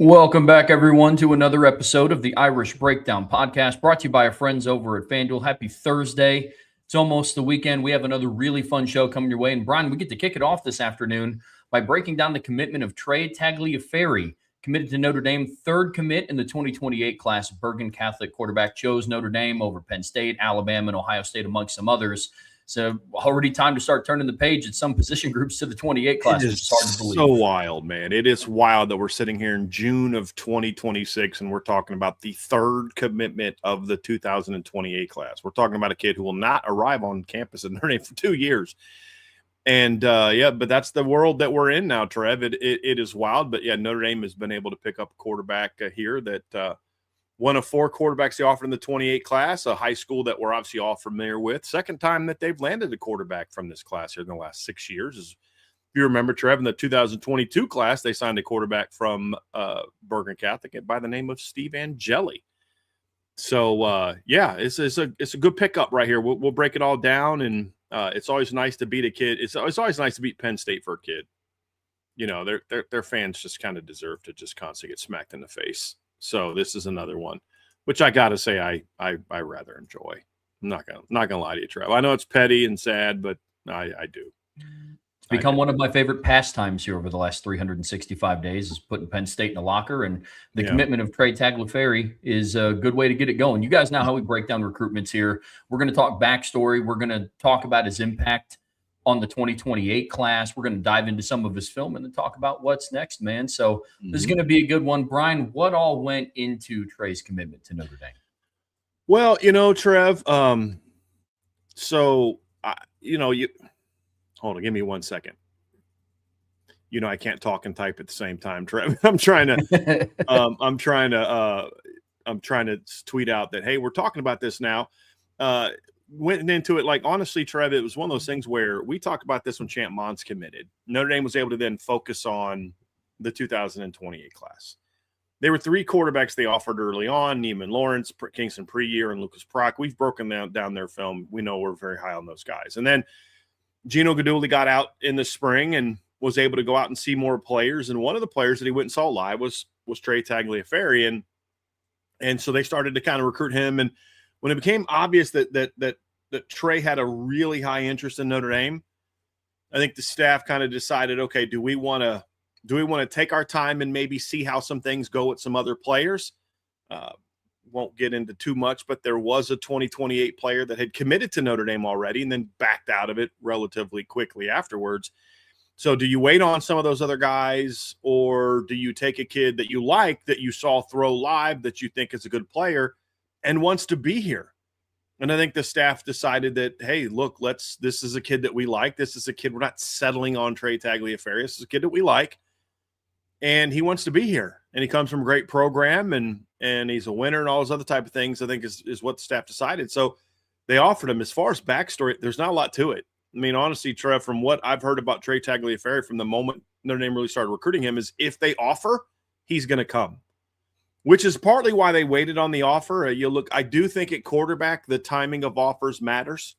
Welcome back, everyone, to another episode of the Irish Breakdown Podcast, brought to you by our friends over at FanDuel. Happy Thursday. It's almost the weekend. We have another really fun show coming your way. And, Brian, we get to kick it off this afternoon by breaking down the commitment of Trey Tagliaferri, committed to Notre Dame, third commit in the 2028 class. Bergen Catholic quarterback chose Notre Dame over Penn State, Alabama, and Ohio State, amongst some others. So already time to start turning the page at some position groups to the 28 class, It which is is hard to believe. so wild, man. It is wild that we're sitting here in June of 2026 and we're talking about the third commitment of the 2028 class. We're talking about a kid who will not arrive on campus at Notre Dame for 2 years. And but that's the world that we're in now, Trev. It is wild, but yeah, Notre Dame has been able to pick up a quarterback here that one of 4 quarterbacks they offered in the 28 class, a high school that we're obviously all familiar with. Second time that they've landed a quarterback from this class here in the last 6 years. If you remember, Trev, in the 2022 class, they signed a quarterback from Bergen Catholic by the name of Steve Angeli. So, it's a good pickup right here. We'll break it all down, and it's always nice to beat a kid. It's always nice to beat Penn State for a kid. You know, their fans just kind of deserve to just constantly get smacked in the face. So this is another one, which I got to say I rather enjoy. I'm not gonna lie to you, Trev. I know it's petty and sad, but I do. It's become one of my favorite pastimes here over the last 365 days is putting Penn State in a locker, and the commitment of Trey Tagliaferri is a good way to get it going. You guys know how we break down recruitments here. We're going to talk backstory. We're going to talk about his impact on the 2028 class. We're going to dive into some of his film and then talk about what's next, man. So this is going to be a good one. Brian, what all went into Trey's commitment to Notre Dame? Well, Trev, hold on, give me 1 second. I can't talk and type at the same time, Trev. I'm trying to tweet out that, hey, we're talking about this now. Went into it like, honestly, Trev, it was one of those things where we talked about this when Champ Mons committed. Notre Dame was able to then focus on the 2028 class. There were 3 quarterbacks they offered early on: Neiman Lawrence, Kingston Preyear, and Lucas Prock. We've broken down their film. We know we're very high on those guys. And then Gino Guidugli got out in the spring and was able to go out and see more players. And one of the players that he went and saw live was Trey Tagliaferri. And so they started to kind of recruit him. And when it became obvious that Trey had a really high interest in Notre Dame, I think the staff kind of decided, okay, do we want to take our time and maybe see how some things go with some other players? Won't get into too much, but there was a 2028 player that had committed to Notre Dame already and then backed out of it relatively quickly afterwards. So do you wait on some of those other guys, or do you take a kid that you like, that you saw throw live, that you think is a good player and wants to be here? And I think the staff decided that, hey, look, this is a kid that we like. This is a kid, we're not settling on Trey Tagliaferri. This is a kid that we like, and he wants to be here. And he comes from a great program, and he's a winner and all those other type of things, I think is what the staff decided. So they offered him. As far as backstory, there's not a lot to it. I mean, honestly, Trev, from what I've heard about Trey Tagliaferri from the moment Notre Dame really started recruiting him, is if they offer, he's going to come, which is partly why they waited on the offer. I do think at quarterback, the timing of offers matters.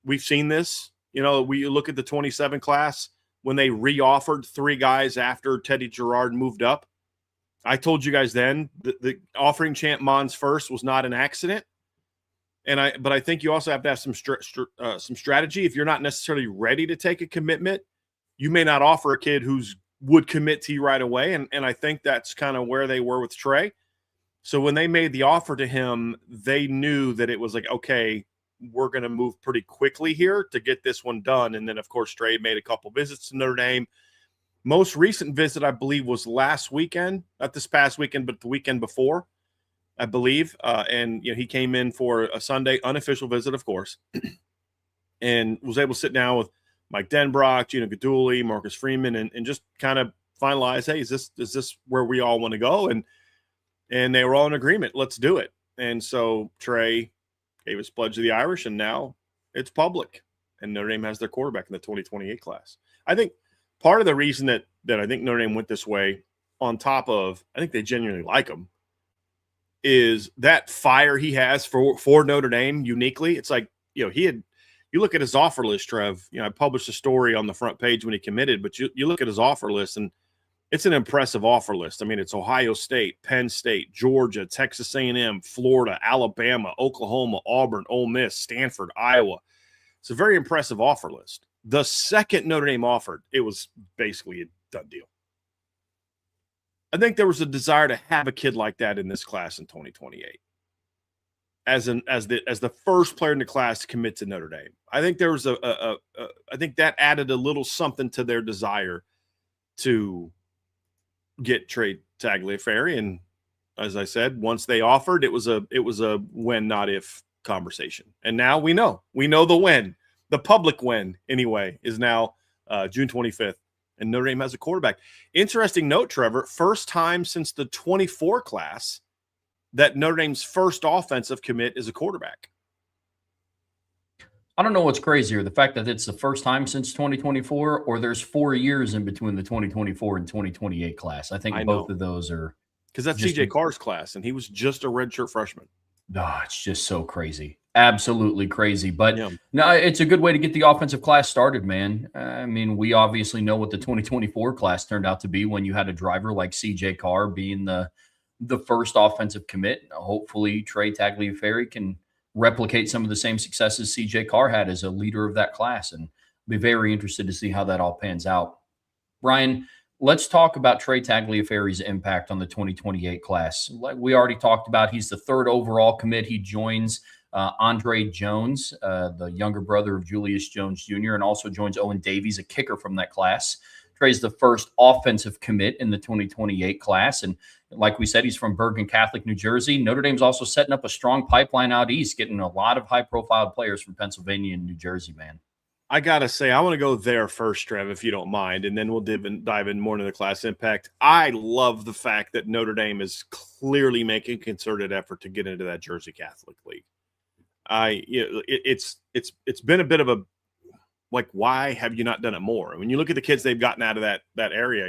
We've seen this. We look at the 27 class when they re-offered 3 guys after Teddy Gerard moved up. I told you guys then the offering Champ Mons first was not an accident. But I think you also have to have some strategy. If you're not necessarily ready to take a commitment, you may not offer a kid who's would commit to you right away. And I think that's kind of where they were with Trey. So when they made the offer to him, they knew that it was like, okay, we're going to move pretty quickly here to get this one done. And then, of course, Trey made a couple visits to Notre Dame. Most recent visit, I believe, was last weekend, not this past weekend, but the weekend before, I believe. And he came in for a Sunday unofficial visit, of course, and was able to sit down with Mike Denbrock, Gino Guidugli, Marcus Freeman, and just kind of finalize, hey, is this where we all want to go? And they were all in agreement. Let's do it. And so Trey gave his pledge to the Irish, and now it's public. And Notre Dame has their quarterback in the 2028 class. I think part of the reason that I think Notre Dame went this way, on top of I think they genuinely like him, is that fire he has for Notre Dame uniquely. It's like, you look at his offer list, Trev. I published a story on the front page when he committed, but you look at his offer list, and It's an impressive offer list. I mean, it's Ohio State, Penn State, Georgia, Texas A&M, Florida, Alabama, Oklahoma, Auburn, Ole Miss, Stanford, Iowa. It's a very impressive offer list. The second Notre Dame offered, it was basically a done deal. I think there was a desire to have a kid like that in this class in 2028 as the first player in the class to commit to Notre Dame. I think there was I think that added a little something to their desire to get Trey Tagliaferri. And as I said, once they offered, it was a when, not if conversation. And now we know the when. The public when, anyway, is now June 25th, and Notre Dame has a quarterback. Interesting note, Trevor, first time since the 24 class that Notre Dame's first offensive commit is a quarterback. I don't know what's crazier, the fact that it's the first time since 2024, or there's 4 years in between the 2024 and 2028 class. I think both of those are. Because that's CJ Carr's class, and he was just a redshirt freshman. Oh, it's just so crazy. Absolutely crazy. But no, it's a good way to get the offensive class started, man. I mean, we obviously know what the 2024 class turned out to be when you had a driver like CJ Carr being the first offensive commit. Hopefully, Trey Tagliaferri can replicate some of the same successes CJ Carr had as a leader of that class, and be very interested to see how that all pans out. Brian, let's talk about Trey Tagliaferri's impact on the 2028 class. Like we already talked about, he's the third overall commit. He joins Andre Jones, the younger brother of Julius Jones Jr., and also joins Owen Davies, a kicker from that class. Trey's the first offensive commit in the 2028 class. And like we said, he's from Bergen Catholic, New Jersey. Notre Dame's also setting up a strong pipeline out east, getting a lot of high-profile players from Pennsylvania and New Jersey, man. I got to say, I want to go there first, Trev, if you don't mind, and then we'll dive in more into the class impact. I love the fact that Notre Dame is clearly making a concerted effort to get into that Jersey Catholic League. It's been a bit of a, like, why have you not done it more? And when you look at the kids they've gotten out of that area,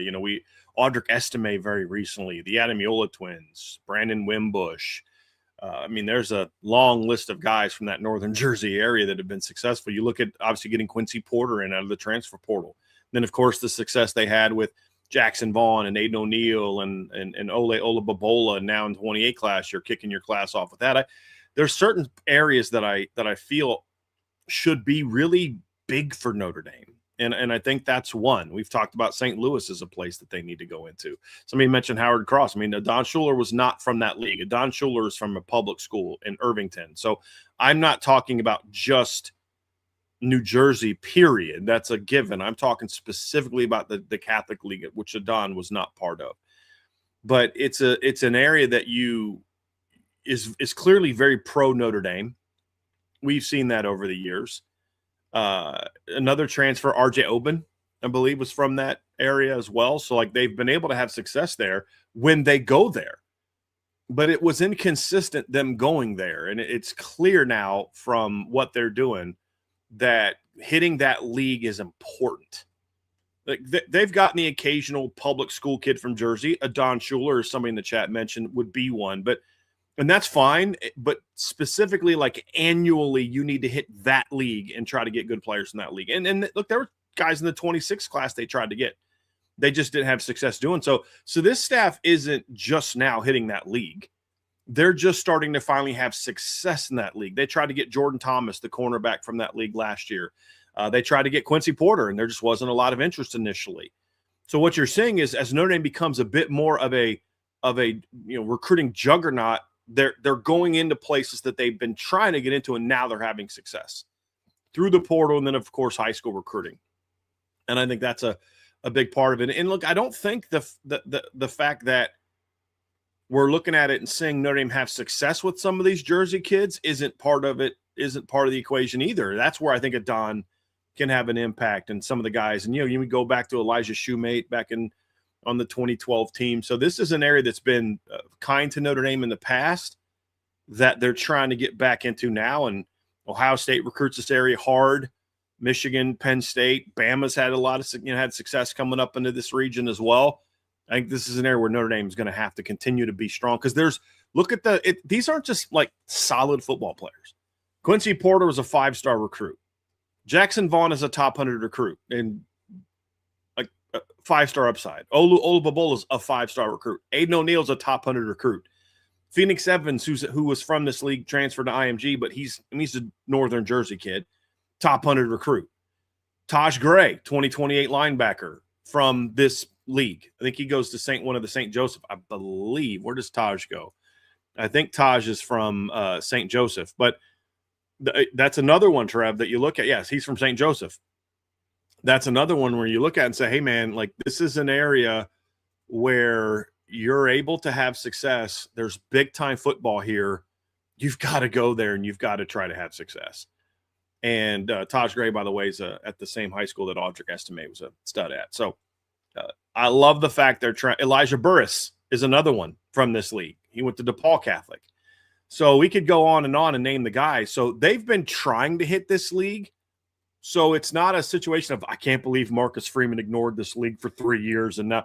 Audric Estime very recently, the Adamiola twins, Brandon Wimbush. I mean, there's a long list of guys from that northern Jersey area that have been successful. You look at obviously getting Quincy Porter in out of the transfer portal. Then, of course, the success they had with Jackson Vaughn and Aiden O'Neill and Ole Olababola, and now in 28 class, you're kicking your class off with that. There's certain areas that I feel should be really big for Notre Dame. And I think that's one. We've talked about St. Louis as a place that they need to go into. Somebody mentioned Howard Cross. I mean, Don Schuler was not from that league. Don Schuler is from a public school in Irvington. So I'm not talking about just New Jersey, period. That's a given. I'm talking specifically about the Catholic League, which Don was not part of. But it's an area that is clearly very pro Notre Dame. We've seen that over the years. Another transfer, RJ Oben, I believe, was from that area as well. So, like, they've been able to have success there when they go there. But it was inconsistent them going there. And it's clear now from what they're doing that hitting that league is important. Like, they've gotten the occasional public school kid from Jersey. A Don Schuler, or somebody in the chat mentioned, would be one. And that's fine, but specifically, like, annually, you need to hit that league and try to get good players in that league. And look, there were guys in the 26 class they tried to get. They just didn't have success doing so. So this staff isn't just now hitting that league. They're just starting to finally have success in that league. They tried to get Jordan Thomas, the cornerback from that league last year. They tried to get Quincy Porter, and there just wasn't a lot of interest initially. So what you're seeing is, as Notre Dame becomes a bit more of a recruiting juggernaut, they're going into places that they've been trying to get into, and now they're having success through the portal, and then, of course, high school recruiting. And I think that's a big part of it. And look, I don't think the fact that we're looking at it and seeing Notre Dame have success with some of these Jersey kids isn't part of the equation either. That's where I think a Don can have an impact, and some of the guys. And you would go back to Elijah Shoemate back on the 2012 team. So this is an area that's been kind to Notre Dame in the past that they're trying to get back into now. And Ohio State recruits this area hard. Michigan, Penn State, Bama's had a lot of had success coming up into this region as well. I think this is an area where Notre Dame is going to have to continue to be strong, because these aren't just like solid football players. Quincy Porter was a 5-star recruit. Jackson Vaughn is a top 100 recruit, and 5-star upside. Olubabola's a 5-star recruit. Aiden O'Neal's a top 100 recruit. Phoenix Evans, who was from this league, transferred to IMG, but he's a Northern Jersey kid, top 100 recruit. Taj Gray, 2028 linebacker from this league. I think he goes to one of the St. Joseph, I believe. Where does Taj go? I think Taj is from St. Joseph, but that's another one, Trev, that you look at. Yes, he's from St. Joseph. That's another one where you look at and say, hey, man, like this is an area where you're able to have success. There's big time football here. You've got to go there and you've got to try to have success. And Taj Gray, by the way, is at the same high school that Audric Estime was a stud at. So I love the fact they're trying. Elijah Burris is another one from this league. He went to DePaul Catholic. So we could go on and name the guys. So they've been trying to hit this league. So it's not a situation of, I can't believe Marcus Freeman ignored this league for 3 years. And now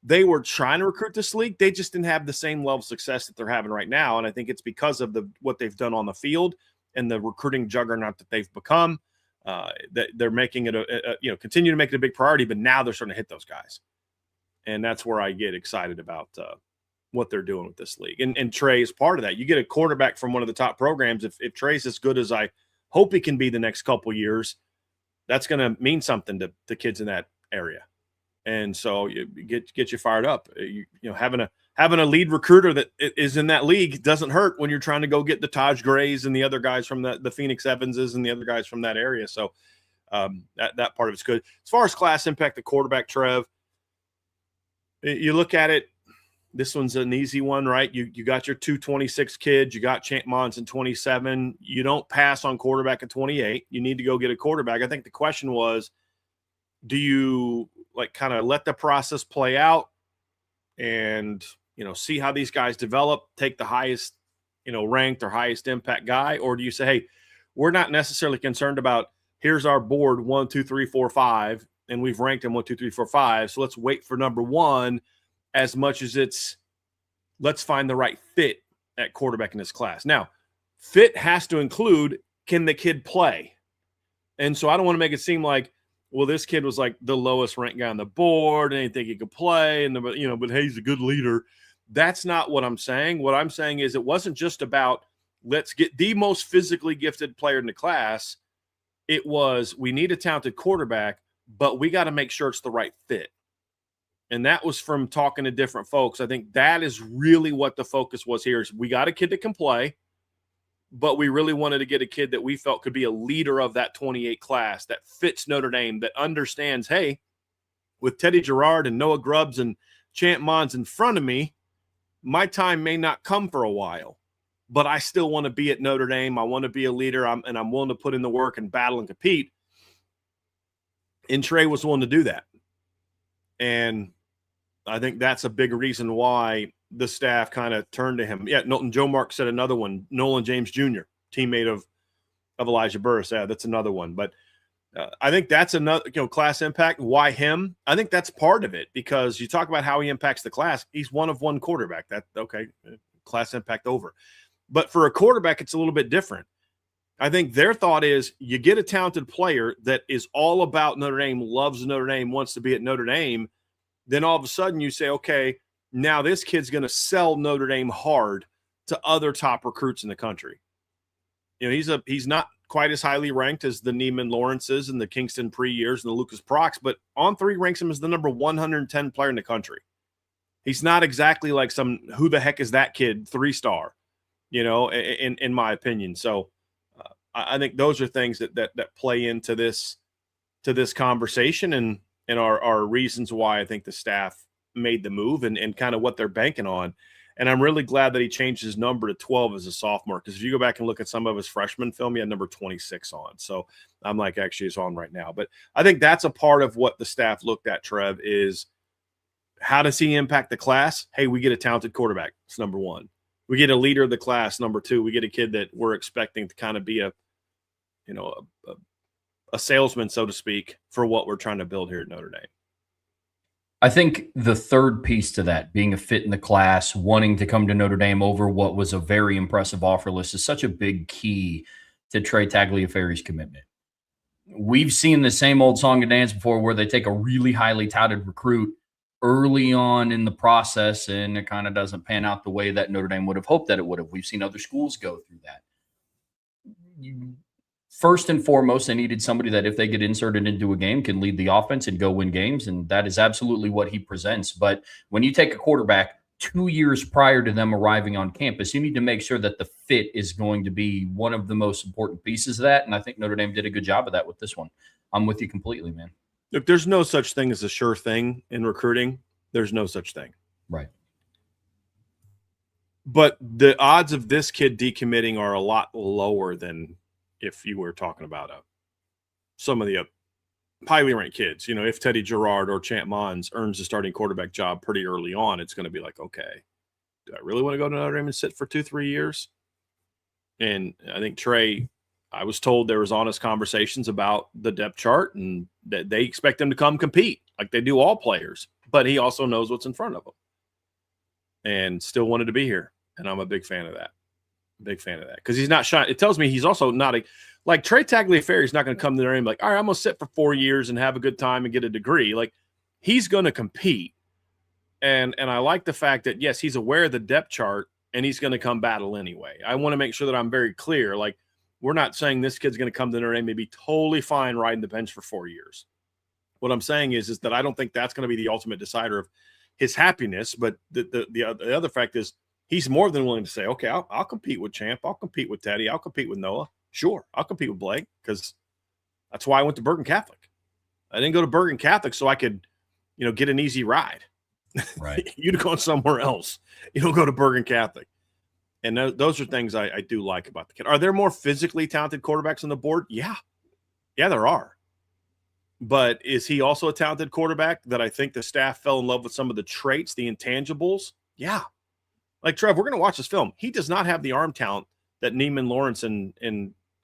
they were trying to recruit this league. They just didn't have the same level of success that they're having right now. And I think it's because of what they've done on the field and the recruiting juggernaut that they've become. That they're making it continue to make it a big priority, but now they're starting to hit those guys. And that's where I get excited about what they're doing with this league. And Trey is part of that. You get a quarterback from one of the top programs. If Trey's as good as I hope he can be the next couple years, that's going to mean something to kids in that area. And so you get you fired up. Having a lead recruiter that is in that league doesn't hurt when you're trying to go get the Taj Grays and the other guys from the Phoenix Evanses and the other guys from that area. So that part of it's good. As far as class impact, the quarterback, Trev, you look at it, this one's an easy one, right? You got your 226 kids. You got Champ Mons in 27. You don't pass on quarterback at 28. You need to go get a quarterback. I think the question was, do you kind of let the process play out and, see how these guys develop, take the highest, ranked or highest impact guy? Or do you say, hey, we're not necessarily concerned about, here's our board 1, 2, 3, 4, 5, and we've ranked them 1, 2, 3, 4, 5. So let's wait for number 1 as much as it's let's find the right fit at quarterback in this class. Now, fit has to include, can the kid play? And so I don't want to make it seem like, well, this kid was like the lowest ranked guy on the board and they didn't think he could play, but hey, he's a good leader. That's not what I'm saying. What I'm saying is it wasn't just about let's get the most physically gifted player in the class. It was, we need a talented quarterback, but we got to make sure it's the right fit. And that was from talking to different folks. I think that is really what the focus was here is we got a kid that can play, but we really wanted to get a kid that we felt could be a leader of that 28 class that fits Notre Dame, that understands, hey, with Teddy Gerard and Noah Grubbs and Champ Mons in front of me, my time may not come for a while, but I still want to be at Notre Dame. I want to be a leader, and I'm willing to put in the work and battle and compete. And Trey was willing to do that. And I think that's a big reason why the staff kind of turned to him. Yeah, Joe Mark said another one, Nolan James Jr., teammate of Elijah Burris. Yeah, that's another one. But I think that's another, class impact. Why him? I think that's part of it because you talk about how he impacts the class. He's one of one quarterback. Class impact over. But for a quarterback, it's a little bit different. I think their thought is you get a talented player that is all about Notre Dame, loves Notre Dame, wants to be at Notre Dame. Then all of a sudden you say, okay, now this kid's going to sell Notre Dame hard to other top recruits in the country. He's not quite as highly ranked as the Neiman Lawrences and the Kingston Pre-years and the Lucas Prox, but On3 ranks him as the number 110 player in the country. He's not exactly like some who the heck is that kid 3-star, in my opinion. So I think those are things that play into this conversation and are reasons why I think the staff made the move and kind of what they're banking on. And I'm really glad that he changed his number to 12 as a sophomore, because if you go back and look at some of his freshman film, he had number 26 on. So I'm like, actually, it's on right now. But I think that's a part of what the staff looked at, Trev, is how does he impact the class? Hey, we get a talented quarterback. It's number 1. We get a leader of the class. Number 2, we get a kid that we're expecting to kind of be a salesman, so to speak, for what we're trying to build here at Notre Dame. I think the third piece to that, being a fit in the class, wanting to come to Notre Dame over what was a very impressive offer list, is such a big key to Trey Tagliaferri's commitment. we've seen the same old song and dance before where they take a really highly touted recruit early on in the process and it kind of doesn't pan out the way that Notre Dame would have hoped that it would have. We've seen other schools go through that. First and foremost, they needed somebody that if they get inserted into a game can lead the offense and go win games. And that is absolutely what he presents. But when you take a quarterback 2 years prior to them arriving on campus, you need to make sure that the fit is going to be one of the most important pieces of that. And I think Notre Dame did a good job of that with this one. I'm with you completely, man. Look, there's no such thing as a sure thing in recruiting. There's no such thing. Right. But the odds of this kid decommitting are a lot lower than if you were talking about some of the highly ranked kids. You know, if Teddy Gerard or Champ Mons earns the starting quarterback job pretty early on, it's going to be like, okay, do I really want to go to Notre Dame and sit for 2-3 years? And I think Trey, I was told there was honest conversations about the depth chart and that they expect him to come compete like they do all players, but he also knows what's in front of him and still wanted to be here. And I'm a big fan of that. Big fan of that because he's not shy. It tells me he's also not like Trey Tagliaferri is not going to come to their name like, all right, I'm going to sit for 4 years and have a good time and get a degree. Like he's going to compete. And I like the fact that, yes, he's aware of the depth chart and he's going to come battle anyway. I want to make sure that I'm very clear. Like we're not saying this kid's going to come to Notre Dame and be totally fine riding the bench for 4 years. What I'm saying is that I don't think that's going to be the ultimate decider of his happiness. But the other fact is, he's more than willing to say, okay, I'll compete with Champ. I'll compete with Teddy. I'll compete with Noah. Sure, I'll compete with Blake because that's why I went to Bergen Catholic. I didn't go to Bergen Catholic so I could, get an easy ride. Right. You'd go somewhere else. You don't go to Bergen Catholic. And those are things I do like about the kid. Are there more physically talented quarterbacks on the board? Yeah. Yeah, there are. But is he also a talented quarterback that I think the staff fell in love with some of the traits, the intangibles? Yeah. Like, Trev, we're going to watch this film. He does not have the arm talent that Neiman Lawrence and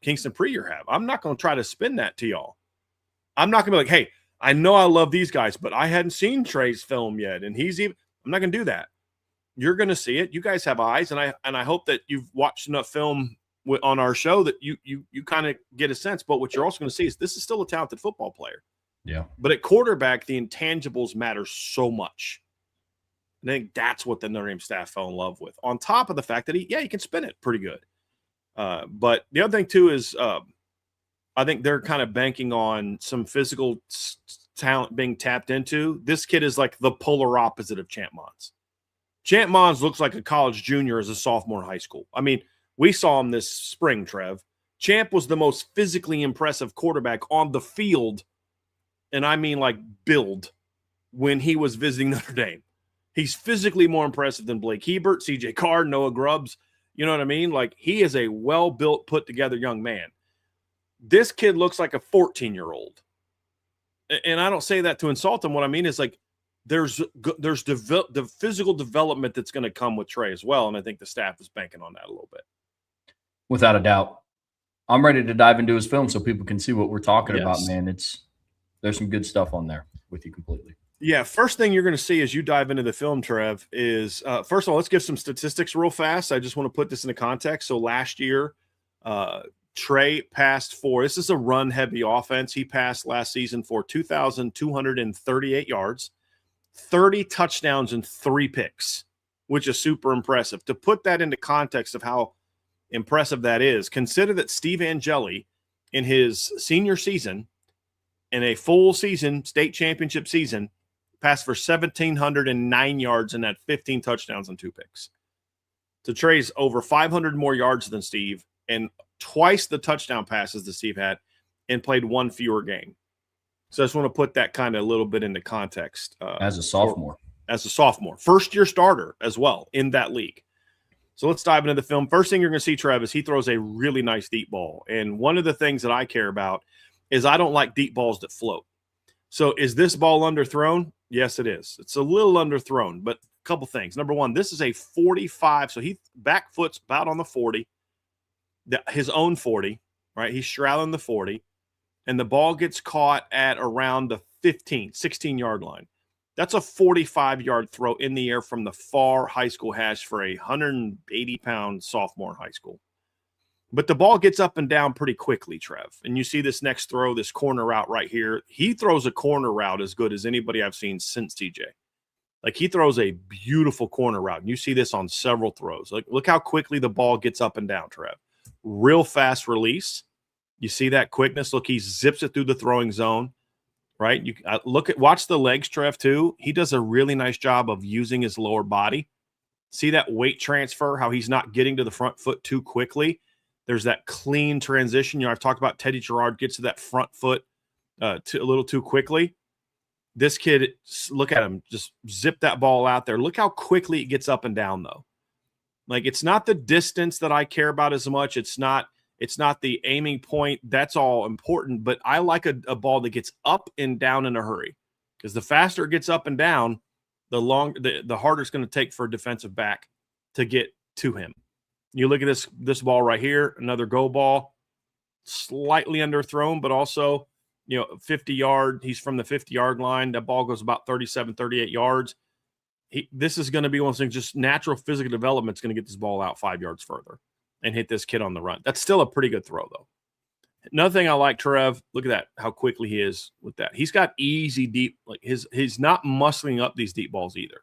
Kingston Preer have. I'm not going to try to spin that to y'all. I'm not going to be like, hey, I know I love these guys, but I hadn't seen Trey's film yet. And I'm not going to do that. You're going to see it. You guys have eyes. And I hope that you've watched enough film on our show that you kind of get a sense. But what you're also going to see is this is still a talented football player. Yeah. But at quarterback, the intangibles matter so much. I think that's what the Notre Dame staff fell in love with, on top of the fact that he can spin it pretty good. But the other thing, too, is I think they're kind of banking on some physical talent being tapped into. This kid is like the polar opposite of Champ Mons. Champ Mons looks like a college junior as a sophomore in high school. I mean, we saw him this spring, Trev. Champ was the most physically impressive quarterback on the field, and I mean like build, when he was visiting Notre Dame. He's physically more impressive than Blake Hebert, CJ Carr, Noah Grubbs. You know what I mean? Like, he is a well-built, put-together young man. This kid looks like a 14-year-old. And I don't say that to insult him. What I mean is, like, there's the physical development that's going to come with Trey as well, and I think the staff is banking on that a little bit. Without a doubt. I'm ready to dive into his film so people can see what we're talking about, man. There's some good stuff on there with you completely. Yeah, first thing you're going to see as you dive into the film, Trev, is first of all, let's give some statistics real fast. I just want to put this into context. So last year, Trey passed for – this is a run-heavy offense. He passed last season for 2,238 yards, 30 touchdowns, and 3 picks, which is super impressive. To put that into context of how impressive that is, consider that Steve Angeli, in his senior season, in a full season, state championship season, passed for 1,709 yards and had 15 touchdowns and 2 picks. So Trey's over 500 more yards than Steve and twice the touchdown passes that Steve had and played 1 fewer game. So I just want to put that kind of a little bit into context. As a sophomore. First-year starter as well in that league. So let's dive into the film. First thing you're going to see, Trev, is he throws a really nice deep ball. And one of the things that I care about is I don't like deep balls that float. So is this ball underthrown? Yes, it is. It's a little underthrown, but a couple things. Number one, this is a 45. So he back foot's about on the 40, his own 40, right? He's straddling the 40, and the ball gets caught at around the 16-yard line. That's a 45-yard throw in the air from the far high school hash for a 180-pound sophomore in high school. But the ball gets up and down pretty quickly, Trev. And you see this next throw, this corner route right here. He throws a corner route as good as anybody I've seen since TJ. Like, he throws a beautiful corner route. And you see this on several throws. Like, look how quickly the ball gets up and down, Trev. Real fast release. You see that quickness. Look, he zips it through the throwing zone, right? You watch the legs, Trev, too. He does a really nice job of using his lower body. See that weight transfer, how he's not getting to the front foot too quickly. There's that clean transition. You know, I've talked about Teddy Gerard gets to that front foot a little too quickly. This kid, look at him, just zip that ball out there. Look how quickly it gets up and down, though. Like, it's not the distance that I care about as much. It's not the aiming point. That's all important. But I like a ball that gets up and down in a hurry, because the faster it gets up and down, the harder it's going to take for a defensive back to get to him. You look at this ball right here, another go ball, slightly underthrown, but also, 50-yard. He's from the 50-yard line. That ball goes about 37, 38 yards. This is going to be one of those things, just natural physical development is going to get this ball out 5 yards further and hit this kid on the run. That's still a pretty good throw, though. Another thing I like, Trev, look at that, how quickly he is with that. He's got easy deep, like he's not muscling up these deep balls either.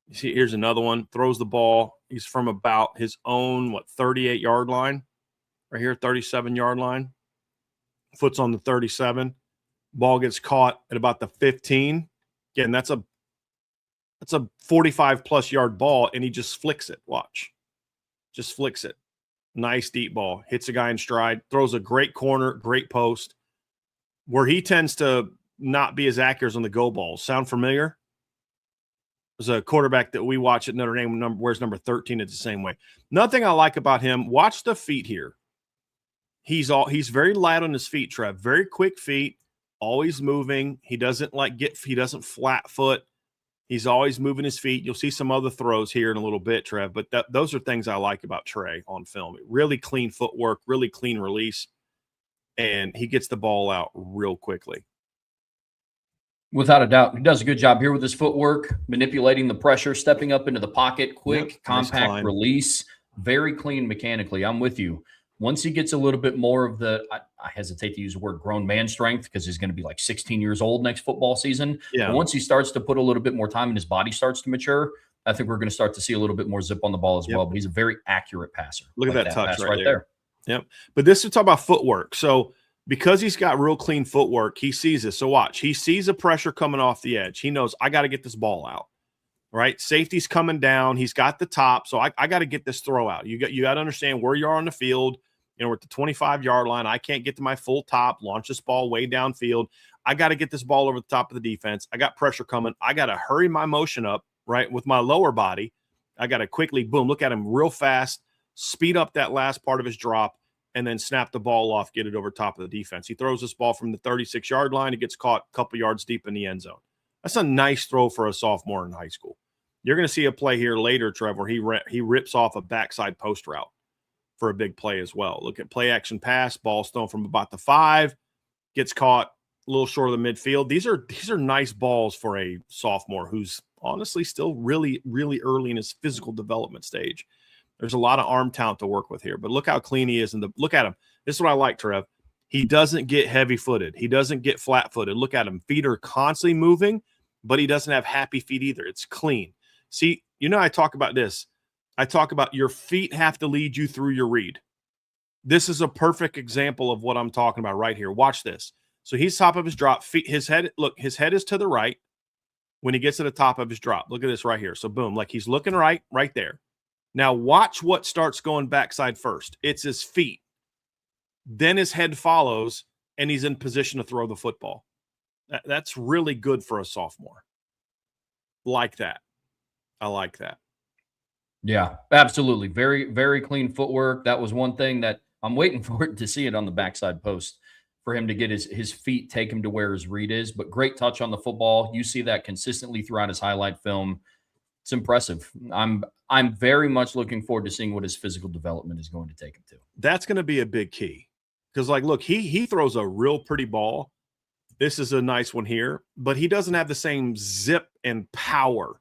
You see, here's another one, throws the ball. He's from about his own, 38-yard line, right here, 37-yard line. Foot's on the 37. Ball gets caught at about the 15. Again, that's a 45-plus yard ball, and he just flicks it. Watch. Just flicks it. Nice deep ball. Hits a guy in stride. Throws a great corner, great post. Where he tends to not be as accurate on the go balls. Sound familiar? There's a quarterback that we watch at Notre Dame, wears number 13. It's the same way. Another thing I like about him, watch the feet here. He's very light on his feet, Trev. Very quick feet, always moving. He doesn't flat foot. He's always moving his feet. You'll see some other throws here in a little bit, Trev, but those are things I like about Trey on film. Really clean footwork, really clean release, and he gets the ball out real quickly. Without a doubt. He does a good job here with his footwork, manipulating the pressure, stepping up into the pocket, quick, compact nice release, very clean mechanically. I'm with you. Once he gets a little bit more of I hesitate to use the word grown man strength, because he's going to be like 16 years old next football season. Yeah. But once he starts to put a little bit more time and his body starts to mature, I think we're going to start to see a little bit more zip on the ball as well. But he's a very accurate passer. Look at that touch right there. Yep. But this is talk about footwork. So because he's got real clean footwork, he sees this. So watch. He sees the pressure coming off the edge. He knows, I got to get this ball out. Right? Safety's coming down. He's got the top. So I got to get this throw out. You got to understand where you are on the field. We're at the 25-yard line. I can't get to my full top, launch this ball way downfield. I got to get this ball over the top of the defense. I got pressure coming. I got to hurry my motion up, right, with my lower body. I got to quickly, boom, look at him real fast, speed up that last part of his drop, and then snap the ball off, get it over top of the defense. He throws this ball from the 36-yard line. It gets caught a couple yards deep in the end zone. That's a nice throw for a sophomore in high school. You're going to see a play here later, Trevor, where he rips off a backside post route for a big play as well. Look at play action pass, ball's thrown from about the 5, gets caught a little short of the midfield. These are nice balls for a sophomore who's honestly still really, really early in his physical development stage. There's a lot of arm talent to work with here, but look how clean he is. And look at him. This is what I like, Trev. He doesn't get heavy-footed. He doesn't get flat-footed. Look at him. Feet are constantly moving, but he doesn't have happy feet either. It's clean. See, I talk about this. I talk about your feet have to lead you through your read. This is a perfect example of what I'm talking about right here. Watch this. So he's top of his drop. His head is to the right when he gets to the top of his drop. Look at this right here. So boom, like he's looking right there. Now watch what starts going backside first. It's his feet. Then his head follows, and he's in position to throw the football. That's really good for a sophomore. Like that. I like that. Yeah, absolutely. Very, very clean footwork. That was one thing that I'm waiting for to see it on the backside post, for him to get his feet, take him to where his read is. But great touch on the football. You see that consistently throughout his highlight film. It's impressive. I'm very much looking forward to seeing what his physical development is going to take him to. That's going to be a big key. Because, look, he throws a real pretty ball. This is a nice one here. But he doesn't have the same zip and power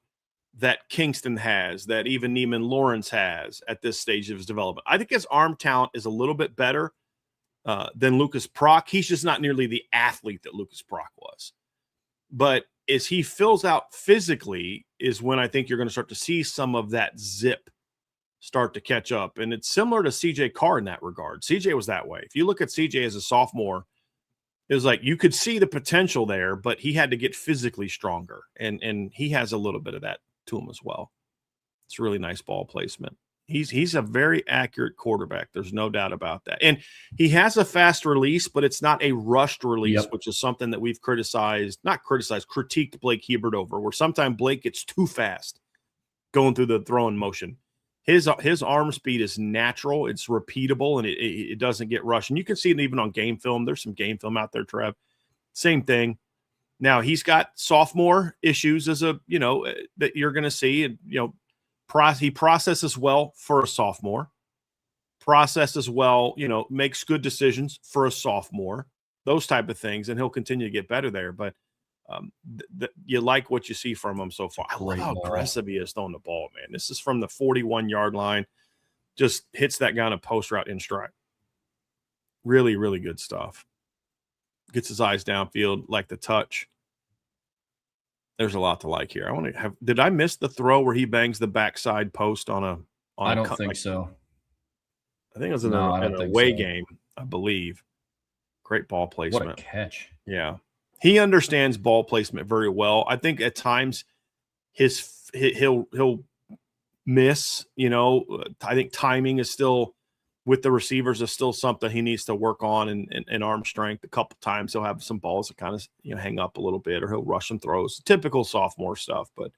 that Kingston has, that even Neiman Lawrence has at this stage of his development. I think his arm talent is a little bit better than Lucas Prock. He's just not nearly the athlete that Lucas Prock was. But as he fills out physically is when I think you're going to start to see some of that zip start to catch up. And it's similar to CJ Carr in that regard. CJ was that way. If you look at CJ as a sophomore, it was like you could see the potential there, but he had to get physically stronger. And he has a little bit of that to him as well. It's really nice ball placement. He's a very accurate quarterback. There's no doubt about that. And he has a fast release, but it's not a rushed release, which is something that we've critiqued Blake Hebert over, where sometimes Blake gets too fast going through the throwing motion. His arm speed is natural. It's repeatable, and it doesn't get rushed. And you can see it even on game film. There's some game film out there, Trev. Same thing. Now, he's got sophomore issues that you're going to see. And, he processes well for a sophomore. Processes well, makes good decisions for a sophomore. Those type of things, and he'll continue to get better there. But you like what you see from him so far. I love how aggressive he is throwing the ball, man. This is from the 41-yard line. Just hits that guy on a post route in stride. Really, really good stuff. Gets his eyes downfield, like the touch. There's a lot to like here. Did I miss the throw where he bangs the backside post on a I don't think so. I think it was an away game, I believe. Great ball placement. What a catch. Yeah. He understands ball placement very well. I think at times he'll miss, I think timing is still with the receivers is still something he needs to work on and arm strength. A couple times he'll have some balls that kind of hang up a little bit, or he'll rush some throws. Typical sophomore stuff, but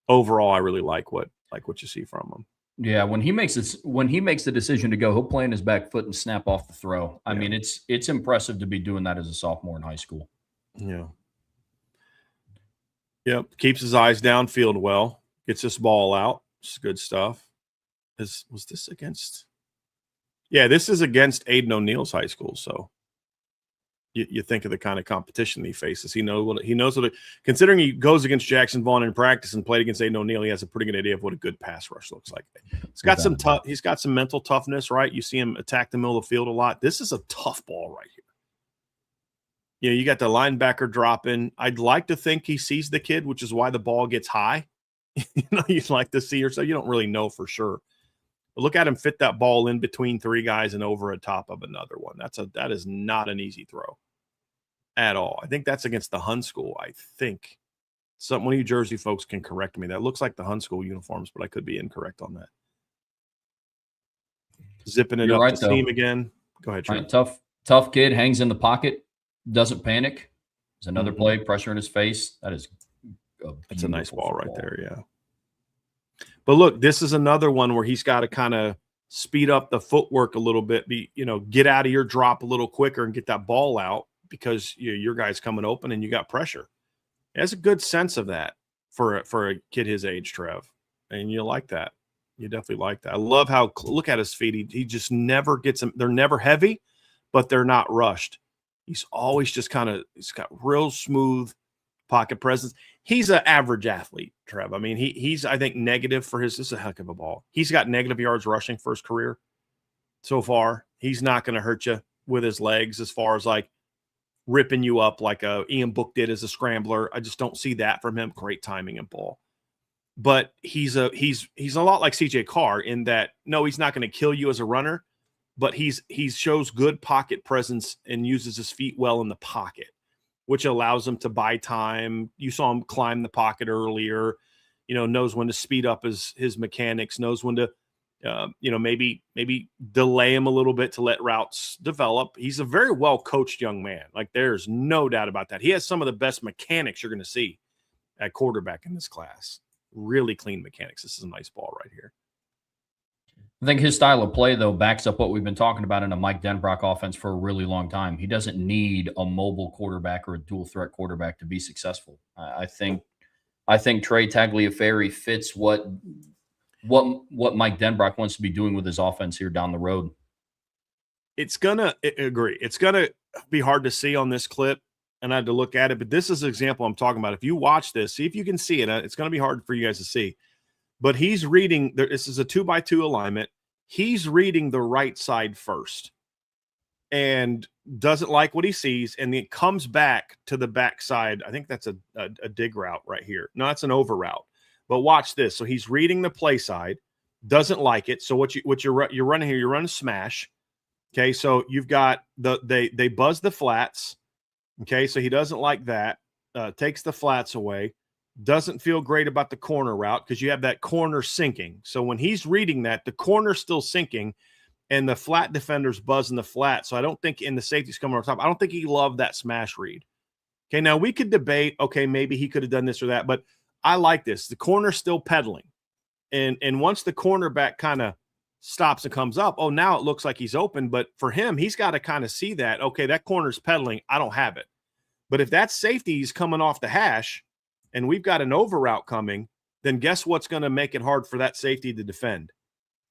overall I really like what you see from him. Yeah, when he makes the decision to go, he'll play in his back foot and snap off the throw. I mean, it's impressive to be doing that as a sophomore in high school. Yeah. Yep. Keeps his eyes downfield well. Gets this ball out. It's good stuff. Was this against? Yeah, this is against Aiden O'Neill's high school. So you think of the kind of competition he faces. He knows what considering he goes against Jackson Vaughn in practice and played against Aiden O'Neill, he has a pretty good idea of what a good pass rush looks like. He's got some mental toughness, right? You see him attack the middle of the field a lot. This is a tough ball right here. You got the linebacker dropping. I'd like to think he sees the kid, which is why the ball gets high. You'd like to see her, so you don't really know for sure. But look at him fit that ball in between three guys and over a top of another one. That is not an easy throw at all. I think that's against the Hun School. I think one of you Jersey folks can correct me. That looks like the Hun School uniforms, but I could be incorrect on that. Zipping it up to steam again. Go ahead, Trey. Right, tough kid, hangs in the pocket. Doesn't panic. There's another play, pressure in his face. That's a nice ball right there, yeah. But look, this is another one where he's got to kind of speed up the footwork a little bit, get out of your drop a little quicker and get that ball out because your guy's coming open and you got pressure. He has a good sense of that for a kid his age, Trev. And you like that. You definitely like that. I love how, look at his feet. He just never gets them. They're never heavy, but they're not rushed. He's always just he's got real smooth pocket presence. He's an average athlete, Trev. I mean, he's, I think, negative for this is a heck of a ball. He's got negative yards rushing for his career so far. He's not going to hurt you with his legs as far as like ripping you up like Ian Book did as a scrambler. I just don't see that from him. Great timing and ball. But he's a lot like CJ Carr in that, no, he's not going to kill you as a runner, but he shows good pocket presence and uses his feet well in the pocket, which allows him to buy time. You saw him climb the pocket earlier, knows when to speed up his mechanics, knows when to, maybe delay him a little bit to let routes develop. He's a very well-coached young man. Like, there's no doubt about that. He has some of the best mechanics you're going to see at quarterback in this class. Really clean mechanics. This is a nice ball right here. I think his style of play, though, backs up what we've been talking about in a Mike Denbrock offense for a really long time. He doesn't need a mobile quarterback or a dual threat quarterback to be successful. I think Trey Tagliaferri fits what Mike Denbrock wants to be doing with his offense here down the road. It's gonna be hard to see on this clip. and I had to look at it. But this is an example I'm talking about. If you watch this, see if you can see it. It's going to be hard for you guys to see. But he's reading. This is a 2x2 alignment. He's reading the right side first and doesn't like what he sees, and then comes back to the back side. I think that's a dig route right here. No, it's an over route. But watch this. So he's reading the play side, doesn't like it. So what you're running here, you're running smash. Okay, so you've got they buzz the flats. Okay, so he doesn't like that. Takes the flats away. Doesn't feel great about the corner route because you have that corner sinking. So when he's reading that, the corner's still sinking, and the flat defender's buzzing the flat. So I don't think in the safety's coming over top. I don't think he loved that smash read. Okay, now we could debate, okay, maybe he could have done this or that, but I like this. The corner's still pedaling. And once the cornerback kind of stops and comes up, oh, now it looks like he's open. But for him, he's got to kind of see that, okay, that corner's pedaling. I don't have it. But if that safety is coming off the hash and we've got an over route coming, then guess what's going to make it hard for that safety to defend?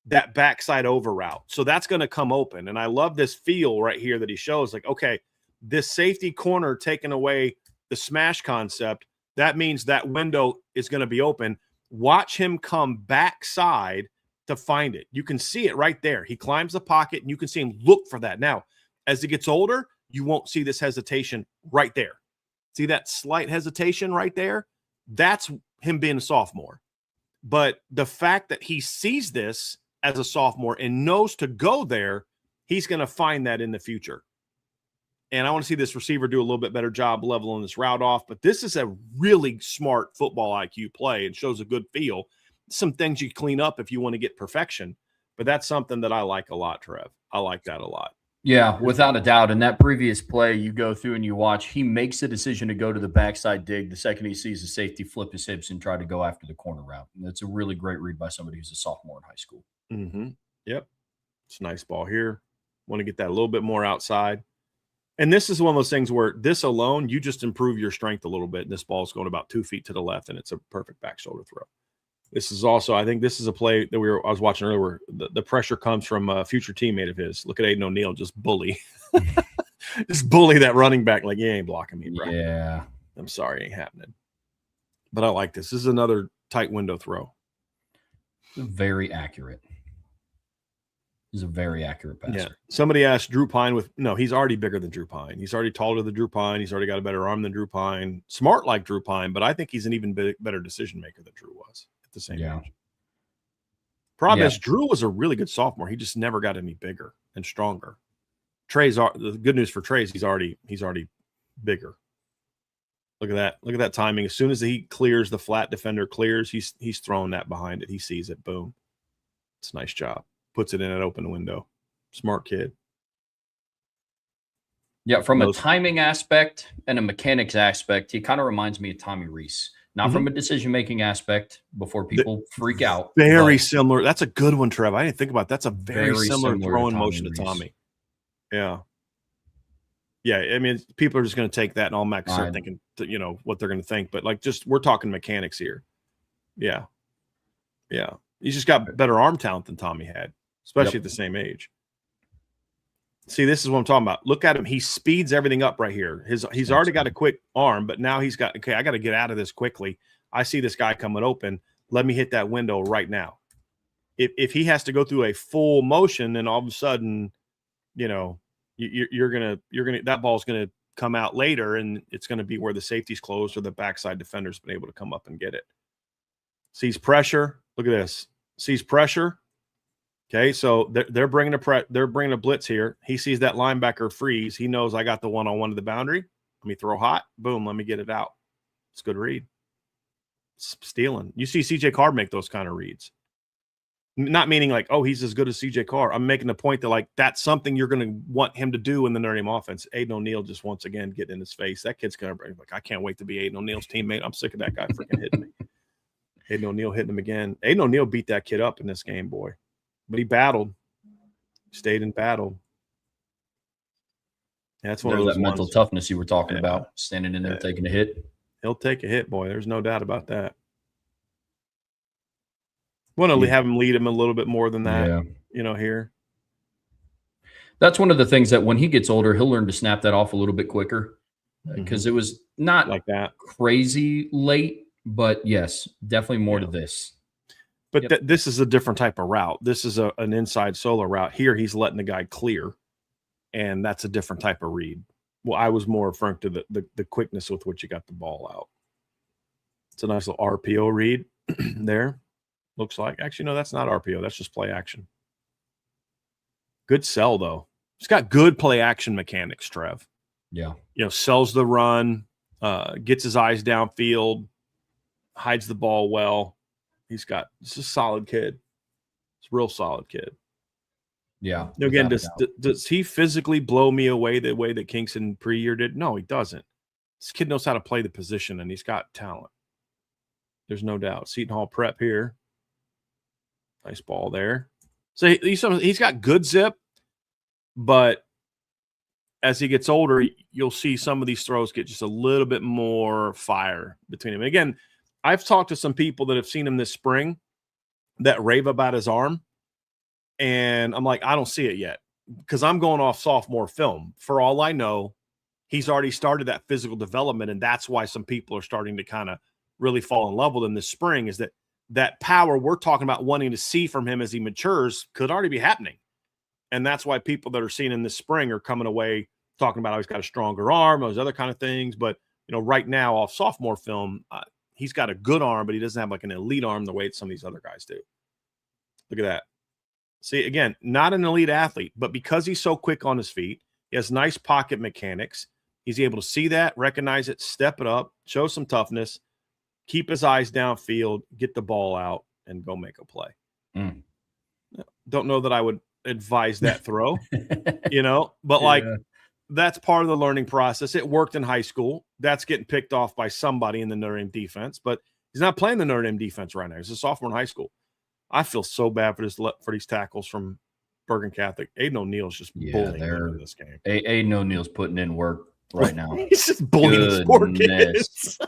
That backside over route. So that's going to come open. And I love this feel right here that he shows, like, okay, this safety corner taking away the smash concept, that means that window is going to be open. Watch him come backside to find it. You can see it right there. He climbs the pocket, and you can see him look for that. Now, as he gets older, you won't see this hesitation right there. See that slight hesitation right there? That's him being a sophomore. But the fact that he sees this as a sophomore and knows to go there, he's going to find that in the future. And I want to see this receiver do a little bit better job leveling this route off. But this is a really smart football IQ play and shows a good feel. Some things you clean up if you want to get perfection. But that's something that I like a lot, Trev. I like that a lot. Yeah, without a doubt. In that previous play, you go through and you watch, he makes the decision to go to the backside dig the second he sees the safety flip his hips and try to go after the corner route. And that's a really great read by somebody who's a sophomore in high school. Mm-hmm. Yep. It's a nice ball here. Want to get that a little bit more outside. And this is one of those things where this alone, you just improve your strength a little bit. And this ball is going about 2 feet to the left, and it's a perfect back shoulder throw. This is also, I think this is a play that I was watching earlier where the pressure comes from a future teammate of his. Look at Aiden O'Neal, just bully. Just bully that running back like, you ain't blocking me, bro. Yeah. I'm sorry, ain't happening. But I like this. This is another tight window throw. Very accurate. He's a very accurate passer. Yeah. Somebody asked Drew Pine no, he's already bigger than Drew Pine. He's already taller than Drew Pine. He's already got a better arm than Drew Pine. Smart like Drew Pine, but I think he's an even better decision maker than Drew was at the same age. Problem is, Drew was a really good sophomore. He just never got any bigger and stronger. The good news for Trey's he's already bigger. Look at that. Look at that timing. As soon as he clears, the flat defender clears, he's throwing that behind it. He sees it. Boom. It's a nice job. Puts it in an open window. Smart kid. Yeah, from a timing aspect and a mechanics aspect, he kind of reminds me of Tommy Reese. Not from a decision-making aspect before people freak out. Very similar. That's a good one, Trev. I didn't think about it. That's a very similar throwing motion to Tommy. Yeah. Yeah, I mean, people are just going to take that and all max start thinking, what they're going to think. But, we're talking mechanics here. Yeah. Yeah. He's just got better arm talent than Tommy had, especially at the same age. See, this is what I'm talking about. Look at him. He speeds everything up right here. He's already got a quick arm, but now he's got, okay, I got to get out of this quickly. I see this guy coming open. Let me hit that window right now. If he has to go through a full motion, then all of a sudden, you're gonna that ball's gonna come out later, and it's gonna be where the safety's closed or the backside defender's been able to come up and get it. Sees pressure. Look at this. Sees pressure. Okay, so they're bringing a blitz here. He sees that linebacker freeze. He knows I got the one-on-one to the boundary. Let me throw hot. Boom. Let me get it out. It's a good read. Stealing. You see CJ Carr make those kind of reads. Not meaning like, oh, he's as good as CJ Carr. I'm making the point that that's something you're going to want him to do in the Notre Dame offense. Aiden O'Neal just once again getting in his face. That kid's going to be I can't wait to be Aiden O'Neal's teammate. I'm sick of that guy freaking hitting me. Aiden O'Neal hitting him again. Aiden O'Neal beat that kid up in this game, boy. But he battled. Stayed and battled. Yeah, that's one of those mental toughness you were talking about, standing in there taking a hit. He'll take a hit, boy. There's no doubt about that. Want to have him lead him a little bit more than that, here. That's one of the things that when he gets older, he'll learn to snap that off a little bit quicker. because it was not like that. crazy late, but yes, definitely more to this. But this is a different type of route. This is an inside solo route. Here, he's letting the guy clear, and that's a different type of read. Well, I was more referring to the quickness with which you got the ball out. It's a nice little RPO read there. Looks like. Actually, no, that's not RPO. That's just play action. Good sell, though. He's got good play action mechanics, Trev. Yeah. Sells the run, gets his eyes downfield, hides the ball well. He's a solid kid. He's a real solid kid. Yeah. Again, does he physically blow me away the way that Kingston pre-year did? No, he doesn't. This kid knows how to play the position, and he's got talent. There's no doubt. Seton Hall prep here. Nice ball there. So he's got good zip, but as he gets older, you'll see some of these throws get just a little bit more fire between him. And again, I've talked to some people that have seen him this spring that rave about his arm, and I'm like, I don't see it yet because I'm going off sophomore film. For all I know, he's already started that physical development, and that's why some people are starting to kind of really fall in love with him this spring, is that power we're talking about wanting to see from him as he matures could already be happening. And that's why people that are seeing him this spring are coming away talking about how he's got a stronger arm, those other kind of things. But, right now off sophomore film, he's got a good arm, but he doesn't have like an elite arm the way some of these other guys do. Look at that. See, again, not an elite athlete, but because he's so quick on his feet, he has nice pocket mechanics. He's able to see that, recognize it, step it up, show some toughness, keep his eyes downfield, get the ball out, and go make a play. Don't know that I would advise that throw, but that's part of the learning process. It worked in high school. That's getting picked off by somebody in the Notre Dame defense, but he's not playing the Notre Dame defense right now. He's a sophomore in high school. I feel so bad for these tackles from Bergen Catholic. Aiden O'Neal's just bullying in this game. Aiden O'Neal's putting in work right now. He's just bullying these poor kids.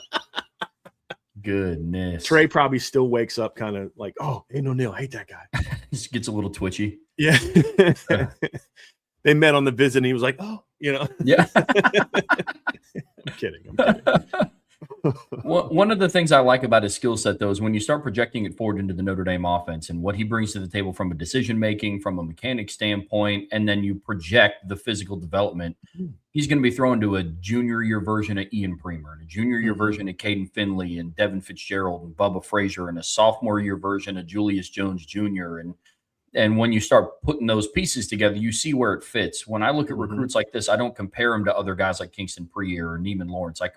Goodness. Trey probably still wakes up kind of like, oh, Aiden O'Neal, I hate that guy. Just gets a little twitchy. Yeah. They met on the visit, and he was like, oh, Yeah. I'm kidding. One of the things I like about his skill set, though, is when you start projecting it forward into the Notre Dame offense and what he brings to the table from a decision-making, from a mechanic standpoint, and then you project the physical development, he's going to be thrown to a junior year version of Ian Premer and a junior year version of Caden Finley and Devin Fitzgerald and Bubba Frazier and a sophomore year version of Julius Jones Jr. And when you start putting those pieces together, you see where it fits. When I look at recruits like this, I don't compare him to other guys like Kingston Prier or Neiman Lawrence. I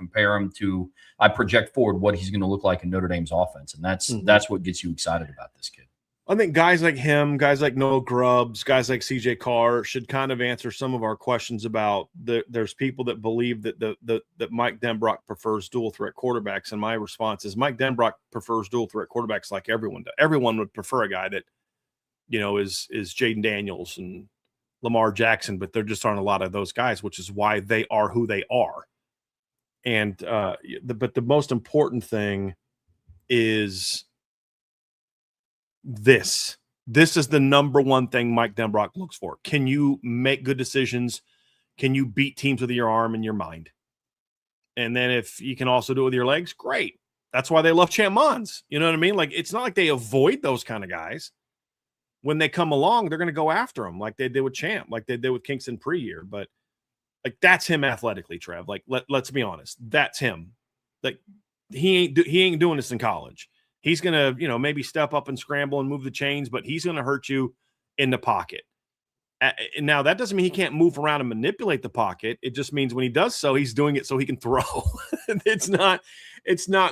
project forward what he's going to look like in Notre Dame's offense. And that's what gets you excited about this kid. I think guys like him, guys like Noah Grubbs, guys like CJ Carr should kind of answer some of our questions about there's people that believe that Mike Denbrock prefers dual threat quarterbacks. And my response is Mike Denbrock prefers dual threat quarterbacks like everyone does. Everyone would prefer a guy that is Jaden Daniels and Lamar Jackson, but there just aren't a lot of those guys, which is why they are who they are. And but the most important thing is this. This is the number one thing Mike Denbrock looks for. Can you make good decisions? Can you beat teams with your arm and your mind? And then if you can also do it with your legs, great. That's why they love Champ Mons. You know what I mean? Like, it's not like they avoid those kind of guys. When they come along, they're going to go after them like they did with Champ, like they did with Kingston pre-year. But like, that's him athletically, Trev. Like, let's be honest. That's him. Like, he ain't doing this in college. He's going to, maybe step up and scramble and move the chains, but he's going to hurt you in the pocket. Now, that doesn't mean he can't move around and manipulate the pocket. It just means when he does so, he's doing it so he can throw. It's not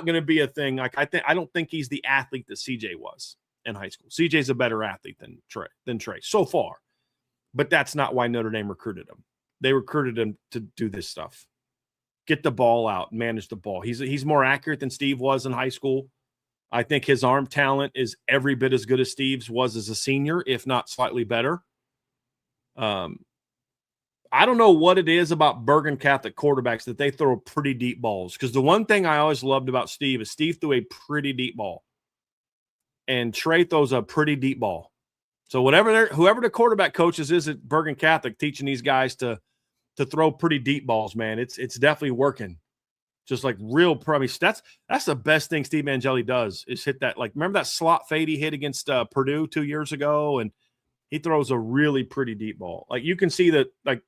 going to be a thing. Like, I don't think he's the athlete that CJ was in high school. CJ's a better athlete than Trey so far. But that's not why Notre Dame recruited him. They recruited him to do this stuff. Get the ball out, manage the ball. He's more accurate than Steve was in high school. I think his arm talent is every bit as good as Steve's was as a senior, if not slightly better. I don't know what it is about Bergen Catholic quarterbacks that they throw pretty deep balls. Because the one thing I always loved about Steve is Steve threw a pretty deep ball. And Trey throws a pretty deep ball. So whoever the quarterback coaches is at Bergen Catholic teaching these guys to to throw pretty deep balls, man. It's definitely working. Just like real promise. That's the best thing Steve Angeli does is hit that. Like, remember that slot fade he hit against Purdue 2 years ago, and he throws a really pretty deep ball. Like, you can see that, like,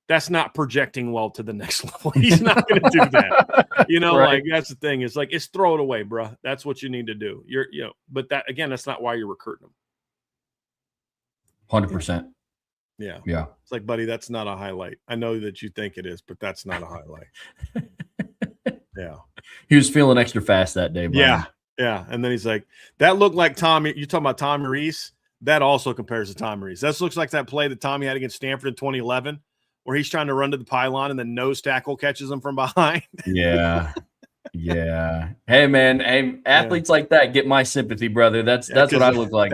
that's not projecting well to the next level. He's not going to do that. Right. Like, that's the thing. It's like, it's throw it away, bro. That's what you need to do. But that, again, that's not why you're recruiting them. 100%. Yeah. Yeah. It's like, buddy, that's not a highlight. I know that you think it is, but that's not a highlight. Yeah. He was feeling extra fast that day. Brian. Yeah. Yeah. And then he's like, that looked like Tommy. You're talking about Tommy Reese. That also compares to Tommy Reese. That looks like that play that Tommy had against Stanford in 2011, where he's trying to run to the pylon and then nose tackle catches him from behind. Yeah. Yeah. Hey, man. Hey, athletes like that get my sympathy, brother. That's what I look like.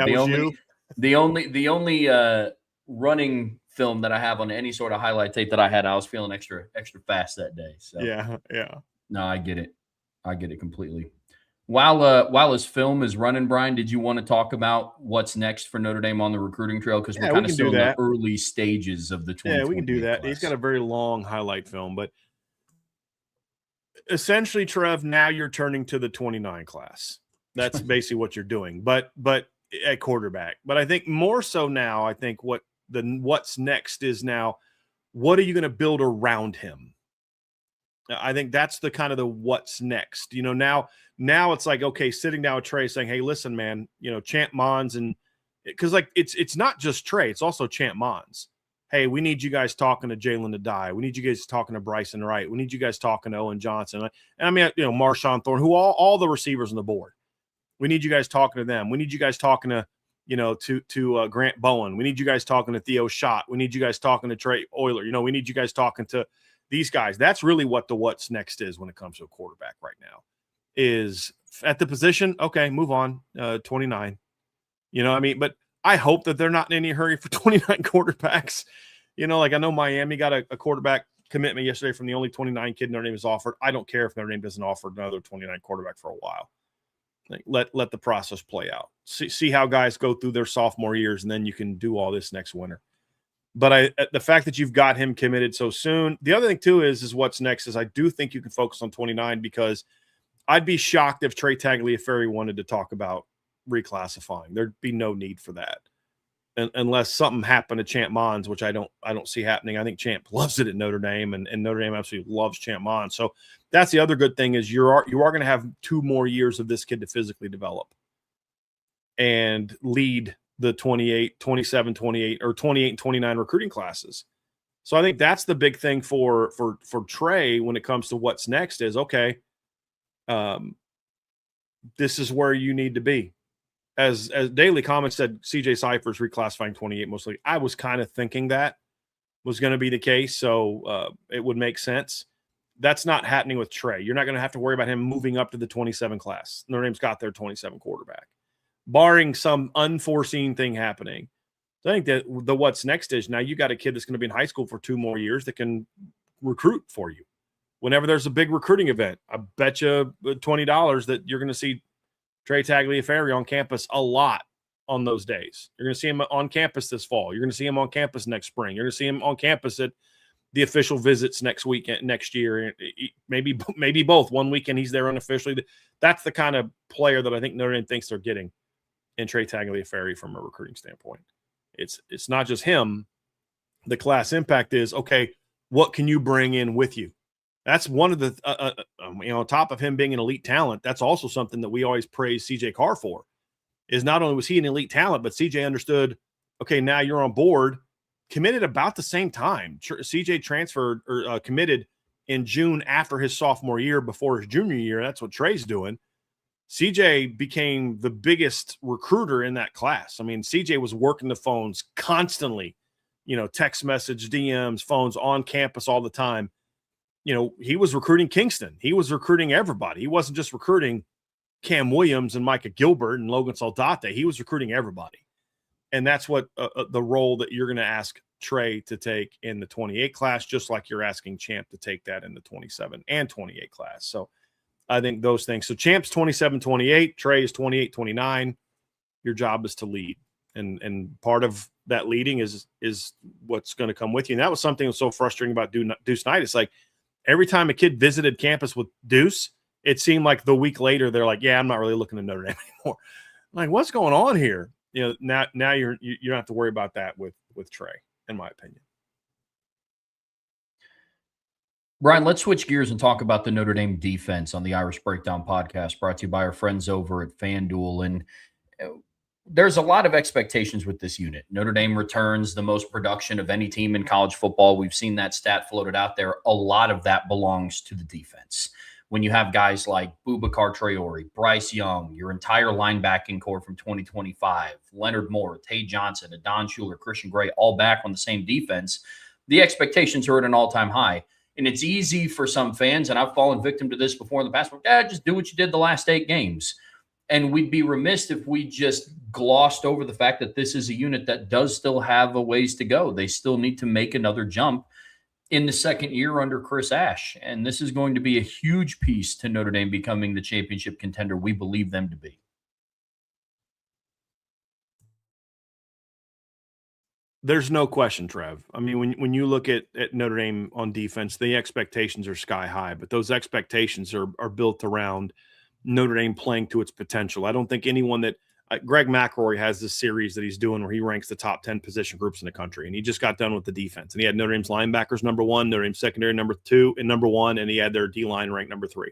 The only running film that I have on any sort of highlight tape that I had, I was feeling extra fast that day. So yeah. No, I get it. I get it completely. While his film is running, Brian, did you want to talk about what's next for Notre Dame on the recruiting trail? Because we're kind of still in the early stages of the 2020 Yeah, we can do that. class. He's got a very long highlight film, but essentially, Trev, now you're turning to the 29 class. That's basically what you're doing, but at quarterback. But I think more so now, I think what's next is now, what are you going to build around him? I think that's the kind of the what's next. Now it's like, okay, sitting down with Trey saying, hey, listen, man, Champ Mons, and because like it's not just Trey, it's also Champ Mons. Hey, we need you guys talking to Jalen Addae. We need you guys talking to Bryson Wright. We need you guys talking to Owen Johnson. And I mean, Marshawn Thorne, who all the receivers on the board. We need you guys talking to them. We need you guys talking to, to Grant Bowen. We need you guys talking to Theo Schott. We need you guys talking to Trey Euler. We need you guys talking to these guys. That's really what the what's next is when it comes to a quarterback right now. Is at the position, okay, move on, 29. But I hope that they're not in any hurry for 29 quarterbacks. Like I know Miami got a quarterback commitment yesterday from the only 29 kid Notre Dame is offered. I don't care if Notre Dame doesn't offer another 29 quarterback for a while. Like, let the process play out. See how guys go through their sophomore years, and then you can do all this next winter. But the fact that you've got him committed so soon. The other thing too is what's next is I do think you can focus on 29, because I'd be shocked if Trey Tagliaferri wanted to talk about reclassifying. There'd be no need for that, unless something happened to Champ Mons, which I don't see happening. I think Champ loves it at Notre Dame, and Notre Dame absolutely loves Champ Mons. So that's the other good thing is you are going to have 2 more years of this kid to physically develop and lead the 28, 27, 28, or 28 and 29 recruiting classes. So I think that's the big thing for Trey when it comes to what's next is, okay, this is where you need to be. As Daily Comments said, CJ Cypher's reclassifying 28 mostly. I was kind of thinking that was going to be the case, so it would make sense. That's not happening with Trey. You're not going to have to worry about him moving up to the 27 class. Notre Dame's got their 27 quarterback, barring some unforeseen thing happening. So I think that the what's next is now you got a kid that's going to be in high school for 2 more years that can recruit for you. Whenever there's a big recruiting event, I bet you $20 that you're going to see Trey Tagliaferri on campus a lot on those days. You're going to see him on campus this fall. You're going to see him on campus next spring. You're going to see him on campus at the official visits next year. Maybe both. One weekend he's there unofficially. That's the kind of player that I think Notre Dame thinks they're getting in Trey Tagliaferri from a recruiting standpoint. It's not just him. The class impact is, okay, what can you bring in with you? That's one of the, on top of him being an elite talent, that's also something that we always praise CJ Carr for, is not only was he an elite talent, but CJ understood, okay, now you're on board, committed about the same time. CJ transferred or committed in June after his sophomore year, before his junior year. That's what Trey's doing. CJ became the biggest recruiter in that class. I mean, CJ was working the phones constantly, text message, DMs, phones on campus all the time. He was recruiting Kingston. He was recruiting everybody. He wasn't just recruiting Cam Williams and Micah Gilbert and Logan Saldate. He was recruiting everybody. And that's what the role that you're going to ask Trey to take in the 28 class, just like you're asking Champ to take that in the 27 and 28 class. So I think those things. So Champ's 27, 28, Trey is 28, 29. Your job is to lead. And part of that leading is what's going to come with you. And that was something that was so frustrating about Deuce Knight. It's like every time a kid visited campus with Deuce, it seemed like the week later they're like, yeah, I'm not really looking at Notre Dame anymore. I'm like, what's going on here? You know, now you don't have to worry about that with Trey, in my opinion. Brian, let's switch gears and talk about the Notre Dame defense on the Irish Breakdown podcast, brought to you by our friends over at FanDuel. And there's a lot of expectations with this unit. Notre Dame returns the most production of any team in college football. We've seen that stat floated out there. A lot of that belongs to the defense. When you have guys like Boubacar Traore, Bryce Young, your entire linebacking core from 2025, Leonard Moore, Tay Johnson, Adon Schuler, Christian Gray, all back on the same defense, the expectations are at an all-time high. And it's easy for some fans, and I've fallen victim to this before in the past, just do what you did the last 8 games. And we'd be remiss if we just glossed over the fact that this is a unit that does still have a ways to go. They still need to make another jump in the second year under Chris Ash. And this is going to be a huge piece to Notre Dame becoming the championship contender we believe them to be. There's no question, Trev. I mean, when you look at Notre Dame on defense, the expectations are sky high, but those expectations are built around Notre Dame playing to its potential. I don't think anyone that Greg McElroy has this series that he's doing where he ranks the top 10 position groups in the country, and he just got done with the defense. And he had Notre Dame's linebackers number 1, Notre Dame's secondary number 2 and number 1, and he had their D-line ranked number 3.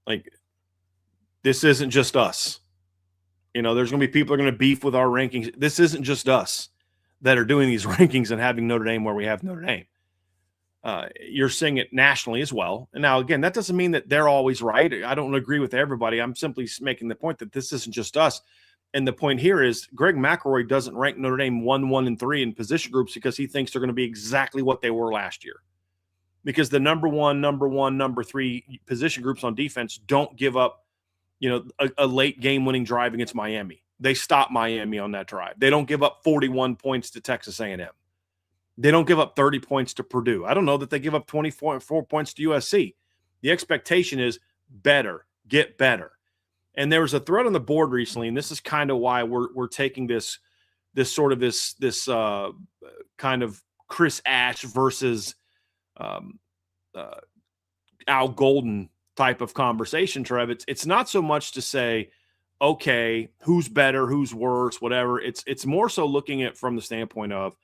Like, this isn't just us. You know, there's going to be people who are going to beef with our rankings. This isn't just us that are doing these rankings and having Notre Dame where we have Notre Dame. You're seeing it nationally as well. And now, again, that doesn't mean that they're always right. I don't agree with everybody. I'm simply making the point that this isn't just us. And the point here is Greg McElroy doesn't rank Notre Dame 1, 1, and 3 in position groups because he thinks they're going to be exactly what they were last year. Because the number 1, number 3 position groups on defense don't give up, you know, a late game winning drive against Miami. They stop Miami on that drive. They don't give up 41 points to Texas A&M. They don't give up 30 points to Purdue. I don't know that they give up 24 points to USC. The expectation is better, get better. And there was a thread on the board recently, and this is kind of why we're taking this kind of Chris Ash versus Al Golden type of conversation, Trev. It's not so much to say, okay, who's better, who's worse, whatever. It's more so looking at from the standpoint of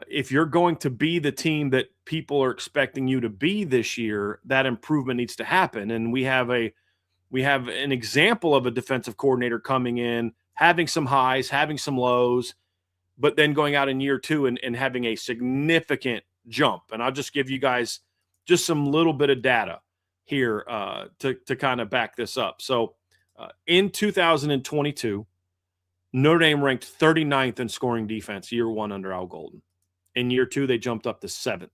if you're going to be the team that people are expecting you to be this year, that improvement needs to happen. And we have an example of a defensive coordinator coming in, having some highs, having some lows, but then going out in year 2 and having a significant jump. And I'll just give you guys just some little bit of data here to kind of back this up. So in 2022, Notre Dame ranked 39th in scoring defense year 1 under Al Golden. In year 2, they jumped up to 7th.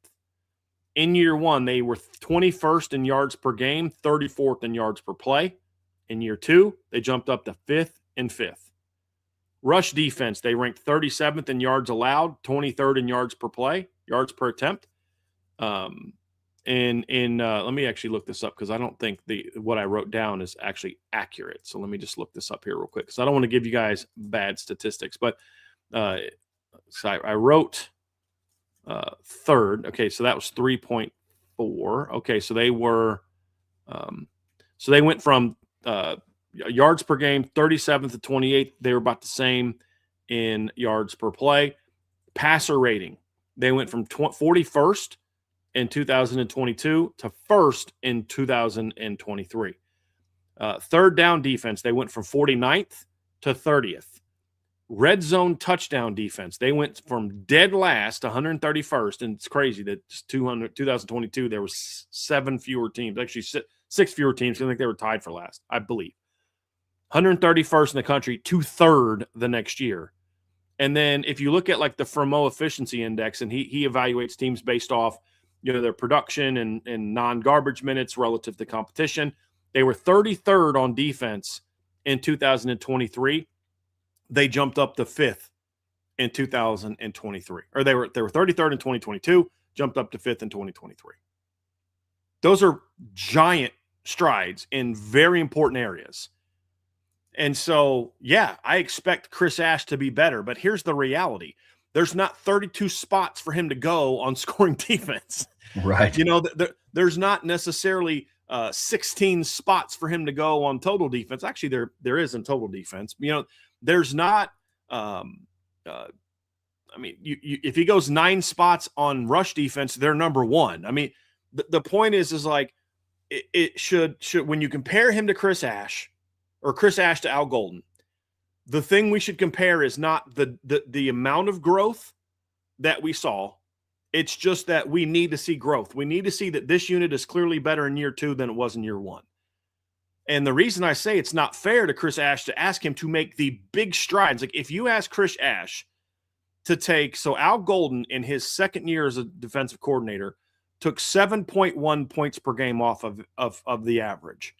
In year 1, they were 21st in yards per game, 34th in yards per play. In year 2, they jumped up to 5th and 5th. Rush defense, they ranked 37th in yards allowed, 23rd in yards per play, yards per attempt. Let me actually look this up because I don't think what I wrote down is actually accurate. So let me just look this up here real quick because I don't want to give you guys bad statistics. But so I wrote third. Okay, so that was 3.4. Okay, so they were so they went from yards per game 37th to 28th. They were about the same in yards per play. Passer rating, they went from 41st in 2022 to 1st in 2023. Third down defense, they went from 49th to 30th. Red zone touchdown defense, they went from dead last to 131st, and it's crazy that 2022 there was 7 fewer teams, actually 6 fewer teams. I think they were tied for last, I believe. 131st in the country to 3rd the next year. And then if you look at like the Fremeau efficiency index, and he evaluates teams based off their production and non-garbage minutes relative to competition, they were 33rd on defense in 2023. They jumped up to 5th in 2023. Or they were 33rd in 2022, jumped up to 5th in 2023. Those are giant strides in very important areas. And so, yeah, I expect Chris Ash to be better, but here's the reality. There's not 32 spots for him to go on scoring defense. Right. There's not necessarily 16 spots for him to go on total defense. Actually, there is in total defense. There's not. If he goes 9 spots on rush defense, they're number one. I mean, the point is like it should when you compare him to Chris Ash or Chris Ash to Al Golden, the thing we should compare is not the amount of growth that we saw. It's just that we need to see growth. We need to see that this unit is clearly better in year 2 than it was in year 1. And the reason I say it's not fair to Chris Ash to ask him to make the big strides, like if you ask Chris Ash to take, so Al Golden in his second year as a defensive coordinator took 7.1 points per game off of the average.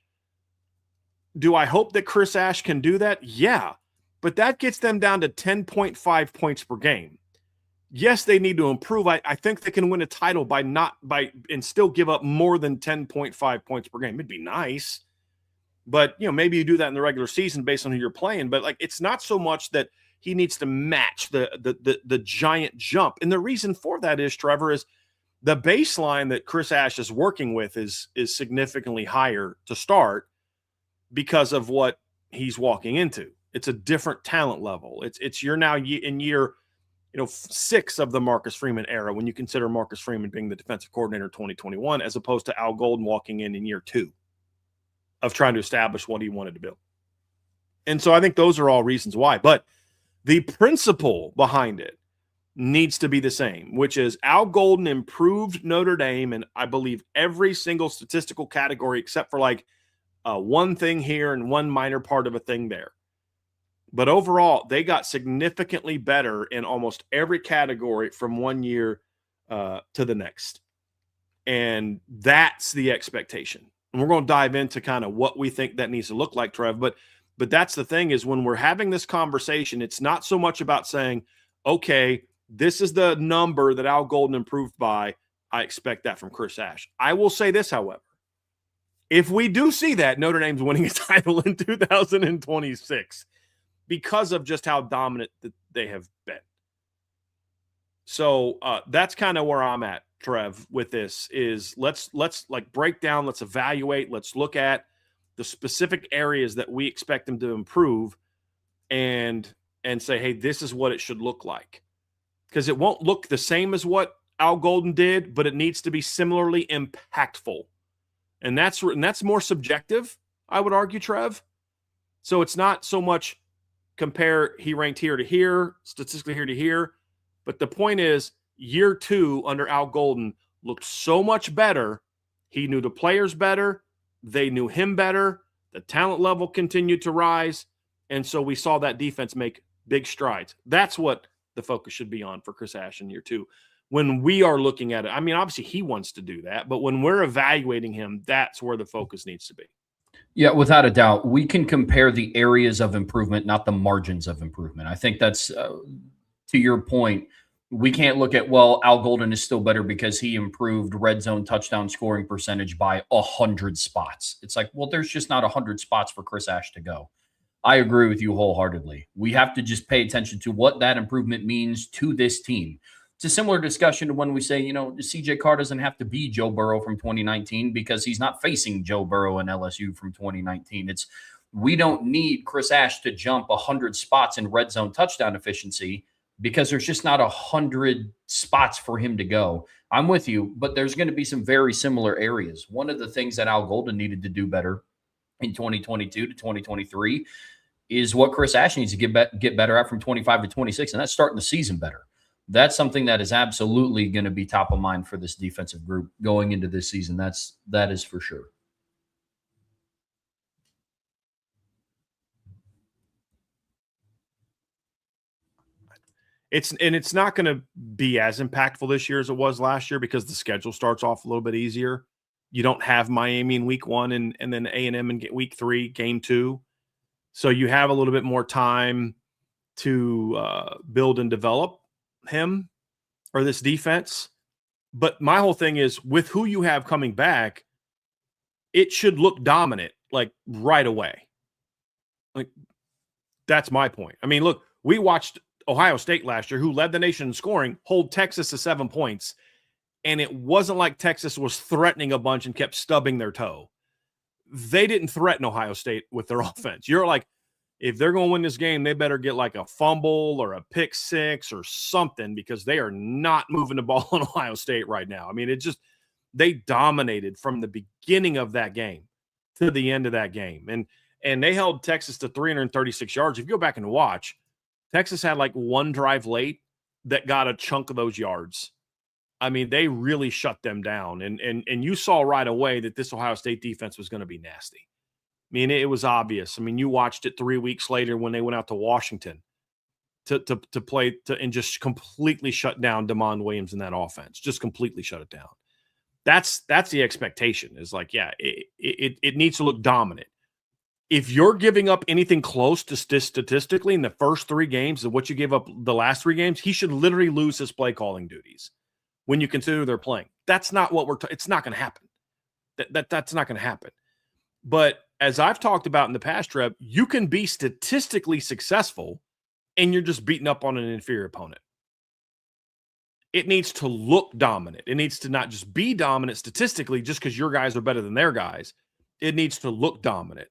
Do I hope that Chris Ash can do that? Yeah, but that gets them down to 10.5 points per game. Yes, they need to improve. I think they can win a title and still give up more than 10.5 points per game. It'd be nice, but maybe you do that in the regular season based on who you're playing. But like, it's not so much that he needs to match the giant jump. And the reason for that is, Trevor, is the baseline that Chris Ash is working with is significantly higher to start because of what he's walking into. It's a different talent level. You're now in year 6 of the Marcus Freeman era when you consider Marcus Freeman being the defensive coordinator in 2021, as opposed to Al Golden walking in year 2 of trying to establish what he wanted to build. And so I think those are all reasons why. But the principle behind it needs to be the same, which is Al Golden improved Notre Dame in, I believe, every single statistical category except for like one thing here and one minor part of a thing there. But overall, they got significantly better in almost every category from one year to the next. And that's the expectation. And we're going to dive into kind of what we think that needs to look like, Trev. But that's the thing, is when we're having this conversation, it's not so much about saying, okay, this is the number that Al Golden improved by. I expect that from Chris Ash. I will say this, however. If we do see that, Notre Dame's winning a title in 2026 because of just how dominant they have been. So that's kind of where I'm at, Trev, with this is let's like break down, let's evaluate, let's look at the specific areas that we expect them to improve and say, hey, this is what it should look like. Because it won't look the same as what Al Golden did, but it needs to be similarly impactful. And that's more subjective, I would argue, Trev. So it's not so much compare he ranked here to here, statistically here to here. But the point is, year 2 under Al Golden looked so much better. He knew the players better. They knew him better. The talent level continued to rise. And so we saw that defense make big strides. That's what the focus should be on for Chris Ash in year 2. When we are looking at it, I mean, obviously he wants to do that, but when we're evaluating him, that's where the focus needs to be. Yeah, without a doubt, we can compare the areas of improvement, not the margins of improvement. I think that's, to your point, we can't look at, well, Al Golden is still better because he improved red zone touchdown scoring percentage by 100 spots. It's like, well, there's just not 100 spots for Chris Ash to go. I agree with you wholeheartedly. We have to just pay attention to what that improvement means to this team. It's a similar discussion to when we say, CJ Carr doesn't have to be Joe Burrow from 2019 because he's not facing Joe Burrow and LSU from 2019. We don't need Chris Ash to jump 100 spots in red zone touchdown efficiency because there's just not 100 spots for him to go. I'm with you, but there's going to be some very similar areas. One of the things that Al Golden needed to do better in 2022 to 2023 is what Chris Ash needs to get better at from 25 to 26, and that's starting the season better. That's something that is absolutely going to be top of mind for this defensive group going into this season. That is for sure. It's not going to be as impactful this year as it was last year because the schedule starts off a little bit easier. You don't have Miami in week 1 and then A&M in week 3, game 2. So you have a little bit more time to build and develop him or this defense. But my whole thing is with who you have coming back, it should look dominant like right away. Like, that's my point. I mean, look, we watched Ohio State last year, who led the nation in scoring, hold Texas to 7 points. And it wasn't like Texas was threatening a bunch and kept stubbing their toe. They didn't threaten Ohio State with their offense. You're like, if they're going to win this game, they better get like a fumble or a pick six or something, because they are not moving the ball on Ohio State right now. I mean, they dominated from the beginning of that game to the end of that game. And they held Texas to 336 yards. If you go back and watch, Texas had like one drive late that got a chunk of those yards. I mean, they really shut them down. And you saw right away that this Ohio State defense was going to be nasty. I mean, it was obvious. I mean, you watched it 3 weeks later when they went out to Washington to play and just completely shut down DeMond Williams in that offense. Just completely shut it down. That's the expectation, is like, yeah, it needs to look dominant. If you're giving up anything close to statistically in the first 3 games of what you gave up the last 3 games, he should literally lose his play calling duties when you consider they're playing. That's not what it's not going to happen. That's not going to happen. But as I've talked about in the past, Trev, you can be statistically successful and you're just beating up on an inferior opponent. It needs to look dominant. It needs to not just be dominant statistically just because your guys are better than their guys. It needs to look dominant.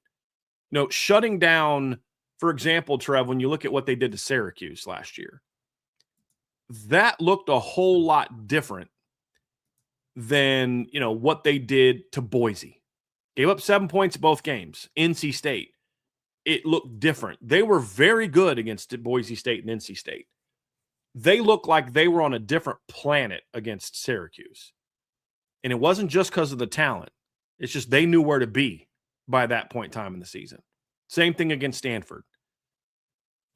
You know, shutting down, for example, Trev, when you look at what they did to Syracuse last year, that looked a whole lot different than, you know, what they did to Boise. Gave up 7 points both games. NC State, it looked different. They were very good against Boise State and NC State. They looked like they were on a different planet against Syracuse. And it wasn't just because of the talent. It's just they knew where to be by that point in time in the season. Same thing against Stanford.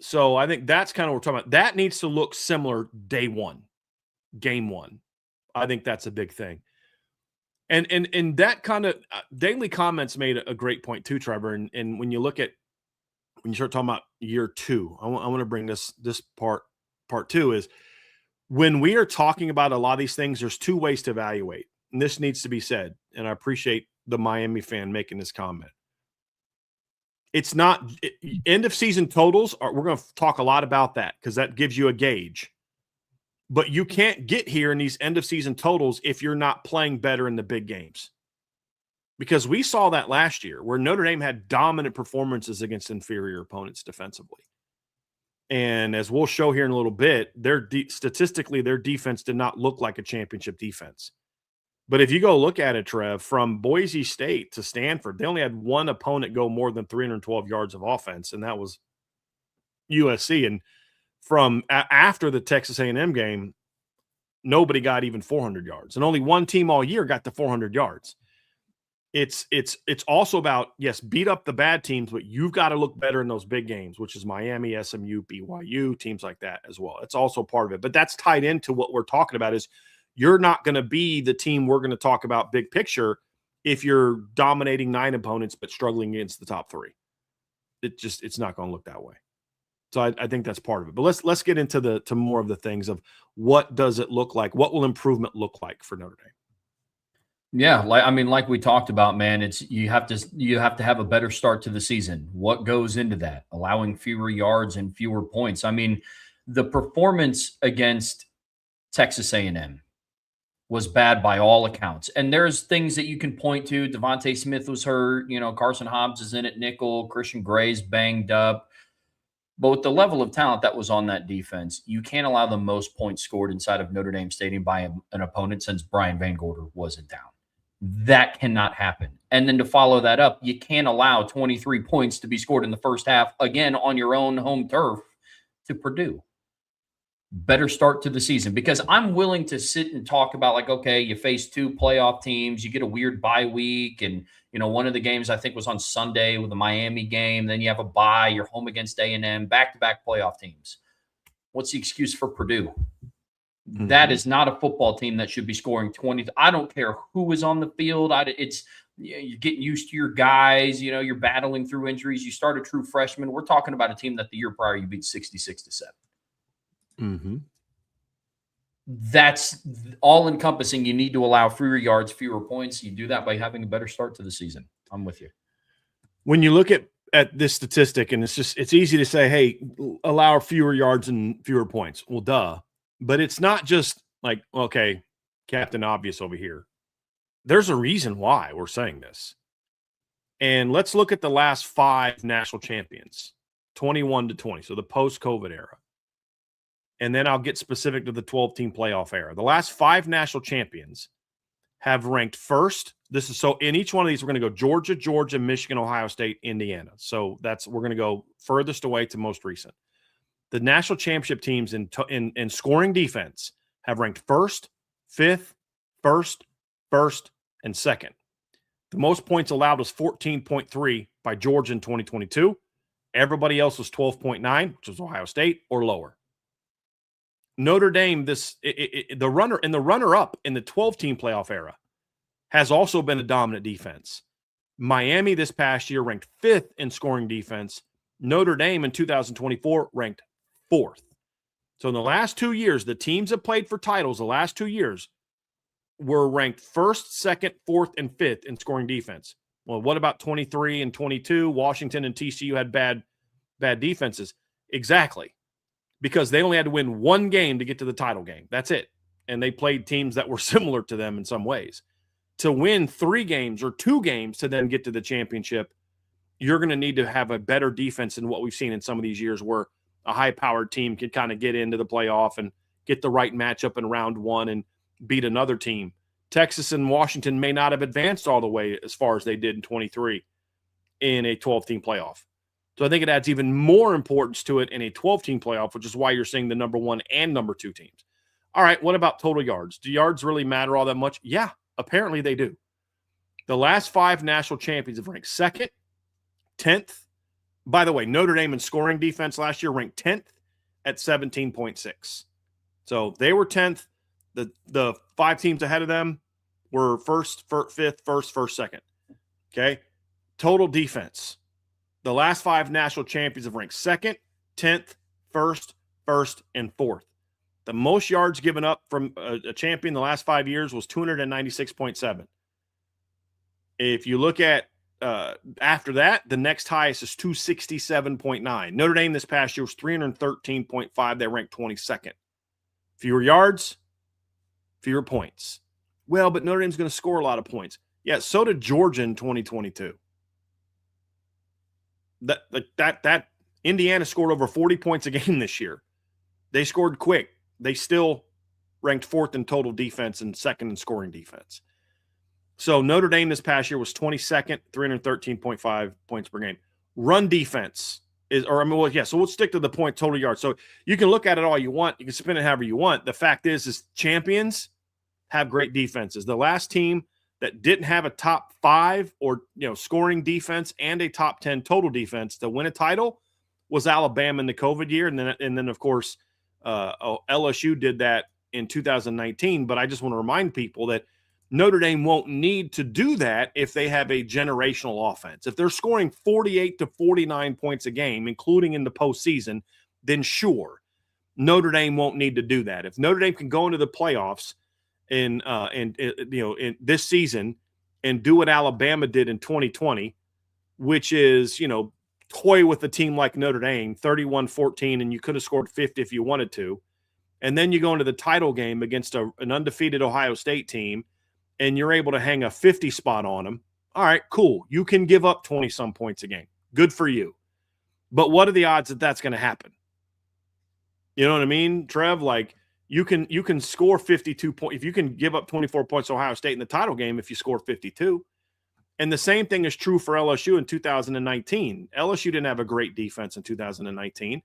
So I think that's kind of what we're talking about. That needs to look similar day one, game one. I think that's a big thing. And that kind of Daily Comments made a great point too, Trevor. And when you start talking about year 2, I want to bring this part 2 is when we are talking about a lot of these things, there's 2 ways to evaluate. And this needs to be said. And I appreciate the Miami fan making this comment. It's not end of season totals. We're going to talk a lot about that because that gives you a gauge. But you can't get here in these end of season totals if you're not playing better in the big games. Because we saw that last year where Notre Dame had dominant performances against inferior opponents defensively. And as we'll show here in a little bit, statistically, their defense did not look like a championship defense. But if you go look at it, Trev, from Boise State to Stanford, they only had one opponent go more than 312 yards of offense, and that was USC. And from after the Texas A&M game, nobody got even 400 yards. And only one team all year got to 400 yards. It's also about, yes, beat up the bad teams, but you've got to look better in those big games, which is Miami, SMU, BYU, teams like that as well. It's also part of it. But that's tied into what we're talking about is you're not going to be the team we're going to talk about big picture if you're dominating 9 opponents but struggling against the top 3. It's not going to look that way. So I think that's part of it. But let's get into more of the things of what does it look like? What will improvement look like for Notre Dame? Yeah, like we talked about, man, it's you have to have a better start to the season. What goes into that? Allowing fewer yards and fewer points. I mean, the performance against Texas A&M was bad by all accounts. And there's things that you can point to. Devontae Smith was hurt. You know, Carson Hobbs is in at nickel. Christian Gray's banged up. But with the level of talent that was on that defense, you can't allow the most points scored inside of Notre Dame Stadium by an opponent since Brian Van Gorder wasn't down. That cannot happen. And then to follow that up, you can't allow 23 points to be scored in the first half, again, on your own home turf to Purdue. Better start to the season, because I'm willing to sit and talk about, like, okay, you face 2 playoff teams, you get a weird bye week, and you know, one of the games I think was on Sunday with the Miami game. Then you have a bye, you're home against A&M, back-to-back playoff teams. What's the excuse for Purdue? Mm-hmm. That is not a football team that should be scoring 20. I don't care who is on the field. You're getting used to your guys. You know, you're battling through injuries. You start a true freshman. We're talking about a team that the year prior you beat 66-7. Mm-hmm. That's all encompassing. You need to allow fewer yards, fewer points. You do that by having a better start to the season. I'm with you. When you look at at this statistic, and it's easy to say, hey, allow fewer yards and fewer points. Well, duh. But it's not just like, okay, Captain Obvious over here. There's a reason why we're saying this. And let's look at the last 5 national champions, 21-20, so the post-COVID era. And then I'll get specific to the 12-team playoff era. The last 5 national champions have ranked first. This is so in each one of these, we're going to go Georgia, Michigan, Ohio State, Indiana. So we're going to go furthest away to most recent. The national championship teams in scoring defense have ranked first, fifth, first, and second. The most points allowed was 14.3 by Georgia in 2022. Everybody else was 12.9, which was Ohio State, or lower. Notre Dame, the runner-up in the 12-team playoff era, has also been a dominant defense. Miami this past year ranked 5th in scoring defense. Notre Dame in 2024 ranked 4th. So in the last 2 years, the teams that played for titles the last 2 years were ranked 1st, 2nd, 4th, and 5th in scoring defense. Well, what about 23 and 22? Washington and TCU had bad defenses. Exactly. Because they only had to win 1 game to get to the title game. That's it. And they played teams that were similar to them in some ways. To win 3 games or 2 games to then get to the championship, you're going to need to have a better defense than what we've seen in some of these years where a high-powered team could kind of get into the playoff and get the right matchup in round 1 and beat another team. Texas and Washington may not have advanced all the way as far as they did in 23 in a 12-team playoff. So I think it adds even more importance to it in a 12-team playoff, which is why you're seeing the number 1 and number 2 teams. All right, what about total yards? Do yards really matter all that much? Yeah, apparently they do. The last 5 national champions have ranked 2nd, 10th. By the way, Notre Dame in scoring defense last year ranked 10th at 17.6. So they were 10th. The 5 teams ahead of them were 1st, 5th, 1st, 2nd. Okay? Total defense. The last 5 national champions have ranked 2nd, 10th, 1st, and 4th. The most yards given up from a champion the last 5 years was 296.7. If you look at after that, the next highest is 267.9. Notre Dame this past year was 313.5. They ranked 22nd. Fewer yards, fewer points. Well, but Notre Dame's going to score a lot of points. Yeah, so did Georgia in 2022. That Indiana scored over 40 points a game this year. They scored quick. They still ranked 4th in total defense and 2nd in scoring defense. So Notre Dame this past year was 22nd, 313.5 points per game. Run defense so let's stick to the point total yards. So you can look at it all you want. You can spin it however you want. The fact is champions have great defenses. The last team that didn't have a top 5 or scoring defense and a top 10 total defense to win a title was Alabama in the COVID year, and then of course LSU did that in 2019. But I just want to remind people that Notre Dame won't need to do that if they have a generational offense. If they're scoring 48 to 49 points a game, including in the postseason, then sure, Notre Dame won't need to do that. If Notre Dame can go into the playoffs in this season and do what Alabama did in 2020, which is, toy with a team like Notre Dame, 31-14, and you could have scored 50 if you wanted to, and then you go into the title game against an undefeated Ohio State team, and you're able to hang a 50 spot on them, all right, cool. You can give up 20-some points a game. Good for you. But what are the odds that that's going to happen? You know what I mean, Trev? Like, you can score 52 points. If you can give up 24 points to Ohio State in the title game if you score 52. And the same thing is true for LSU in 2019. LSU didn't have a great defense in 2019,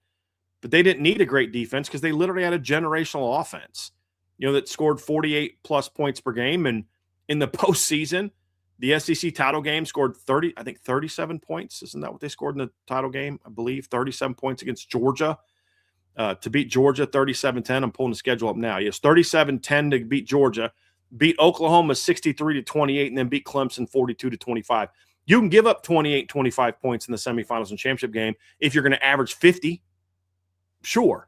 but they didn't need a great defense because they literally had a generational offense, that scored 48-plus points per game. And in the postseason, the SEC title game scored 37 points. Isn't that what they scored in the title game? I believe 37 points against Georgia to beat Georgia 37-10. I'm pulling the schedule up now. Yes, 37-10 to beat Georgia, beat Oklahoma 63-28, and then beat Clemson 42-25. You can give up 28, 25 points in the semifinals and championship game if you're going to average 50. Sure.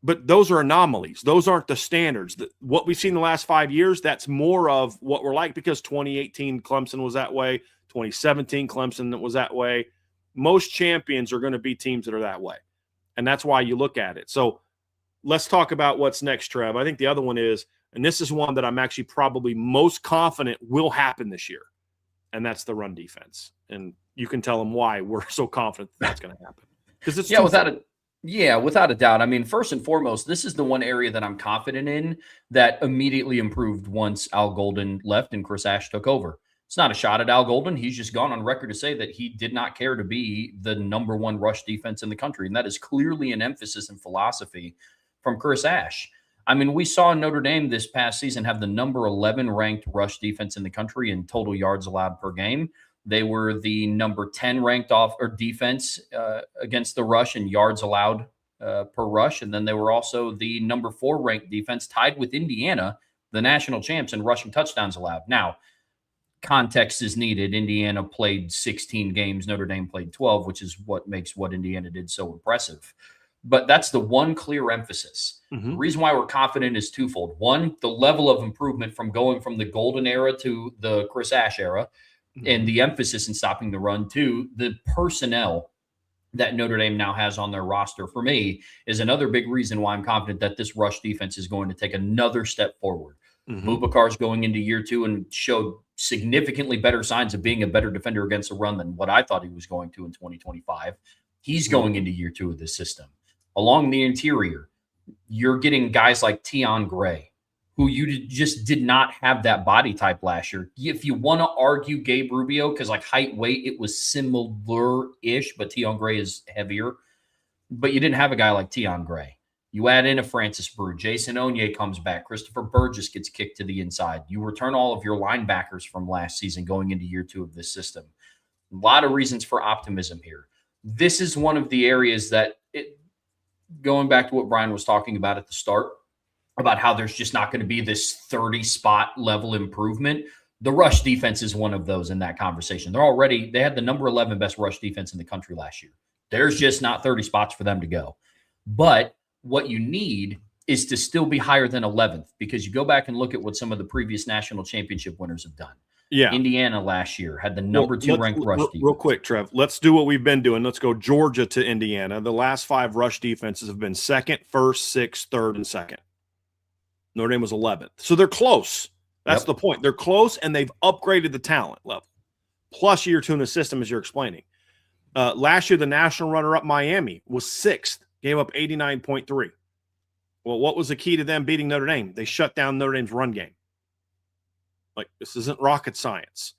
But those are anomalies. Those aren't the standards. What we've seen the last 5 years, that's more of what we're like because 2018 Clemson was that way. 2017, Clemson was that way. Most champions are going to be teams that are that way. And that's why you look at it. So let's talk about what's next, Trev. I think the other one is, and this is one that I'm actually probably most confident will happen this year, and that's the run defense. And you can tell them why we're so confident that's going to happen. Because it's without a doubt. I mean, first and foremost, this is the one area that I'm confident in that immediately improved once Al Golden left and Chris Ash took over. It's not a shot at Al Golden. He's just gone on record to say that he did not care to be the number one rush defense in the country. And that is clearly an emphasis and philosophy from Chris Ash. I mean, we saw Notre Dame this past season have the number 11 ranked rush defense in the country in total yards allowed per game. They were the number 10 ranked defense against the rush and yards allowed per rush. And then they were also the number 4 ranked defense, tied with Indiana, the national champs, in rushing touchdowns allowed. Now, context is needed. Indiana played 16 games. Notre Dame played 12, which is what makes what Indiana did so impressive. But that's the one clear emphasis. Mm-hmm. The reason why we're confident is twofold. One, the level of improvement from going from the Golden era to the Chris Ash era, mm-hmm. and the emphasis in stopping the run. Two, the personnel that Notre Dame now has on their roster, for me, is another big reason why I'm confident that this rush defense is going to take another step forward. Mm-hmm. Bubakar's going into year 2 and showed significantly better signs of being a better defender against the run than what I thought he was going to in 2025. He's going into year 2 of this system. Along the interior, you're getting guys like Tion Gray, who you just did not have that body type last year. If you want to argue Gabe Rubio, because like height, weight, it was similar-ish, but Tion Gray is heavier. But you didn't have a guy like Tion Gray. You add in a Francis Brew. Jason Onye comes back. Christopher Burgess gets kicked to the inside. You return all of your linebackers from last season going into year 2 of this system. A lot of reasons for optimism here. This is one of the areas that, going back to what Brian was talking about at the start, about how there's just not going to be this 30-spot level improvement. The rush defense is one of those in that conversation. They had the number 11 best rush defense in the country last year. There's just not 30 spots for them to go. But what you need is to still be higher than 11th, because you go back and look at what some of the previous national championship winners have done. Yeah. Indiana last year had the number 2 ranked rush defense. Real quick, Trev, let's do what we've been doing. Let's go Georgia to Indiana. The last 5 rush defenses have been 2nd, 1st, 6th, 3rd, and 2nd. Notre Dame was 11th. So they're close. That's the point. They're close, and they've upgraded the talent level. Plus year 2 in the system, as you're explaining. Last year, the national runner-up Miami was 6th, gave up 89.3. Well, what was the key to them beating Notre Dame? They shut down Notre Dame's run game. Like, this isn't rocket science.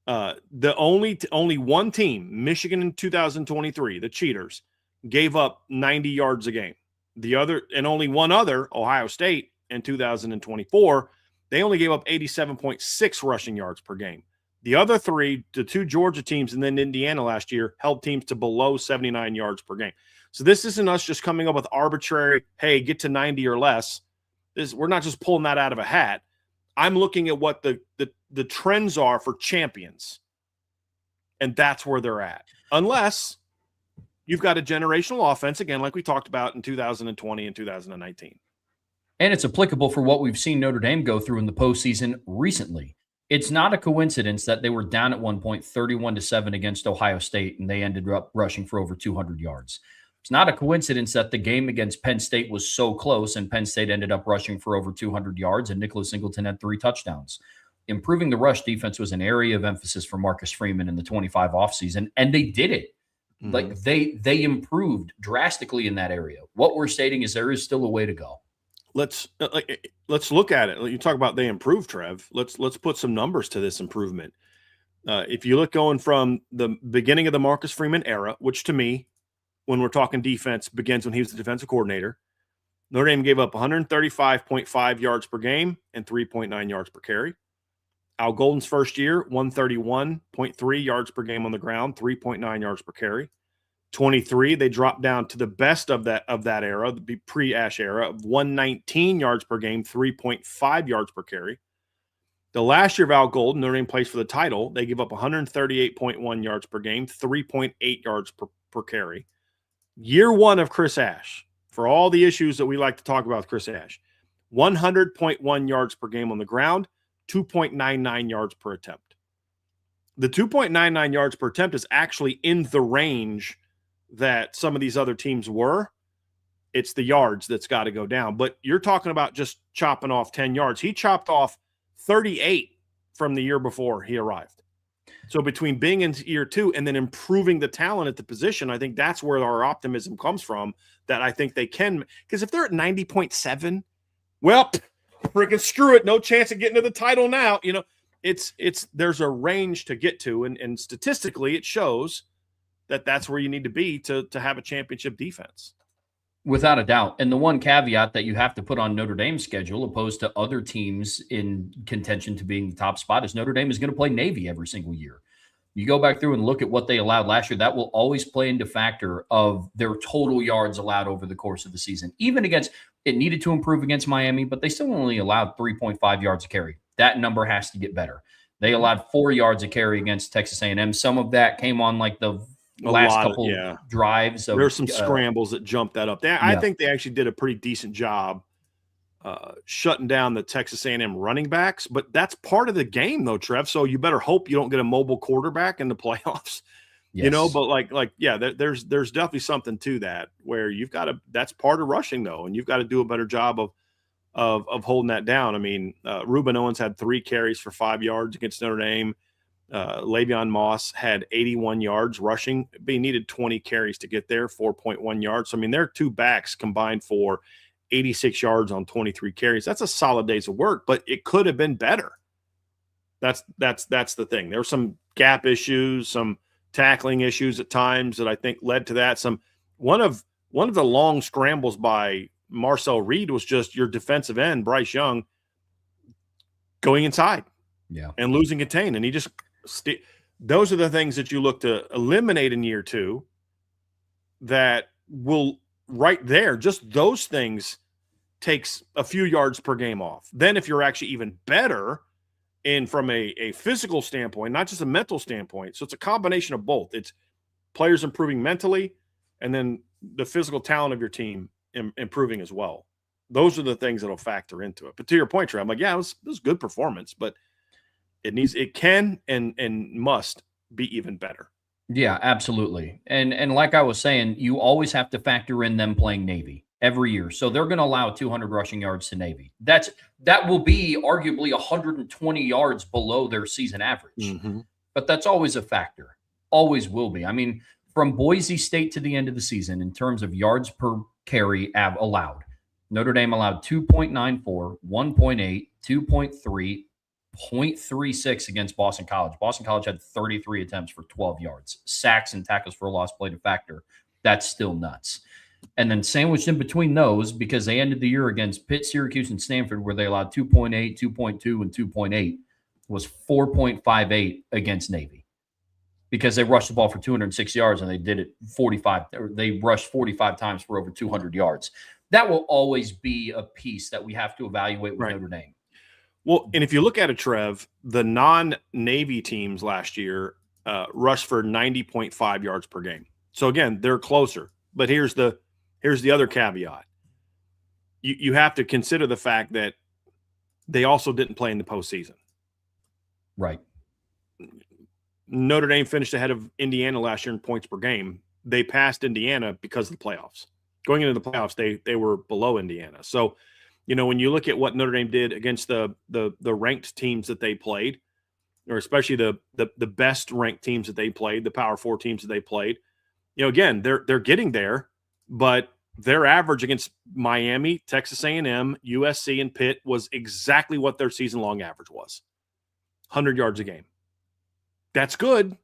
The only one team, Michigan in 2023, the Cheaters, gave up 90 yards a game. The other, and only one other, Ohio State, in 2024, they only gave up 87.6 rushing yards per game. The other 3, the 2 Georgia teams and then Indiana last year, held teams to below 79 yards per game. So this isn't us just coming up with arbitrary, hey, get to 90 or less. We're not just pulling that out of a hat. I'm looking at what the trends are for champions, and that's where they're at. Unless you've got a generational offense, again, like we talked about in 2020 and 2019. And it's applicable for what we've seen Notre Dame go through in the postseason recently. It's not a coincidence that they were down at one point 31-7 against Ohio State, and they ended up rushing for over 200 yards. It's not a coincidence that the game against Penn State was so close, and Penn State ended up rushing for over 200 yards, and Nicholas Singleton had 3 touchdowns. Improving the rush defense was an area of emphasis for Marcus Freeman in the 25 offseason, and they did it. Mm-hmm. Like they improved drastically in that area. What we're stating is there is still a way to go. Let's look at it. You talk about they improved, Trev. Let's put some numbers to this improvement. If you look going from the beginning of the Marcus Freeman era, which to me, when we're talking defense, begins when he was the defensive coordinator, Notre Dame gave up 135.5 yards per game and 3.9 yards per carry. Al Golden's first year, 131.3 yards per game on the ground, 3.9 yards per carry. 23, they dropped down to the best of that era, the pre-Ash era, of 119 yards per game, 3.5 yards per carry. The last year of Al Golden, Notre Dame plays for the title, they give up 138.1 yards per game, 3.8 yards per carry. Year 1 of Chris Ash, for all the issues that we like to talk about with Chris Ash, 100.1 yards per game on the ground, 2.99 yards per attempt. The 2.99 yards per attempt is actually in the range that some of these other teams were. It's the yards that's got to go down. But you're talking about just chopping off 10 yards. He chopped off 38 from the year before he arrived. So between being in year 2 and then improving the talent at the position, I think that's where our optimism comes from, that I think they can. Because if they're at 90.7, well, freaking screw it. No chance of getting to the title now. You know, there's a range to get to. And statistically, it shows that that's where you need to be to have a championship defense. Without a doubt. And the one caveat that you have to put on Notre Dame's schedule, opposed to other teams in contention to being the top spot, is Notre Dame is going to play Navy every single year. You go back through and look at what they allowed last year, that will always play into factor of their total yards allowed over the course of the season. Even against, it needed to improve against Miami, but they still only allowed 3.5 yards a carry. That number has to get better. They allowed 4 yards a carry against Texas A&M. Some of that came on like the last couple drives. There's some scrambles that jumped that up. I think they actually did a pretty decent job shutting down the Texas A&M running backs, but that's part of the game though, Trev. So you better hope you don't get a mobile quarterback in the playoffs, you know, but there's definitely something to that where you've got to, that's part of rushing though. And you've got to do a better job of holding that down. I mean, Reuben Owens had 3 carries for 5 yards against Notre Dame. Le'Veon Moss had 81 yards rushing, but he needed 20 carries to get there, 4.1 yards. So, I mean, their 2 backs combined for 86 yards on 23 carries. That's a solid day's of work, but it could have been better. That's the thing. There were some gap issues, some tackling issues at times that I think led to that. One of the long scrambles by Marcel Reed was just your defensive end, Bryce Young, going inside and losing contain. And he just those are the things that you look to eliminate in year 2 that will right there. Just those things takes a few yards per game off. Then if you're actually even better from a physical standpoint, not just a mental standpoint. So it's a combination of both. It's players improving mentally and then the physical talent of your team improving as well. Those are the things that'll factor into it. But to your point, Trey, I'm like, it was good performance, but it can and must be even better. Yeah, absolutely. And like I was saying, you always have to factor in them playing Navy every year. So they're going to allow 200 rushing yards to Navy. That will be arguably 120 yards below their season average. Mm-hmm. But that's always a factor. Always will be. I mean, from Boise State to the end of the season, in terms of yards per carry allowed, Notre Dame allowed 2.94, 1.8, 2.3, 0.36 against Boston College. Boston College had 33 attempts for 12 yards. Sacks and tackles for a loss played a factor. That's still nuts. And then sandwiched in between those, because they ended the year against Pitt, Syracuse, and Stanford, where they allowed 2.8, 2.2, and 2.8, was 4.58 against Navy. Because they rushed the ball for 206 yards and they did it 45. They rushed 45 times for over 200 yards. That will always be a piece that we have to evaluate with Notre Dame. Well, and if you look at it, Trev, the non-Navy teams last year rushed for 90.5 yards per game. So again, they're closer. But here's the other caveat. You have to consider the fact that they also didn't play in the postseason. Right. Notre Dame finished ahead of Indiana last year in points per game. They passed Indiana because of the playoffs. Going into the playoffs, they were below Indiana. So, you know, when you look at what Notre Dame did against the ranked teams that they played, or especially the best ranked teams that they played, the Power 4 teams that they played, you know, again, they're getting there, but their average against Miami, Texas A&M, USC, and Pitt was exactly what their season-long average was. 100 yards a game. That's good.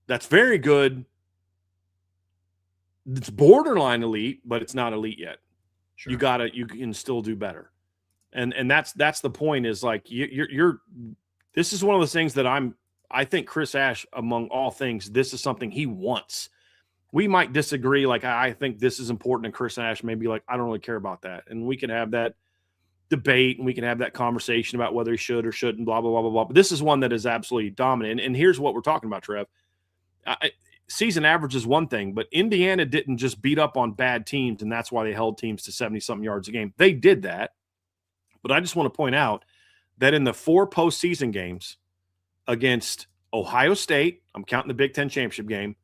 That's very good. It's borderline elite, but it's not elite yet. Sure. You can still do better. And that's the point, is like you're this is one of those things that I think Chris Ash, among all things, this is something he wants. We might disagree. Like, I think this is important, and Chris Ash may be like, I don't really care about that. And we can have that debate and we can have that conversation about whether he should or shouldn't, blah, blah, blah, blah, blah. But this is one that is absolutely dominant. And here's what we're talking about, Trev. Season average is one thing, but Indiana didn't just beat up on bad teams, and that's why they held teams to 70-something yards a game. They did that. But I just want to point out that in the 4 postseason games against Ohio State, I'm counting the Big Ten championship game,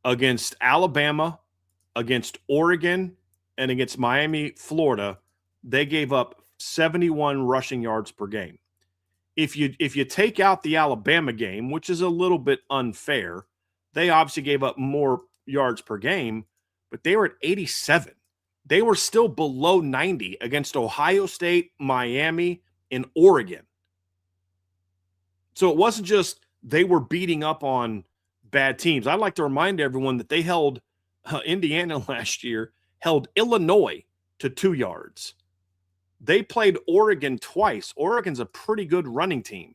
against Alabama, against Oregon, and against Miami, Florida, they gave up 71 rushing yards per game. If you take out the Alabama game, which is a little bit unfair, they obviously gave up more yards per game, but they were at 87. They were still below 90 against Ohio State, Miami, and Oregon. So it wasn't just they were beating up on bad teams. I'd like to remind everyone that they held Indiana last year, held Illinois to 2 yards. They played Oregon twice. Oregon's a pretty good running team.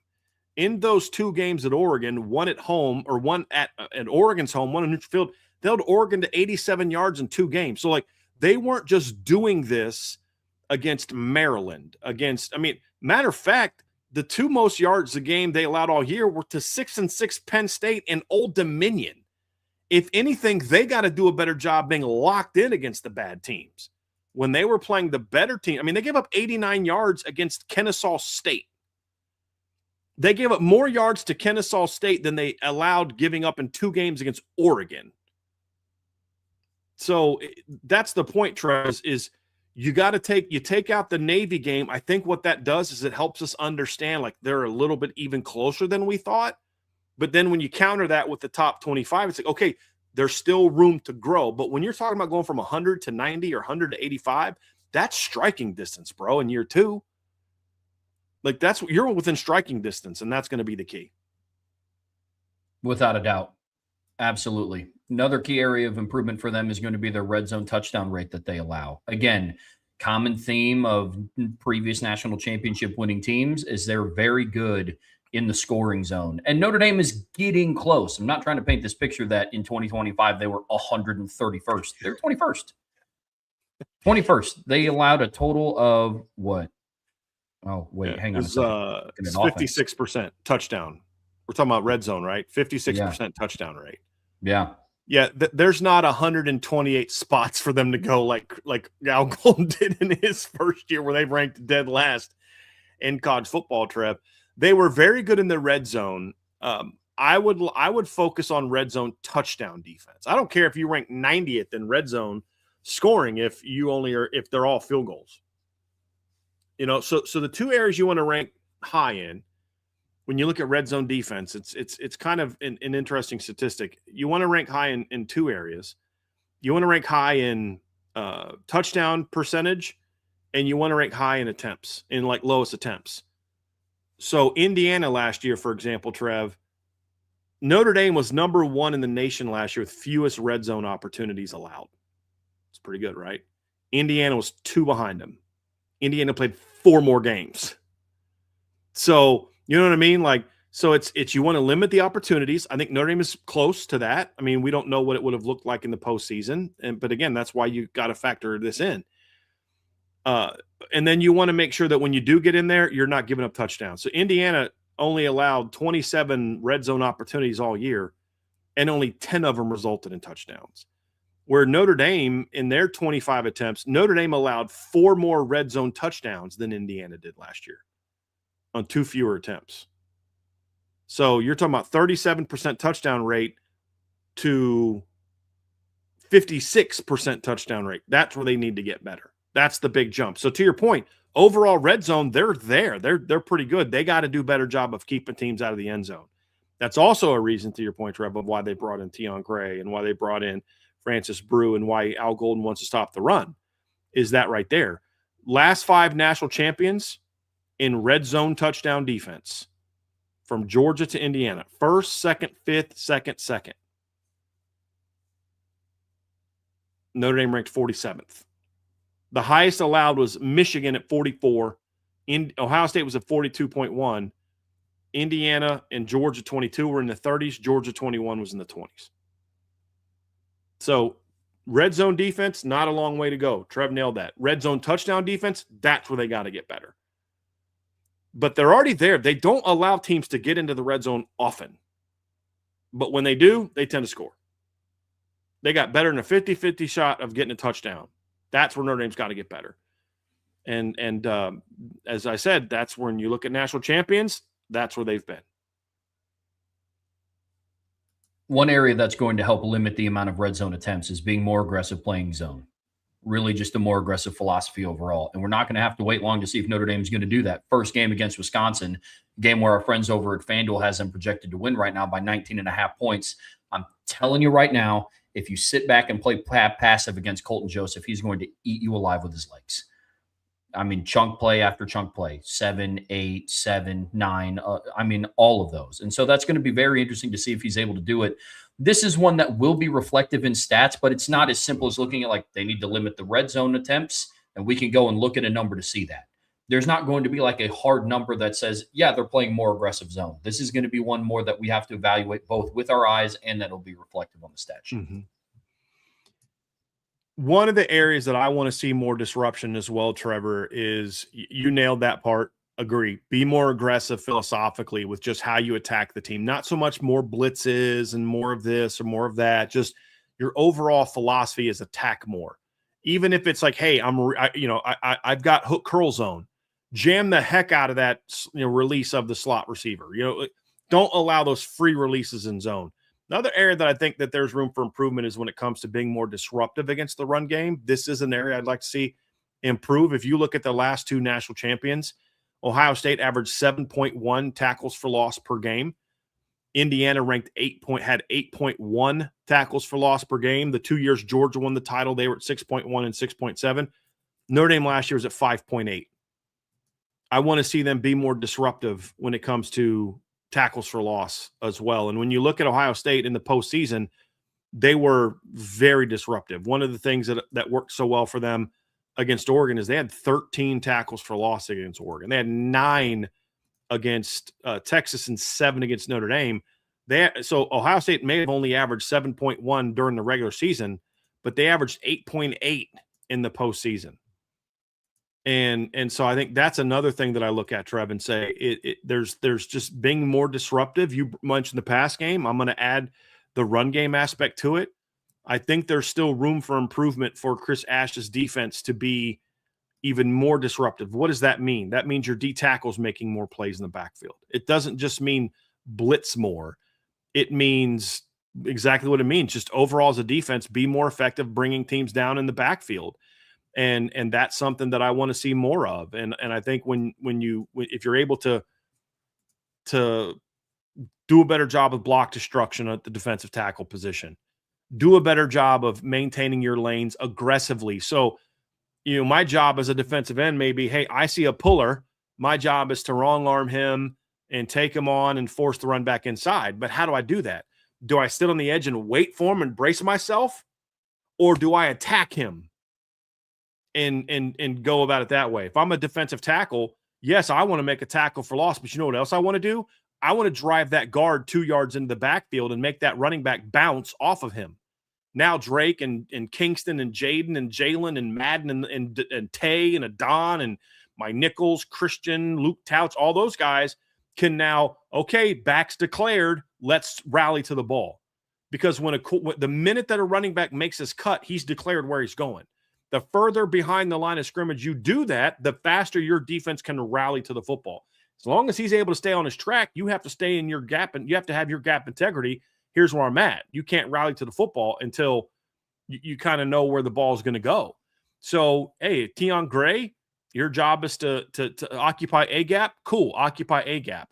In those 2 games at Oregon, one at home or one at Oregon's home, one in neutral field, they held Oregon to 87 yards in 2 games. So, like, they weren't just doing this against Maryland, matter of fact, the 2 most yards a game they allowed all year were to 6-6 Penn State and Old Dominion. If anything, they got to do a better job being locked in against the bad teams. When they were playing the better team, they gave up 89 yards against Kennesaw State. They gave up more yards to Kennesaw State than they allowed giving up in 2 games against Oregon. So that's the point, Trez, is you got to take out the Navy game. I think what that does is it helps us understand, like, they're a little bit even closer than we thought. But then when you counter that with the top 25, it's like, okay, there's still room to grow. But when you're talking about going from 100 to 90 or 100 to 85, that's striking distance, bro, in year 2. Like, that's you're within striking distance, and that's going to be the key. Without a doubt. Absolutely. Another key area of improvement for them is going to be their red zone touchdown rate that they allow. Again, common theme of previous national championship winning teams is they're very good in the scoring zone. And Notre Dame is getting close. I'm not trying to paint this picture that in 2025 they were 131st. They're 21st. 21st. They allowed a total of what? Oh, wait, hang on a second. It's 56% touchdown. We're talking about red zone, right? 56% touchdown rate. Yeah. Yeah, there's not 128 spots for them to go like Al Golden did in his first year where they ranked dead last in college football, Trev. They were very good in the red zone. I would focus on red zone touchdown defense. I don't care if you rank 90th in red zone scoring if they're all field goals. So the 2 areas you want to rank high in when you look at red zone defense, it's kind of an interesting statistic. You want to rank high in 2 areas. You want to rank high in touchdown percentage, and you want to rank high in attempts, in like lowest attempts. So Indiana last year, for example, Trev, Notre Dame was number 1 in the nation last year with fewest red zone opportunities allowed. It's pretty good, right? Indiana was 2 behind them. Indiana played 4 more games. So, you know what I mean? Like, so it's you want to limit the opportunities. I think Notre Dame is close to that. We don't know what it would have looked like in the postseason. But again, that's why you got to factor this in. And then you want to make sure that when you do get in there, you're not giving up touchdowns. So Indiana only allowed 27 red zone opportunities all year, and only 10 of them resulted in touchdowns. Where Notre Dame, in their 25 attempts, Notre Dame allowed 4 more red zone touchdowns than Indiana did last year on 2 fewer attempts. So you're talking about 37% touchdown rate to 56% touchdown rate. That's where they need to get better. That's the big jump. So to your point, overall red zone, they're there. They're pretty good. They got to do a better job of keeping teams out of the end zone. That's also a reason, to your point, Trev, of why they brought in Tion Gray and why they brought in Francis Brew and why Al Golden wants to stop the run, is that right there. Last 5 national champions in red zone touchdown defense from Georgia to Indiana. 1st, 2nd, 5th, 2nd, 2nd. Notre Dame ranked 47th. The highest allowed was Michigan at 44. Ohio State was at 42.1. Indiana and Georgia 22 were in the 30s. Georgia 21 was in the 20s. So red zone defense, not a long way to go. Trev nailed that. Red zone touchdown defense, that's where they got to get better. But they're already there. They don't allow teams to get into the red zone often. But when they do, they tend to score. They got better than a 50-50 shot of getting a touchdown. That's where Notre Dame's got to get better. And as I said, that's when you look at national champions, that's where they've been. One area that's going to help limit the amount of red zone attempts is being more aggressive playing zone. Really just a more aggressive philosophy overall. And we're not going to have to wait long to see if Notre Dame is going to do that. First game against Wisconsin, game where our friends over at FanDuel has them projected to win right now by 19.5 points. I'm telling you right now, if you sit back and play passive against Colton Joseph, he's going to eat you alive with his legs. I mean, chunk play after chunk play, 7, 8, 7, 9. I mean, all of those. And so that's going to be very interesting to see if he's able to do it. This is one that will be reflective in stats, but it's not as simple as looking at like they need to limit the red zone attempts, and we can go and look at a number to see that. There's not going to be like a hard number that says, yeah, they're playing more aggressive zone. This is going to be one more that we have to evaluate both with our eyes and that'll be reflective on the stat sheet. Mm-hmm. One of the areas that I want to see more disruption as well, Trevor, is you nailed that part. Agree. Be more aggressive philosophically with just how you attack the team. Not so much more blitzes and more of this or more of that. Just your overall philosophy is attack more. Even if it's like, hey, I've got hook curl zone. Jam the heck out of that release of the slot receiver. Don't allow those free releases in zone. Another area that I think that there's room for improvement is when it comes to being more disruptive against the run game. This is an area I'd like to see improve. If you look at the last two national champions, Ohio State averaged 7.1 tackles for loss per game. Indiana ranked had 8.1 tackles for loss per game. The 2 years Georgia won the title, they were at 6.1 and 6.7. Notre Dame last year was at 5.8. I want to see them be more disruptive when it comes to tackles for loss as well. And when you look at Ohio State in the postseason, they were very disruptive. One of the things that worked so well for them against Oregon is they had 13 tackles for loss against Oregon. They had 9 against Texas and 7 against Notre Dame. So Ohio State may have only averaged 7.1 during the regular season, but they averaged 8.8 in the postseason. And so I think that's another thing that I look at, Trev, and say there's just being more disruptive. You mentioned the pass game. I'm going to add the run game aspect to it. I think there's still room for improvement for Chris Ash's defense to be even more disruptive. What does that mean? That means your D tackle's making more plays in the backfield. It doesn't just mean blitz more. It means exactly what it means. Just overall as a defense, be more effective bringing teams down in the backfield. And that's something that I want to see more of. And I think if you're able to do a better job of block destruction at the defensive tackle position, do a better job of maintaining your lanes aggressively. So, my job as a defensive end may be, hey, I see a puller. My job is to wrong arm him and take him on and force the run back inside. But how do I do that? Do I sit on the edge and wait for him and brace myself? Or do I attack him and go about it that way? If I'm a defensive tackle, yes, I want to make a tackle for loss, but you know what else I want to do? I want to drive that guard 2 yards into the backfield and make that running back bounce off of him. Now Drake and Kingston and Jaden and Jalen and Madden and Tay and Adon and my Nichols, Christian, Luke Touch, all those guys can now, okay, back's declared, let's rally to the ball. Because the minute that a running back makes his cut, he's declared where he's going. The further behind the line of scrimmage you do that, the faster your defense can rally to the football. As long as he's able to stay on his track, you have to stay in your gap, and you have to have your gap integrity. Here's where I'm at. You can't rally to the football until you kind of know where the ball is going to go. So, hey, Keon Gray, your job is to occupy a gap. Cool, occupy a gap.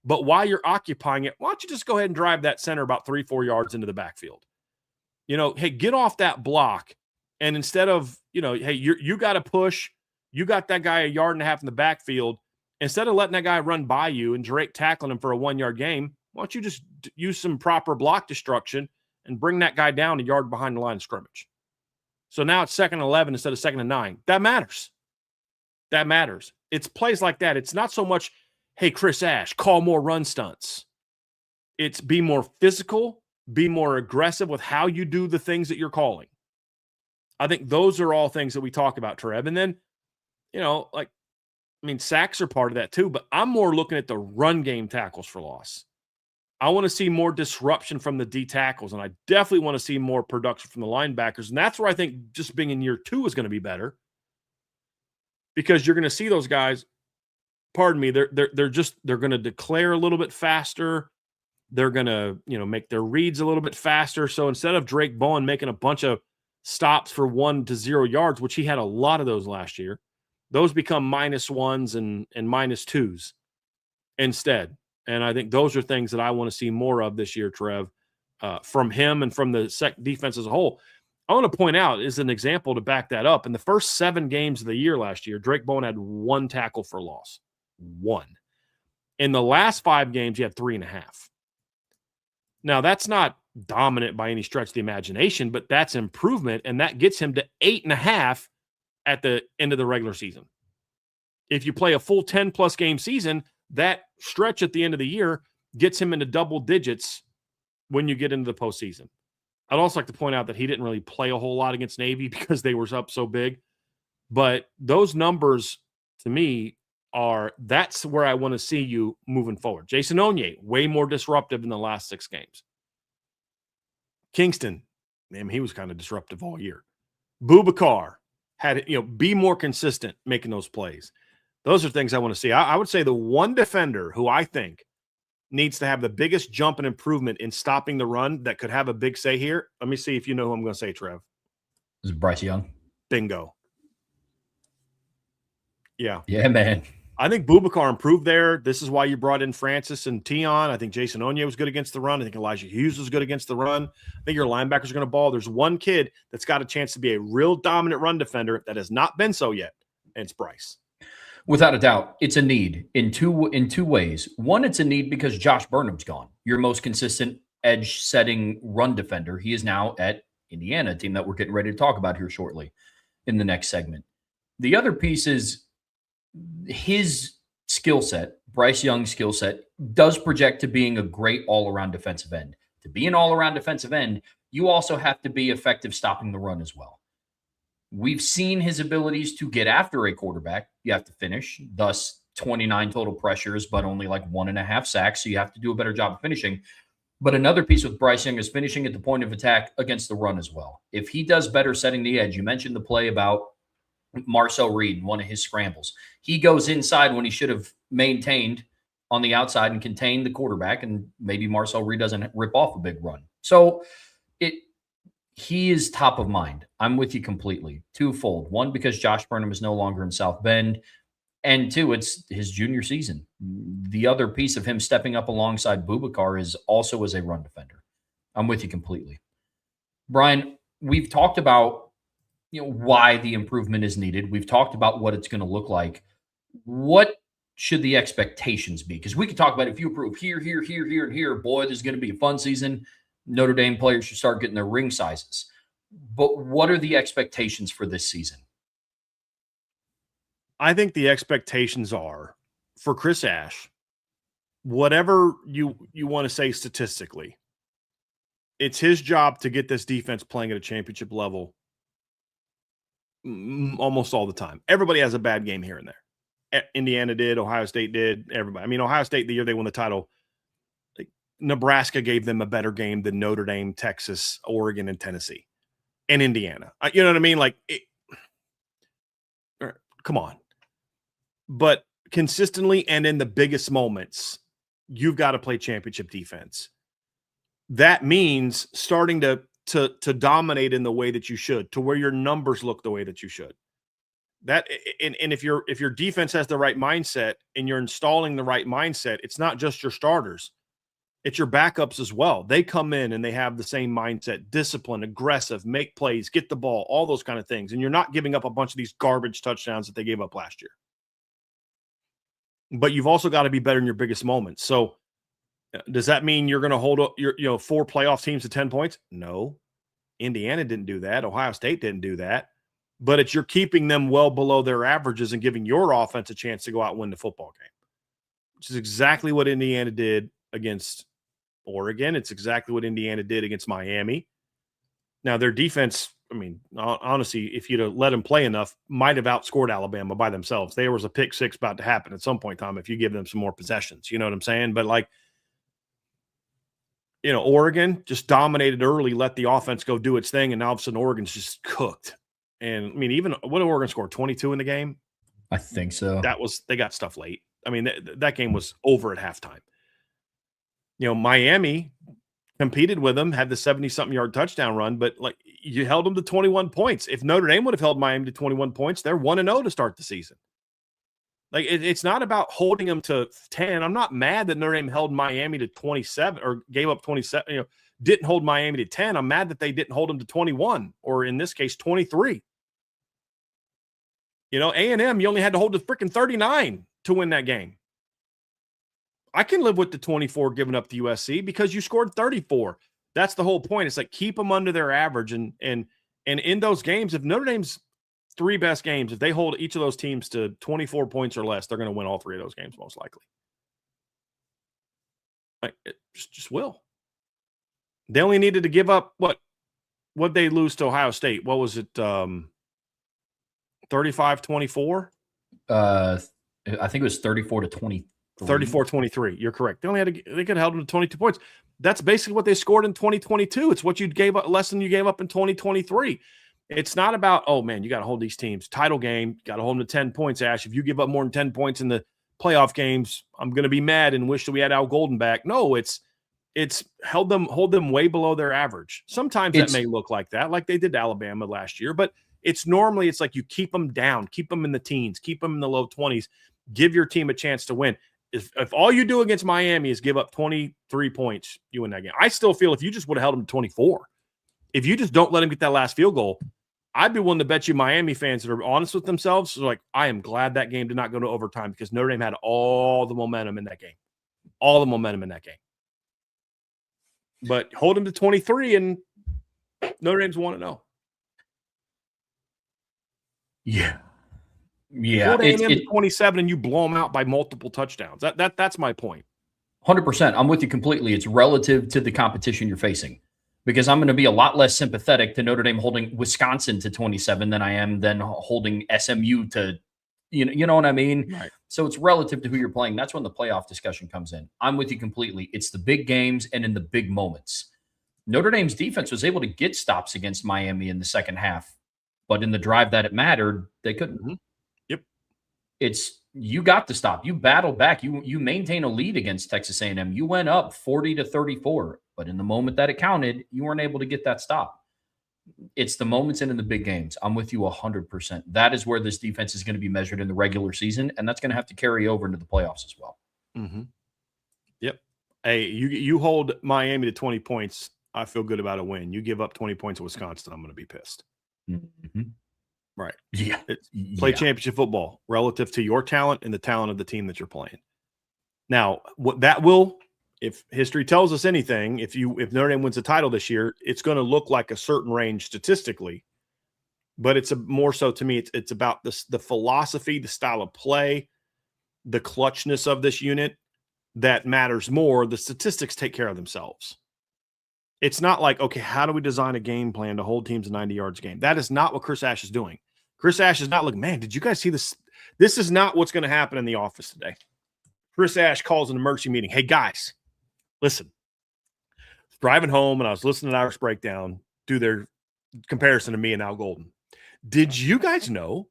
But while you're occupying it, why don't you just go ahead and drive that center about 3-4 yards into the backfield? Hey, get off that block. And instead of, hey, you got to push. You got that guy 1.5 yards in the backfield. Instead of letting that guy run by you and Drake tackling him for a 1-yard game, why don't you just use some proper block destruction and bring that guy down 1 yard behind the line of scrimmage? So now it's 2nd and 11 instead of 2nd and 9. That matters. That matters. It's plays like that. It's not so much, hey, Chris Ash, call more run stunts. It's be more physical, be more aggressive with how you do the things that you're calling. I think those are all things that we talk about, Trev. And then, sacks are part of that too, but I'm more looking at the run game tackles for loss. I want to see more disruption from the D tackles, and I definitely want to see more production from the linebackers. And that's where I think just being in year 2 is going to be better, because you're going to see those guys, pardon me, they're going to declare a little bit faster. They're going to, make their reads a little bit faster. So instead of Drake Bowen making a bunch of stops for 1 to 0 yards, which he had a lot of those last year, those become -1s and -2s instead. And I think those are things that I want to see more of this year, Trev, from him and from the defense as a whole. I want to point out, as an example to back that up, in the first 7 games of the year last year, Drake Bowen had 1 tackle for loss. 1. In the last 5 games, he had 3.5. Now, that's not dominant by any stretch of the imagination, but that's improvement, and that gets him to 8.5 at the end of the regular season. If you play a full 10-plus game season, that stretch at the end of the year gets him into double digits when you get into the postseason. I'd also like to point out that he didn't really play a whole lot against Navy because they were up so big. But those numbers, to me, that's where I want to see you moving forward. Jason Onye, way more disruptive in the last 6 games. Kingston, man, he was kind of disruptive all year. Boubacar had, be more consistent making those plays. Those are things I want to see. I would say the one defender who I think needs to have the biggest jump and improvement in stopping the run that could have a big say here. Let me see if you know who I'm going to say, Trev. This is Bryce Young. Bingo. Yeah. Yeah, man. I think Boubacar improved there. This is why you brought in Francis and Tion. I think Jason Onye was good against the run. I think Elijah Hughes was good against the run. I think your linebackers are going to ball. There's one kid that's got a chance to be a real dominant run defender that has not been so yet, and it's Bryce. Without a doubt, it's a need in two ways. One, it's a need because Josh Burnham's gone. Your most consistent edge-setting run defender. He is now at Indiana, a team that we're getting ready to talk about here shortly in the next segment. The other piece is his skill set, Bryce Young's skill set, does project to being a great all-around defensive end. To be an all-around defensive end, you also have to be effective stopping the run as well. We've seen his abilities to get after a quarterback. You have to finish, thus 29 total pressures, but only like 1.5 sacks. So you have to do a better job of finishing. But another piece with Bryce Young is finishing at the point of attack against the run as well. If he does better setting the edge, you mentioned the play about Marcel Reed, one of his scrambles. He goes inside when he should have maintained on the outside and contained the quarterback, and maybe Marcel Reed doesn't rip off a big run. So he is top of mind. I'm with you completely. Twofold. One, because Josh Burnham is no longer in South Bend. And 2, it's his junior season. The other piece of him stepping up alongside Boubacar is also as a run defender. I'm with you completely. Brian, we've talked about why the improvement is needed. We've talked about what it's going to look like. What should the expectations be? Because we could talk about if you improve here, and here, boy, there's going to be a fun season. Notre Dame players should start getting their ring sizes. But what are the expectations for this season? I think the expectations are for Chris Ash, whatever you want to say statistically, it's his job to get this defense playing at a championship level almost all the time. Everybody has a bad game here and there. Indiana did, Ohio State did, everybody. I mean, Ohio State, the year they won the title, Nebraska gave them a better game than Notre Dame, Texas, Oregon, and Tennessee, and Indiana. You know what I mean? Come on. But consistently and in the biggest moments, you've got to play championship defense. That means starting to dominate in the way that you should, to where your numbers look the way that you should. That and if your defense has the right mindset and you're installing the right mindset, it's not just your starters. It's your backups as well. They come in and they have the same mindset, discipline, aggressive, make plays, get the ball, all those kind of things. And you're not giving up a bunch of these garbage touchdowns that they gave up last year. But you've also got to be better in your biggest moments. So does that mean you're going to hold up your 4 playoff teams to 10 points? No. Indiana didn't do that. Ohio State didn't do that. But you're keeping them well below their averages and giving your offense a chance to go out and win the football game, which is exactly what Indiana did against Oregon. It's exactly what Indiana did against Miami. Now, their defense, I mean, honestly, if you'd have let them play enough, might have outscored Alabama by themselves. There was a pick 6 about to happen at some point in time if you give them some more possessions. You know what I'm saying? But Oregon just dominated early, let the offense go do its thing, and all of a sudden Oregon's just cooked. And, I mean, even what did Oregon score, 22 in the game? I think so. They got stuff late. I mean, that game was over at halftime. Miami competed with them, had the 70-something yard touchdown run, but like you held them to 21 points. If Notre Dame would have held Miami to 21 points, they're 1-0 to start the season. Like it's not about holding them to 10. I'm not mad that Notre Dame held Miami to 27 or gave up 27, didn't hold Miami to 10. I'm mad that they didn't hold them to 21 or in this case 23. A&M, you only had to hold to freaking 39 to win that game. I can live with the 24 giving up to USC because you scored 34. That's the whole point. It's like keep them under their average. And in those games, if Notre Dame's three best games, if they hold each of those teams to 24 points or less, they're going to win all three of those games most likely. Like it just will. They only needed to give up what they lose to Ohio State? What was it? 35-24? I think it was 34-20. 34-23. You're correct. They could have held them to 22 points. That's basically what they scored in 2022. It's what you gave up, less than you gave up in 2023. It's not about, oh man, you got to hold these teams. Title game, got to hold them to 10 points, Ash. If you give up more than 10 points in the playoff games, I'm going to be mad and wish that we had Al Golden back. No, it's hold them way below their average. Sometimes that may look like that, like they did to Alabama last year, but it's like you keep them down, keep them in the teens, keep them in the low 20s, give your team a chance to win. If all you do against Miami is give up 23 points, you win that game. I still feel if you just would have held them to 24, if you just don't let them get that last field goal, I'd be willing to bet you Miami fans that are honest with themselves are like, I am glad that game did not go to overtime because Notre Dame had all the momentum in that game. All the momentum in that game. But hold them to 23 and Notre Dame's 1-0. Yeah. Yeah. It's 27 and you blow them out by multiple touchdowns. That's my point. 100%. I'm with you completely. It's relative to the competition you're facing. Because I'm going to be a lot less sympathetic to Notre Dame holding Wisconsin to 27 than I am then holding SMU to, you know what I mean? Right. So it's relative to who you're playing. That's when the playoff discussion comes in. I'm with you completely. It's the big games and in the big moments. Notre Dame's defense was able to get stops against Miami in the second half, but in the drive that it mattered, they couldn't. Mm-hmm. Yep. You got to stop. You battled back. You maintain a lead against Texas A&M. You went up 40-34, but in the moment that it counted, you weren't able to get that stop. It's the moments in the big games. I'm with you 100%. That is where this defense is going to be measured in the regular season, and that's going to have to carry over into the playoffs as well. Mm-hmm. Yep. Hey, you hold Miami to 20 points, I feel good about a win. You give up 20 points to Wisconsin, I'm going to be pissed. Mm-hmm. Right. Yeah. Play championship football relative to your talent and the talent of the team that you're playing. Now, what that will, if history tells us anything, if Notre Dame wins the title this year, it's going to look like a certain range statistically. But it's more so to me, it's about the philosophy, the style of play, the clutchness of this unit that matters more. The statistics take care of themselves. It's not like, okay, how do we design a game plan to hold teams to 90 yards a game? That is not what Chris Ash is doing. Chris Ash is not looking, man, did you guys see this? This is not what's going to happen in the office today. Chris Ash calls an emergency meeting. Hey, guys, listen. I was driving home and I was listening to Irish Breakdown do their comparison to me and Al Golden. Did you guys know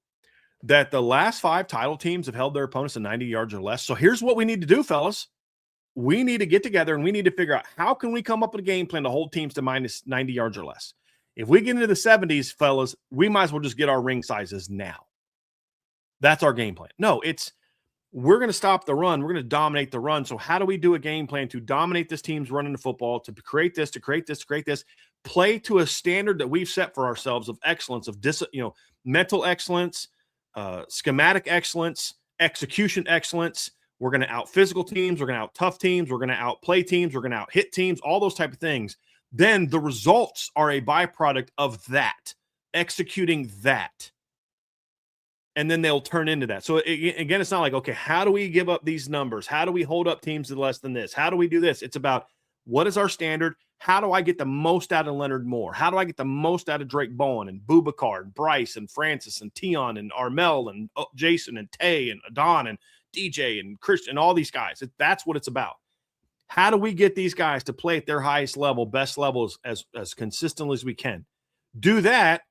that the last 5 title teams have held their opponents to 90 yards or less? So here's what we need to do, fellas. We need to get together and we need to figure out how can we come up with a game plan to hold teams to minus 90 yards or less. If we get into the 70s, fellas, we might as well just get our ring sizes now. That's our game plan. No, we're going to stop the run. We're going to dominate the run. So how do we do a game plan to dominate this team's running the football, to create this, play to a standard that we've set for ourselves of excellence, of mental excellence, schematic excellence, execution excellence. We're going to out physical teams. We're going to out tough teams. We're going to outplay teams. We're going to out hit teams, all those type of things. Then the results are a byproduct of that, executing that. And then they'll turn into that. So again, it's not like, okay, how do we give up these numbers? How do we hold up teams to less than this? How do we do this? It's about what is our standard? How do I get the most out of Leonard Moore? How do I get the most out of Drake Bowen and Boubacar and Bryce and Francis and Tion and Armel and Jason and Tay and Adon and DJ and Christian and all these guys? That's what it's about. How do we get these guys to play at their highest level, best levels as consistently as we can? Do that,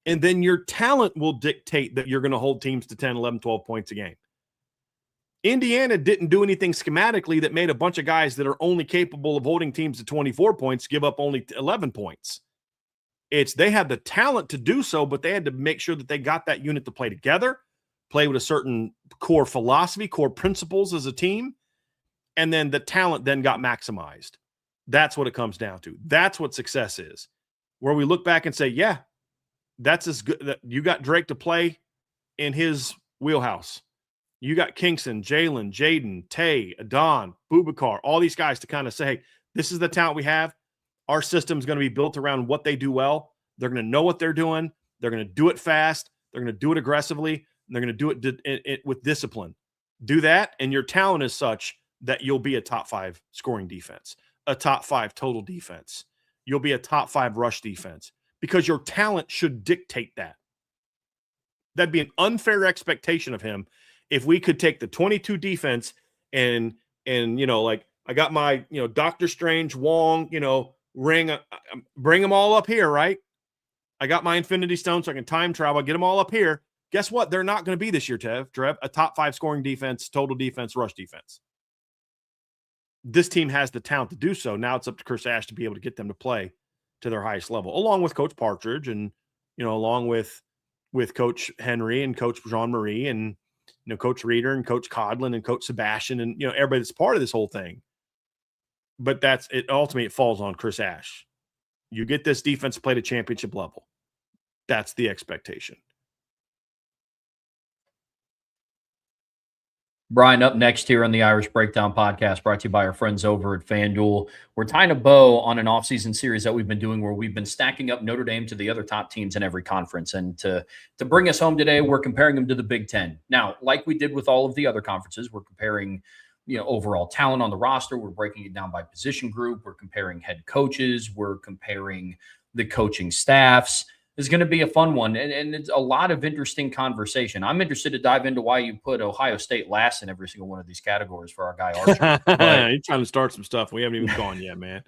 and then your talent will dictate that you're going to hold teams to 10, 11, 12 points a game. Indiana didn't do anything schematically that made a bunch of guys that are only capable of holding teams to 24 points give up only 11 points. They had the talent to do so, but they had to make sure that they got that unit to play together, play with a certain core philosophy, core principles as a team, and then the talent then got maximized. That's what it comes down to. That's what success is, where we look back and say, yeah, that's as good. You got Drake to play in his wheelhouse. You got Kingston, Jalen, Jaden, Tay, Adon, Bubakar, all these guys to kind of say, hey, this is the talent we have. Our system's going to be built around what they do well. They're going to know what they're doing. They're going to do it fast. They're going to do it aggressively. And they're going to do it with discipline. Do that, and your talent is such that you'll be a top 5 scoring defense, a top 5 total defense. You'll be a top 5 rush defense because your talent should dictate that. That'd be an unfair expectation of him if we could take the 22 defense and like I got my, Doctor Strange, Wong, ring, bring them all up here, right? I got my Infinity Stone so I can time travel, get them all up here. Guess what? They're not going to be this year, Trev, a top 5 scoring defense, total defense, rush defense. This team has the talent to do so. Now it's up to Chris Ash to be able to get them to play to their highest level, along with Coach Partridge and, along with Coach Henry and Coach Jean-Marie and, Coach Reeder and Coach Codlin and Coach Sebastian and, everybody that's part of this whole thing. But that's it. Ultimately, it falls on Chris Ash. You get this defense to play to championship level. That's the expectation. Brian, up next here on the Irish Breakdown podcast, brought to you by our friends over at FanDuel. We're tying a bow on an offseason series that we've been doing where we've been stacking up Notre Dame to the other top teams in every conference. And to bring us home today, we're comparing them to the Big Ten. Now, like we did with all of the other conferences, we're comparing overall talent on the roster. We're breaking it down by position group. We're comparing head coaches. We're comparing the coaching staffs. Is going to be a fun one, and it's a lot of interesting conversation. I'm interested to dive into why you put Ohio State last in every single one of these categories for our guy Archer. You're trying to start some stuff. We haven't even gone yet, man.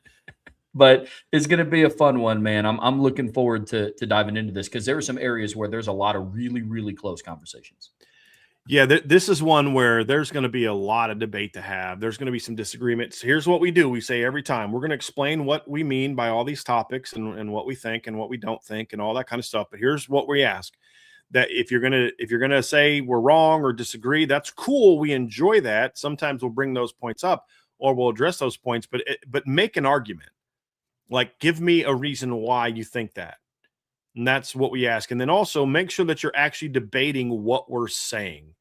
But it's going to be a fun one, man. I'm looking forward to diving into this because there are some areas where there's a lot of really, really close conversations. Yeah, this is one where there's going to be a lot of debate to have. There's going to be some disagreements. Here's what we do. We say every time, we're going to explain what we mean by all these topics and what we think and what we don't think and all that kind of stuff. But here's what we ask. That if you're going to say we're wrong or disagree, that's cool. We enjoy that. Sometimes we'll bring those points up or we'll address those points, but make an argument. Like, give me a reason why you think that. And that's what we ask. And then also make sure that you're actually debating what we're saying.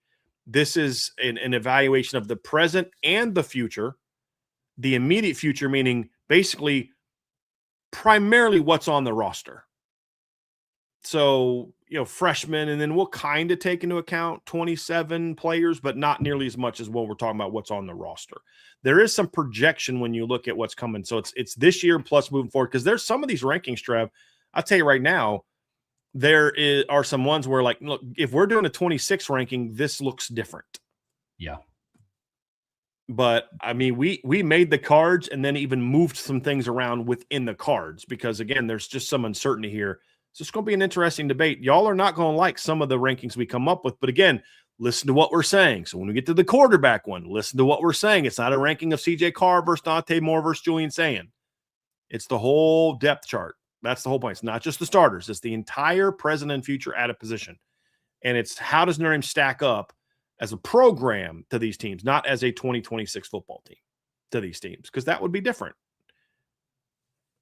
This is an evaluation of the present and the future. The immediate future, meaning basically primarily what's on the roster. So, freshmen, and then we'll kind of take into account 27 players, but not nearly as much as when we're talking about what's on the roster. There is some projection when you look at what's coming. So it's this year plus moving forward, because there's some of these rankings, Trev, I'll tell you right now, are some ones where, like, look, if we're doing a 26 ranking, this looks different. Yeah. But I mean, we made the cards and then even moved some things around within the cards because, again, there's just some uncertainty here. So it's going to be an interesting debate. Y'all are not going to like some of the rankings we come up with, but again, listen to what we're saying. So when we get to the quarterback one, listen to what we're saying. It's not a ranking of CJ Carr versus Dante Moore versus Julian Sayin. It's the whole depth chart. That's the whole point. It's not just the starters. It's the entire present and future at a position. And it's how does Notre Dame stack up as a program to these teams, not as a 2026 football team to these teams, because that would be different.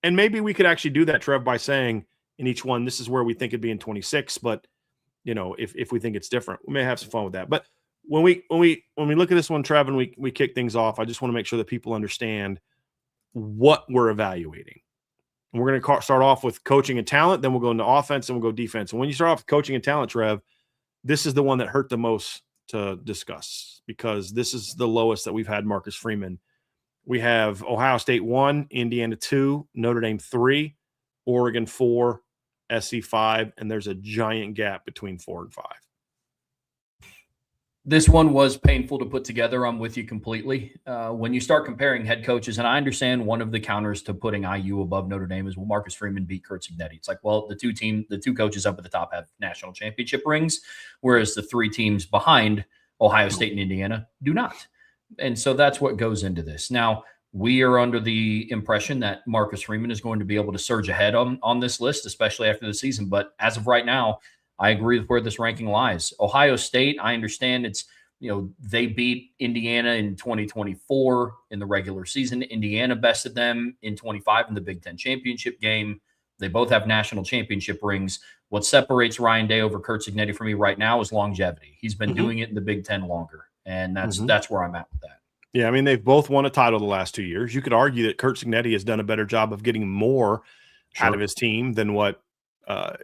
And maybe we could actually do that, Trev, by saying in each one, this is where we think it'd be in 26. But, if we think it's different, we may have some fun with that. But when we look at this one, Trev, and we kick things off, I just want to make sure that people understand what we're evaluating. And we're going to start off with coaching and talent, then we'll go into offense, and we'll go defense. And when you start off with coaching and talent, Trev, this is the one that hurt the most to discuss because this is the lowest that we've had Marcus Freeman. We have Ohio State 1, Indiana 2, Notre Dame 3, Oregon 4, SC 5, and there's a giant gap between 4 and 5. This one was painful to put together. I'm with you completely. When you start comparing head coaches, and I understand one of the counters to putting IU above Notre Dame is, well, Marcus Freeman beat Kurt Cignetti. It's like, well, the two coaches up at the top have national championship rings, whereas the 3 teams behind Ohio State and Indiana do not. And so that's what goes into this. Now, we are under the impression that Marcus Freeman is going to be able to surge ahead on this list, especially after the season. But as of right now, I agree with where this ranking lies. Ohio State, I understand it's, they beat Indiana in 2024 in the regular season. Indiana bested them in 25 in the Big Ten championship game. They both have national championship rings. What separates Ryan Day over Curt Cignetti for me right now is longevity. He's been doing it in the Big Ten longer, and that's where I'm at with that. Yeah, I mean, they've both won a title the last 2 years. You could argue that Curt Cignetti has done a better job of getting more out of his team than what Curt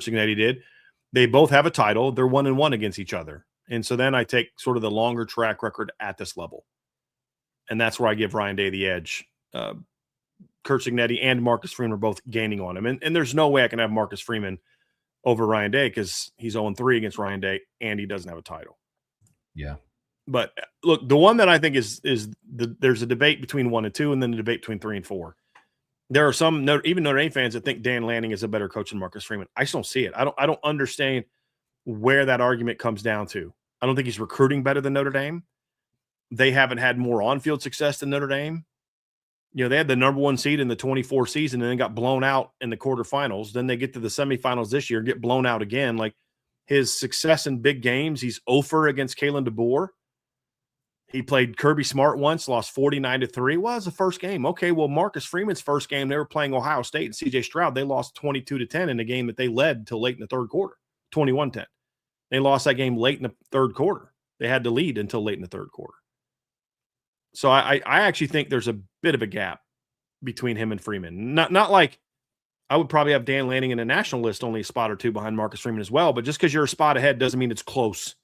Cignetti did. They both have a title. They're 1-1 against each other. And so then I take sort of the longer track record at this level. And that's where I give Ryan Day the edge. Curt Cignetti and Marcus Freeman are both gaining on him. And there's no way I can have Marcus Freeman over Ryan Day because he's 0-3 against Ryan Day and he doesn't have a title. Yeah. But look, the one that I think there's a debate between 1 and 2 and then a debate between 3 and 4. There are some, even Notre Dame fans that think Dan Lanning is a better coach than Marcus Freeman. I just don't see it. I don't understand where that argument comes down to. I don't think he's recruiting better than Notre Dame. They haven't had more on-field success than Notre Dame. They had the number 1 seed in the 24 season and then got blown out in the quarterfinals. Then they get to the semifinals this year, get blown out again. Like his success in big games, he's 0-for against Kalen DeBoer. He played Kirby Smart once, lost 49-3. Well, it was the first game. Okay, well, Marcus Freeman's first game, they were playing Ohio State and C.J. Stroud. They lost 22-10 in a game that they led until late in the third quarter, 21-10. They lost that game late in the third quarter. They had to lead until late in the third quarter. So I actually think there's a bit of a gap between him and Freeman. Not like I would probably have Dan Lanning in a national list only a spot or two behind Marcus Freeman as well, but just because you're a spot ahead doesn't mean it's close.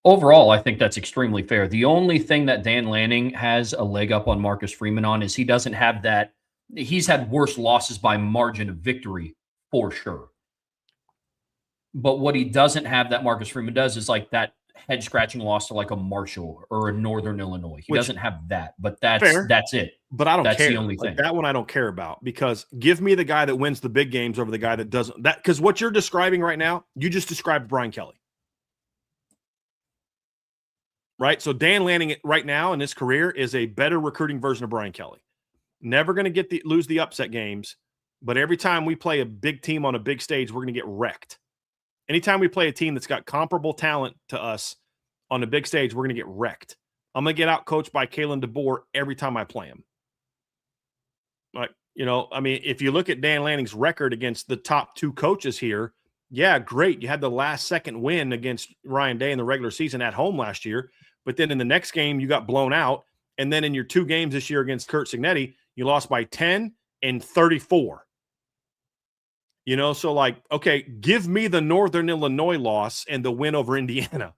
Overall, I think that's extremely fair. The only thing that Dan Lanning has a leg up on Marcus Freeman on is he doesn't have that. He's had worse losses by margin of victory for sure. But what he doesn't have that Marcus Freeman does is like that head-scratching loss to like a Marshall or a Northern Illinois. He doesn't have that, but that's it. But I don't care. That's the only thing. That one I don't care about because give me the guy that wins the big games over the guy that doesn't. That because what you're describing right now, you just described Brian Kelly. Right? So Dan Lanning right now in his career is a better recruiting version of Brian Kelly. Never going to lose the upset games, but every time we play a big team on a big stage, we're going to get wrecked. Anytime we play a team that's got comparable talent to us on a big stage, we're going to get wrecked. I'm going to get out coached by Kalen DeBoer every time I play him. Like, if you look at Dan Lanning's record against the top 2 coaches here, yeah, great. You had the last second win against Ryan Day in the regular season at home last year. But then in the next game, you got blown out. And then in your 2 games this year against Curt Cignetti, you lost by 10 and 34. So like, okay, give me the Northern Illinois loss and the win over Indiana.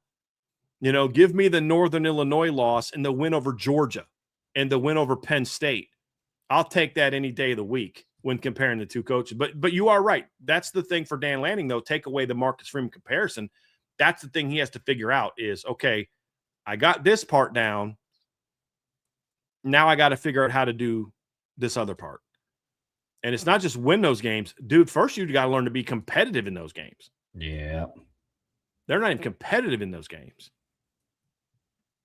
Give me the Northern Illinois loss and the win over Georgia and the win over Penn State. I'll take that any day of the week when comparing the 2 coaches. But you are right. That's the thing for Dan Lanning, though. Take away the Marcus Freeman comparison. That's the thing he has to figure out is, okay, I got this part down. Now I got to figure out how to do this other part. And it's not just win those games. Dude, first you got to learn to be competitive in those games. Yeah. They're not even competitive in those games.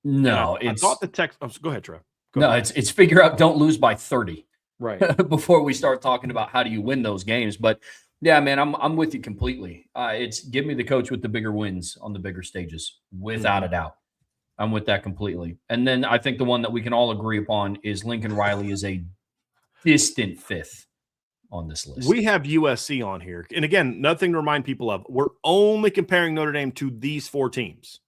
No, I thought the text. Oh, go ahead, Trev. It's figure out don't lose by 30. Right. Before we start talking about how do you win those games. But yeah, man, I'm with you completely. It's give me the coach with the bigger wins on the bigger stages, without a doubt. I'm with that completely. And then I think the one that we can all agree upon is Lincoln Riley is a distant 5th on this list. We have USC on here. And again, nothing to remind people of. We're only comparing Notre Dame to these 4 teams.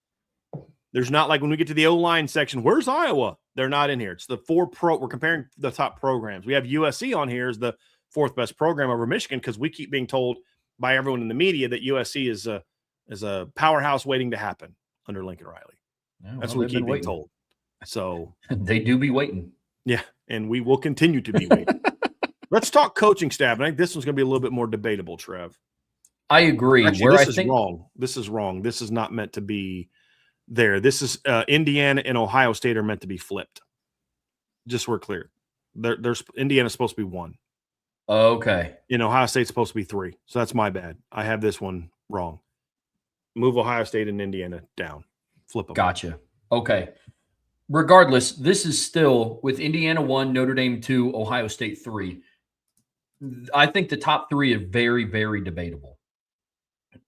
There's not like when we get to the O-line section, where's Iowa? They're not in here. It's the 4 we're comparing the top programs. We have USC on here as the 4th best program over Michigan because we keep being told by everyone in the media that USC is a powerhouse waiting to happen under Lincoln Riley. Yeah, that's what we keep being told. So they do be waiting. Yeah, and we will continue to be waiting. Let's talk coaching staff. I think this one's going to be a little bit more debatable, Trev. I agree. Actually, this is wrong. This is wrong. This is not meant to be there. This is Indiana and Ohio State are meant to be flipped. Just so we're clear. There's Indiana's supposed to be 1. Okay. Ohio State's supposed to be 3. So that's my bad. I have this one Wrong. Move Ohio State and Indiana down. Flip them. Gotcha. Okay. Regardless, this is still with Indiana 1, Notre Dame 2, Ohio State 3. I think the top 3 are very, very debatable.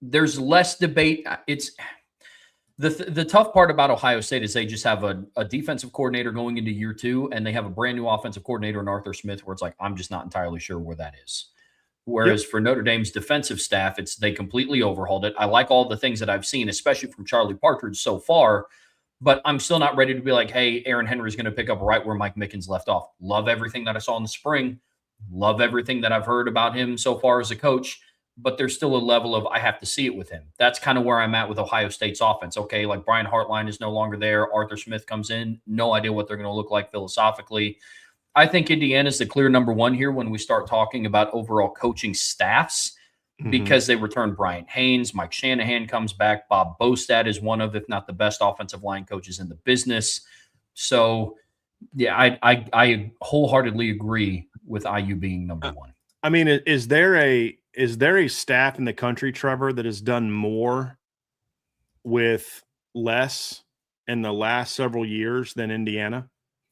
There's less debate. It's the tough part about Ohio State is they just have a defensive coordinator going into year 2, and they have a brand new offensive coordinator in Arthur Smith, where it's like, I'm just not entirely sure where that is. Whereas for Notre Dame's defensive staff, they completely overhauled it. I like all the things that I've seen, especially from Charlie Partridge so far, but I'm still not ready to be like, hey, Aaron Henry's going to pick up right where Mike Mickens left off. Love everything that I saw in the spring. Love everything that I've heard about him so far as a coach, but there's still a level of I have to see it with him. That's kind of where I'm at with Ohio State's offense. Okay, like Brian Hartline is no longer there. Arthur Smith comes in. No idea what they're going to look like philosophically. I think Indiana's the clear number 1 here when we start talking about overall coaching staffs because they return Brian Haynes. Mike Shanahan comes back. Bob Bostad is one of, if not the best offensive line coaches in the business. So, yeah, I wholeheartedly agree with IU being number 1. I mean, is there a staff in the country, Trevor, that has done more with less in the last several years than Indiana?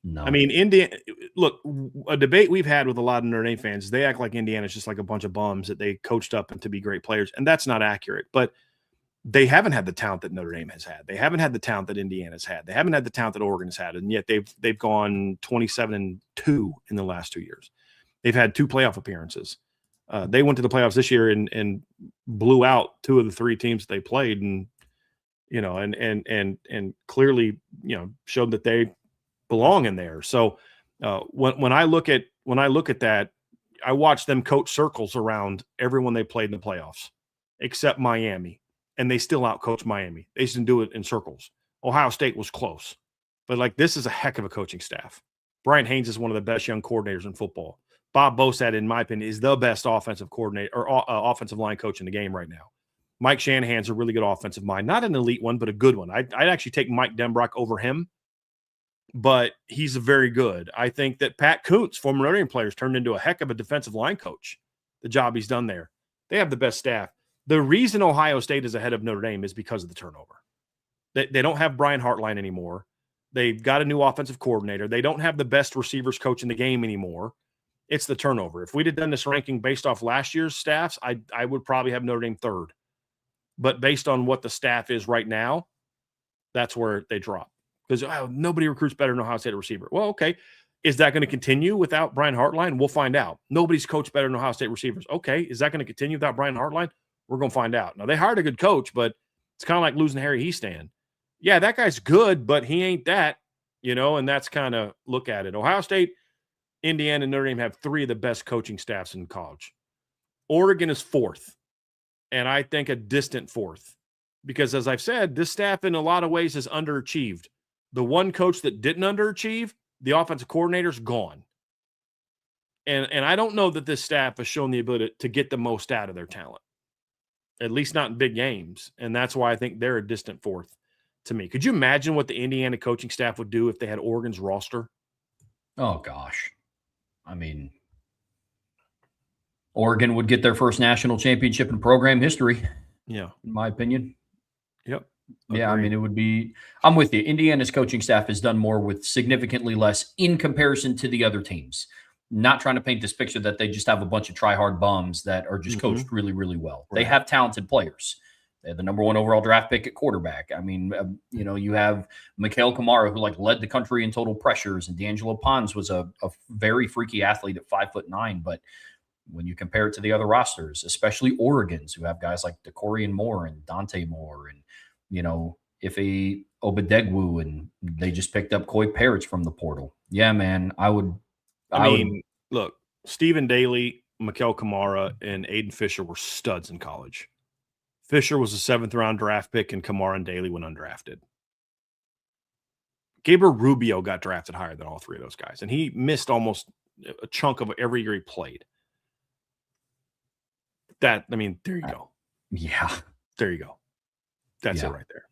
No. I mean, Indiana. Look, a debate we've had with a lot of Notre Dame fans, they act like Indiana's just like a bunch of bums that they coached up to be great players, and that's not accurate. But they haven't had the talent that Notre Dame has had. They haven't had the talent that Indiana's had. They haven't had the talent that Oregon's had, and yet they've gone 27-2 in the last 2 years. They've had 2 playoff appearances. They went to the playoffs this year and blew out 2 of the 3 teams they played, and and clearly showed that they belong in there. So when I look at that, I watch them coach circles around everyone they played in the playoffs, except Miami, and they still outcoach Miami. They just didn't do it in circles. Ohio State was close, but this is a heck of a coaching staff. Brian Haynes is one of the best young coordinators in football. Bob Bostad, in my opinion, is the best offensive coordinator or offensive line coach in the game right now. Mike Shanahan's a really good offensive mind, not an elite one, but a good one. I'd actually take Mike Denbrock over him, but he's very good. I think that Pat Kuntz, former Notre Dame players, turned into a heck of a defensive line coach. The job he's done there. They have the best staff. The reason Ohio State is ahead of Notre Dame is because of the turnover. They don't have Brian Hartline anymore. They've got a new offensive coordinator. They don't have the best receivers coach in the game anymore. It's the turnover. If we'd have done this ranking based off last year's staffs, I would probably have Notre Dame 3rd. But based on what the staff is right now, that's where they drop. Because nobody recruits better than Ohio State receiver. Well, okay. Is that going to continue without Brian Hartline? We'll find out. Nobody's coached better than Ohio State receivers. Okay. Is that going to continue without Brian Hartline? We're going to find out. Now, they hired a good coach, but it's kind of like losing Harry Heastan. Yeah, that guy's good, but he ain't that, and that's kind of look at it. Ohio State, Indiana, and Notre Dame have 3 of the best coaching staffs in college. Oregon is 4th, and I think a distant 4th. Because, as I've said, this staff in a lot of ways has underachieved. The one coach that didn't underachieve, the offensive coordinator's gone. And I don't know that this staff has shown the ability to get the most out of their talent, at least not in big games. And that's why I think they're a distant 4th to me. Could you imagine what the Indiana coaching staff would do if they had Oregon's roster? Oh, gosh. I mean, Oregon would get their first national championship in program history. Yeah. In my opinion. Yep. Yeah, I mean, it would be – I'm with you. Indiana's coaching staff has done more with significantly less in comparison to the other teams. Not trying to paint this picture that they just have a bunch of try-hard bums that are just coached really, really well. Right. They have talented players. They have the number 1 overall draft pick at quarterback. I mean, you have Mikhail Kamara, who led the country in total pressures, and D'Angelo Pons was a very freaky athlete at 5'9". But when you compare it to the other rosters, especially Oregon's, who have guys like DeCorian Moore and Dante Moore and Ife Obadegwu, and they just picked up Coy Parrots from the portal. Yeah, man, I mean, look, Stephen Daly, Mikhail Kamara, and Aiden Fisher were studs in college. Fisher was a 7th-round draft pick, and Kamara and Daly went undrafted. Gabriel Rubio got drafted higher than all 3 of those guys, and he missed almost a chunk of every year he played. There you go. Yeah. There you go. That's it right there.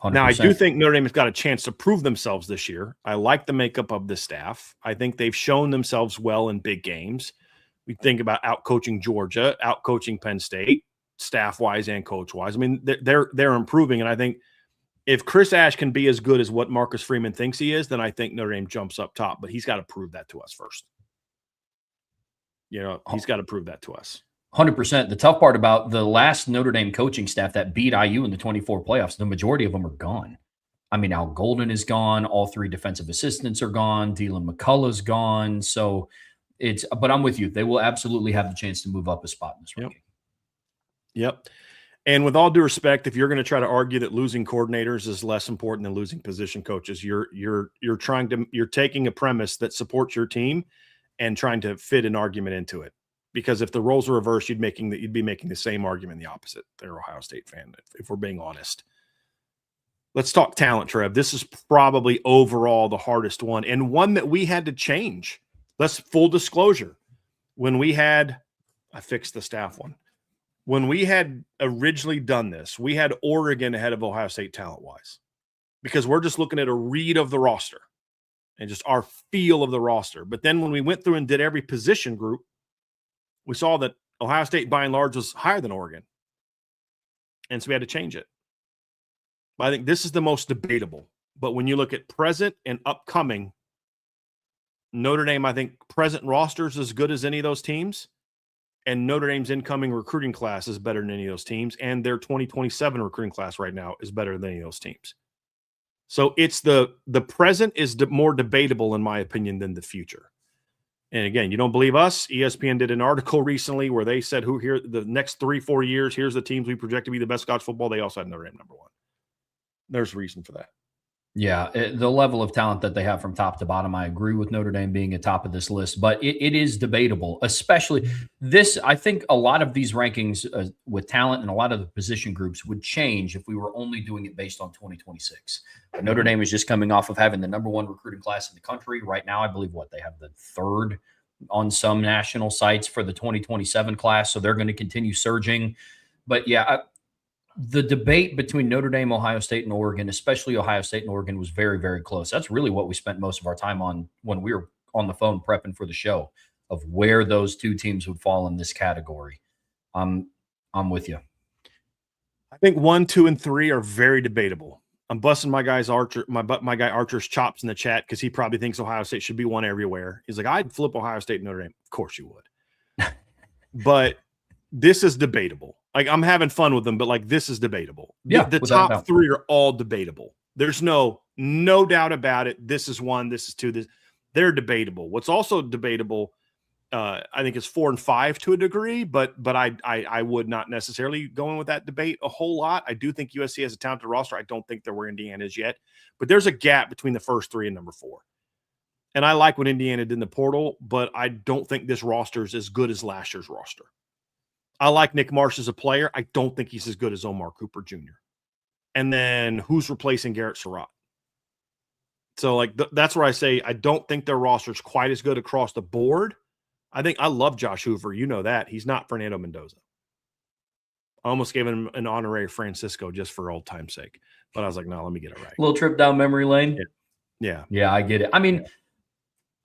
100%. Now, I do think Notre Dame has got a chance to prove themselves this year. I like the makeup of the staff. I think they've shown themselves well in big games. We think about out-coaching Georgia, out-coaching Penn State. staff wise and coach wise. I mean, they're improving, and I think if Chris Ash can be as good as what Marcus Freeman thinks he is, then I think Notre Dame jumps up top. But he's got to prove that to us first. He's got to prove that to us. 100%. The tough part about the last Notre Dame coaching staff that beat IU in the 24 playoffs, the majority of them are gone. I mean, Al Golden is gone. All 3 defensive assistants are gone. Dylan McCullough's gone. So but I'm with you. They will absolutely have the chance to move up a spot in this ranking. Yep. And with all due respect, if you're going to try to argue that losing coordinators is less important than losing position coaches, you're taking a premise that supports your team and trying to fit an argument into it. Because if the roles are reversed, you'd be making the same argument the opposite. They're Ohio State fan, if we're being honest. Let's talk talent, Trev. This is probably overall the hardest one, and one that we had to change. Let's full disclosure. I fixed the staff one. When we had originally done this, we had Oregon ahead of Ohio State talent-wise because we're just looking at a read of the roster and just our feel of the roster. But then when we went through and did every position group, we saw that Ohio State, by and large, was higher than Oregon. And so we had to change it. But I think this is the most debatable. But when you look at present and upcoming, Notre Dame, I think present roster is as good as any of those teams. And Notre Dame's incoming recruiting class is better than any of those teams. And their 2027 recruiting class right now is better than any of those teams. So it's the present is more debatable, in my opinion, than the future. And again, you don't believe us? ESPN did an article recently where they said the next 3-4 years, here's the teams we project to be the best college football. They also had Notre Dame number 1. There's reason for that. Yeah, the level of talent that they have from top to bottom, I agree with Notre Dame being at top of this list, but it is debatable, especially this. I think a lot of these rankings with talent and a lot of the position groups would change if we were only doing it based on 2026. But Notre Dame is just coming off of having the number 1 recruiting class in the country. Right now, I believe they have the 3rd on some national sites for the 2027 class, so they're going to continue surging. But yeah, the debate between Notre Dame, Ohio State, and Oregon, especially Ohio State and Oregon, was very, very close. That's really what we spent most of our time on when we were on the phone prepping for the show, of where those 2 teams would fall in this category. I'm with you. I think 1, 2, and 3 are very debatable. I'm busting my guy Archer's chops in the chat because he probably thinks Ohio State should be 1 everywhere. He's like, I'd flip Ohio State and Notre Dame. Of course you would. But this is debatable. Like, I'm having fun with them, but this is debatable. Yeah, the top 3 are all debatable. There's no doubt about it. This is 1, this is 2. They're debatable. What's also debatable, I think, is 4 and 5 to a degree, but I would not necessarily go in with that debate a whole lot. I do think USC has a talented roster. I don't think they're where Indiana is yet, but there's a gap between the first 3 and number 4. And I like what Indiana did in the portal, but I don't think this roster is as good as last year's roster. I like Nick Marsh as a player. I don't think he's as good as Omar Cooper Jr. And then who's replacing Garrett Surratt? So that's where I say I don't think their roster is quite as good across the board. I love Josh Hoover. You know that. He's not Fernando Mendoza. I almost gave him an honorary Francisco just for old time's sake. But I was like, no, let me get it right. A little trip down memory lane. Yeah, I get it. I mean,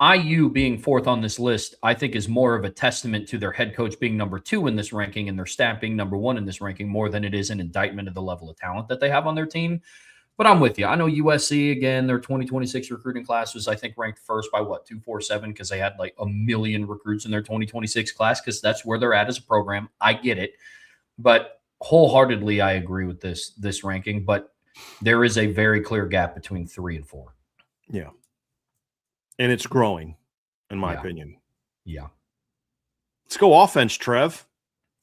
IU being 4th on this list, I think, is more of a testament to their head coach being number 2 in this ranking and their staff being number 1 in this ranking, more than it is an indictment of the level of talent that they have on their team. But I'm with you. I know USC, again, their 2026 recruiting class was, I think, ranked first by 247 because they had 1 million recruits in their 2026 class, because that's where they're at as a program. I get it. But wholeheartedly, I agree with this ranking. But there is a very clear gap between 3 and 4. Yeah. And it's growing, in my opinion. Yeah. Let's go offense, Trev.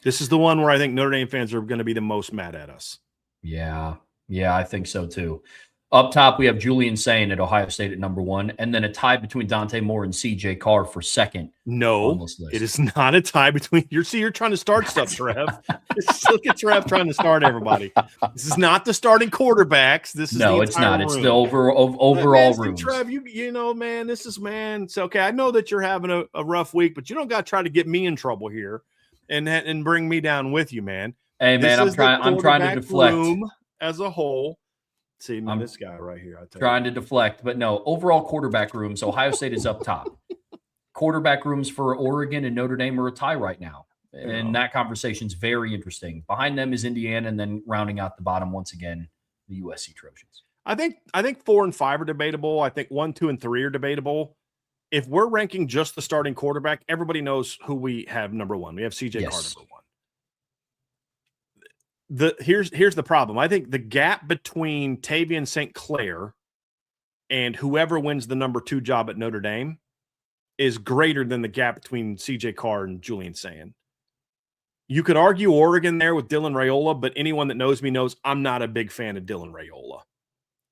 This is the one where I think Notre Dame fans are going to be the most mad at us. Yeah, I think so too. Up top, we have Julian Sain at Ohio State at number 1, and then a tie between Dante Moore and CJ Carr for 2nd. No, it is not a tie between. You're trying to start stuff, Trev. Look at Trev trying to start everybody. This is not the starting quarterbacks. This is it's not. Room. It's the overall room. Trev, you know, man, it's okay. I know that you're having a rough week, but you don't got to try to get me in trouble here and bring me down with you, man. Hey, man, I'm trying to deflect room as a whole. See, man, this guy right here. Trying to deflect, but no, overall quarterback rooms, Ohio State is up top. Quarterback rooms for Oregon and Notre Dame are a tie right now. And that conversation's very interesting. Behind them is Indiana, and then rounding out the bottom once again, the USC Trojans. I think 4 and 5 are debatable. I think 1, 2, and 3 are debatable. If we're ranking just the starting quarterback, everybody knows who we have number 1. We have CJ Carr number 1. Here's the problem. I think the gap between Tavian St. Clair and whoever wins the number 2 job at Notre Dame is greater than the gap between CJ Carr and Julian Sand. You could argue Oregon there with Dylan Raiola, but anyone that knows me knows I'm not a big fan of Dylan Raiola.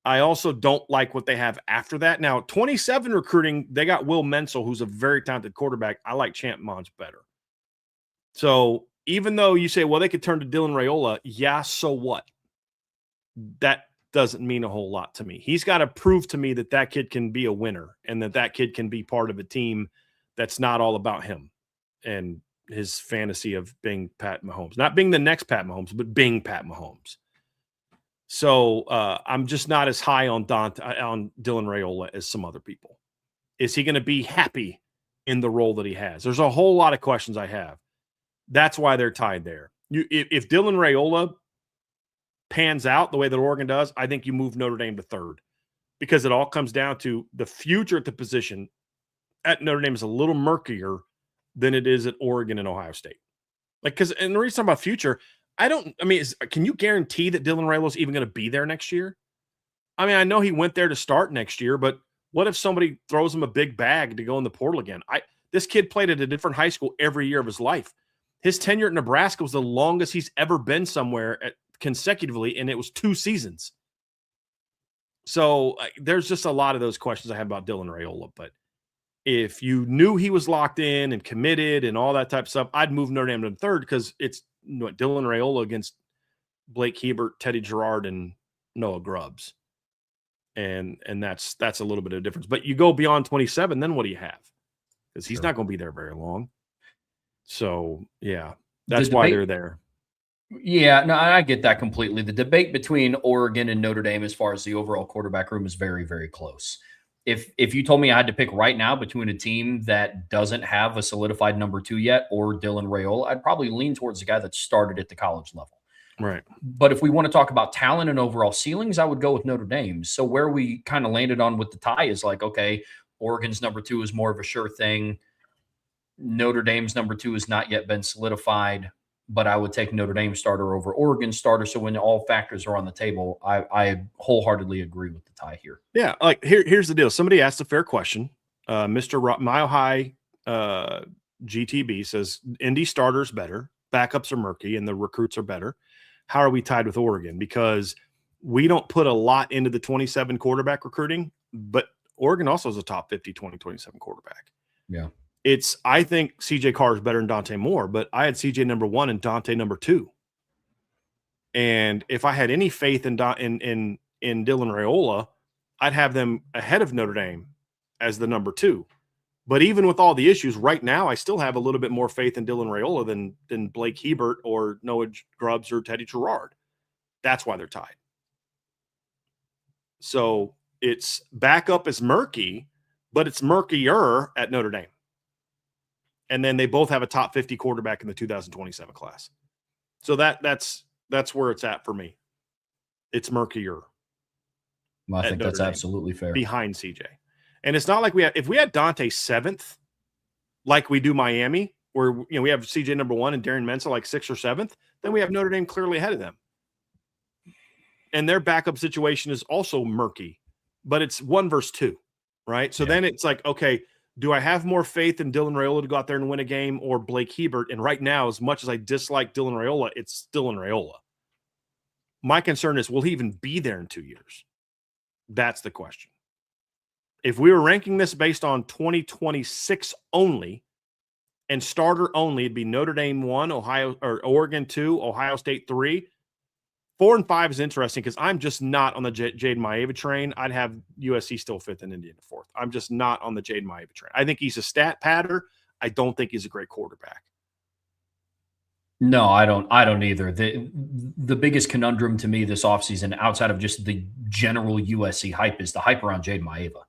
I also don't like what they have after that. Now, 27 recruiting, they got Will Menzel, who's a very talented quarterback. I like Champ Mons better. So even though you say, well, they could turn to Dylan Raiola, yeah, so what? That doesn't mean a whole lot to me. He's got to prove to me that kid can be a winner and that kid can be part of a team that's not all about him and his fantasy of being Pat Mahomes. Not being the next Pat Mahomes, but being Pat Mahomes. So I'm just not as high on Dylan Raiola as some other people. Is he going to be happy in the role that he has? There's a whole lot of questions I have. That's why they're tied there. If Dylan Raiola pans out the way that Oregon does, I think you move Notre Dame to 3rd because it all comes down to the future at the position at Notre Dame is a little murkier than it is at Oregon and Ohio State. And the reason about future, can you guarantee that Dylan Raiola is even going to be there next year? I mean, I know he went there to start next year, but what if somebody throws him a big bag to go in the portal again? This kid played at a different high school every year of his life. His tenure at Nebraska was the longest he's ever been somewhere consecutively, and it was 2 seasons. So there's just a lot of those questions I have about Dylan Raiola. But if you knew he was locked in and committed and all that type of stuff, I'd move Notre Dame to 3rd because it's Dylan Raiola against Blake Hebert, Teddy Gerard, and Noah Grubbs. And that's a little bit of a difference. But you go beyond 27, then what do you have? Because he's not going to be there very long. So, yeah, that's why they're there. Yeah, no, I get that completely. The debate between Oregon and Notre Dame as far as the overall quarterback room is very, very close. If you told me I had to pick right now between a team that doesn't have a solidified number 2 yet or Dylan Raiola, I'd probably lean towards the guy that started at the college level. Right. But if we want to talk about talent and overall ceilings, I would go with Notre Dame. So where we kind of landed on with the tie is like, okay, Oregon's number 2 is more of a sure thing. Notre Dame's number 2 has not yet been solidified, but I would take Notre Dame starter over Oregon starter. So when all factors are on the table, I wholeheartedly agree with the tie here. Yeah, here's the deal. Somebody asked a fair question. Mr. Mile High GTB says Indy starters better, backups are murky, and the recruits are better. How are we tied with Oregon? Because we don't put a lot into the 27 quarterback recruiting, but Oregon also is a top 50 2027 quarterback. Yeah. I think CJ Carr is better than Dante Moore, but I had CJ number 1 and Dante number 2. And if I had any faith in Dylan Raiola, I'd have them ahead of Notre Dame as the number 2. But even with all the issues right now, I still have a little bit more faith in Dylan Raiola than Blake Hebert or Noah Grubbs or Teddy Gerard. That's why they're tied. So it's backup is murky, but it's murkier at Notre Dame. And then they both have a top 50 quarterback in the 2027 class. So that's where it's at for me. It's murkier. Well, I think that's absolutely fair. Behind CJ. And it's not like if we had Dante 7th, like we do Miami, where we have CJ number 1 and Darren Mensa like 6th or 7th, then we have Notre Dame clearly ahead of them. And their backup situation is also murky, but it's 1 versus 2, right? So then it's like, okay, do I have more faith in Dylan Raiola to go out there and win a game or Blake Hebert? And right now, as much as I dislike Dylan Raiola, it's Dylan Raiola. My concern is, will he even be there in 2 years? That's the question. If we were ranking this based on 2026 only and starter only, it'd be Notre Dame 1, Oregon 2, Ohio State 3. 4 and 5 is interesting because I'm just not on the Jade Maeva train. I'd have USC still 5th and Indiana 4th. I'm just not on the Jade Maeva train. I think he's a stat patter. I don't think he's a great quarterback. No, I don't either. The biggest conundrum to me this offseason, outside of just the general USC hype, is the hype around Jade Maeva.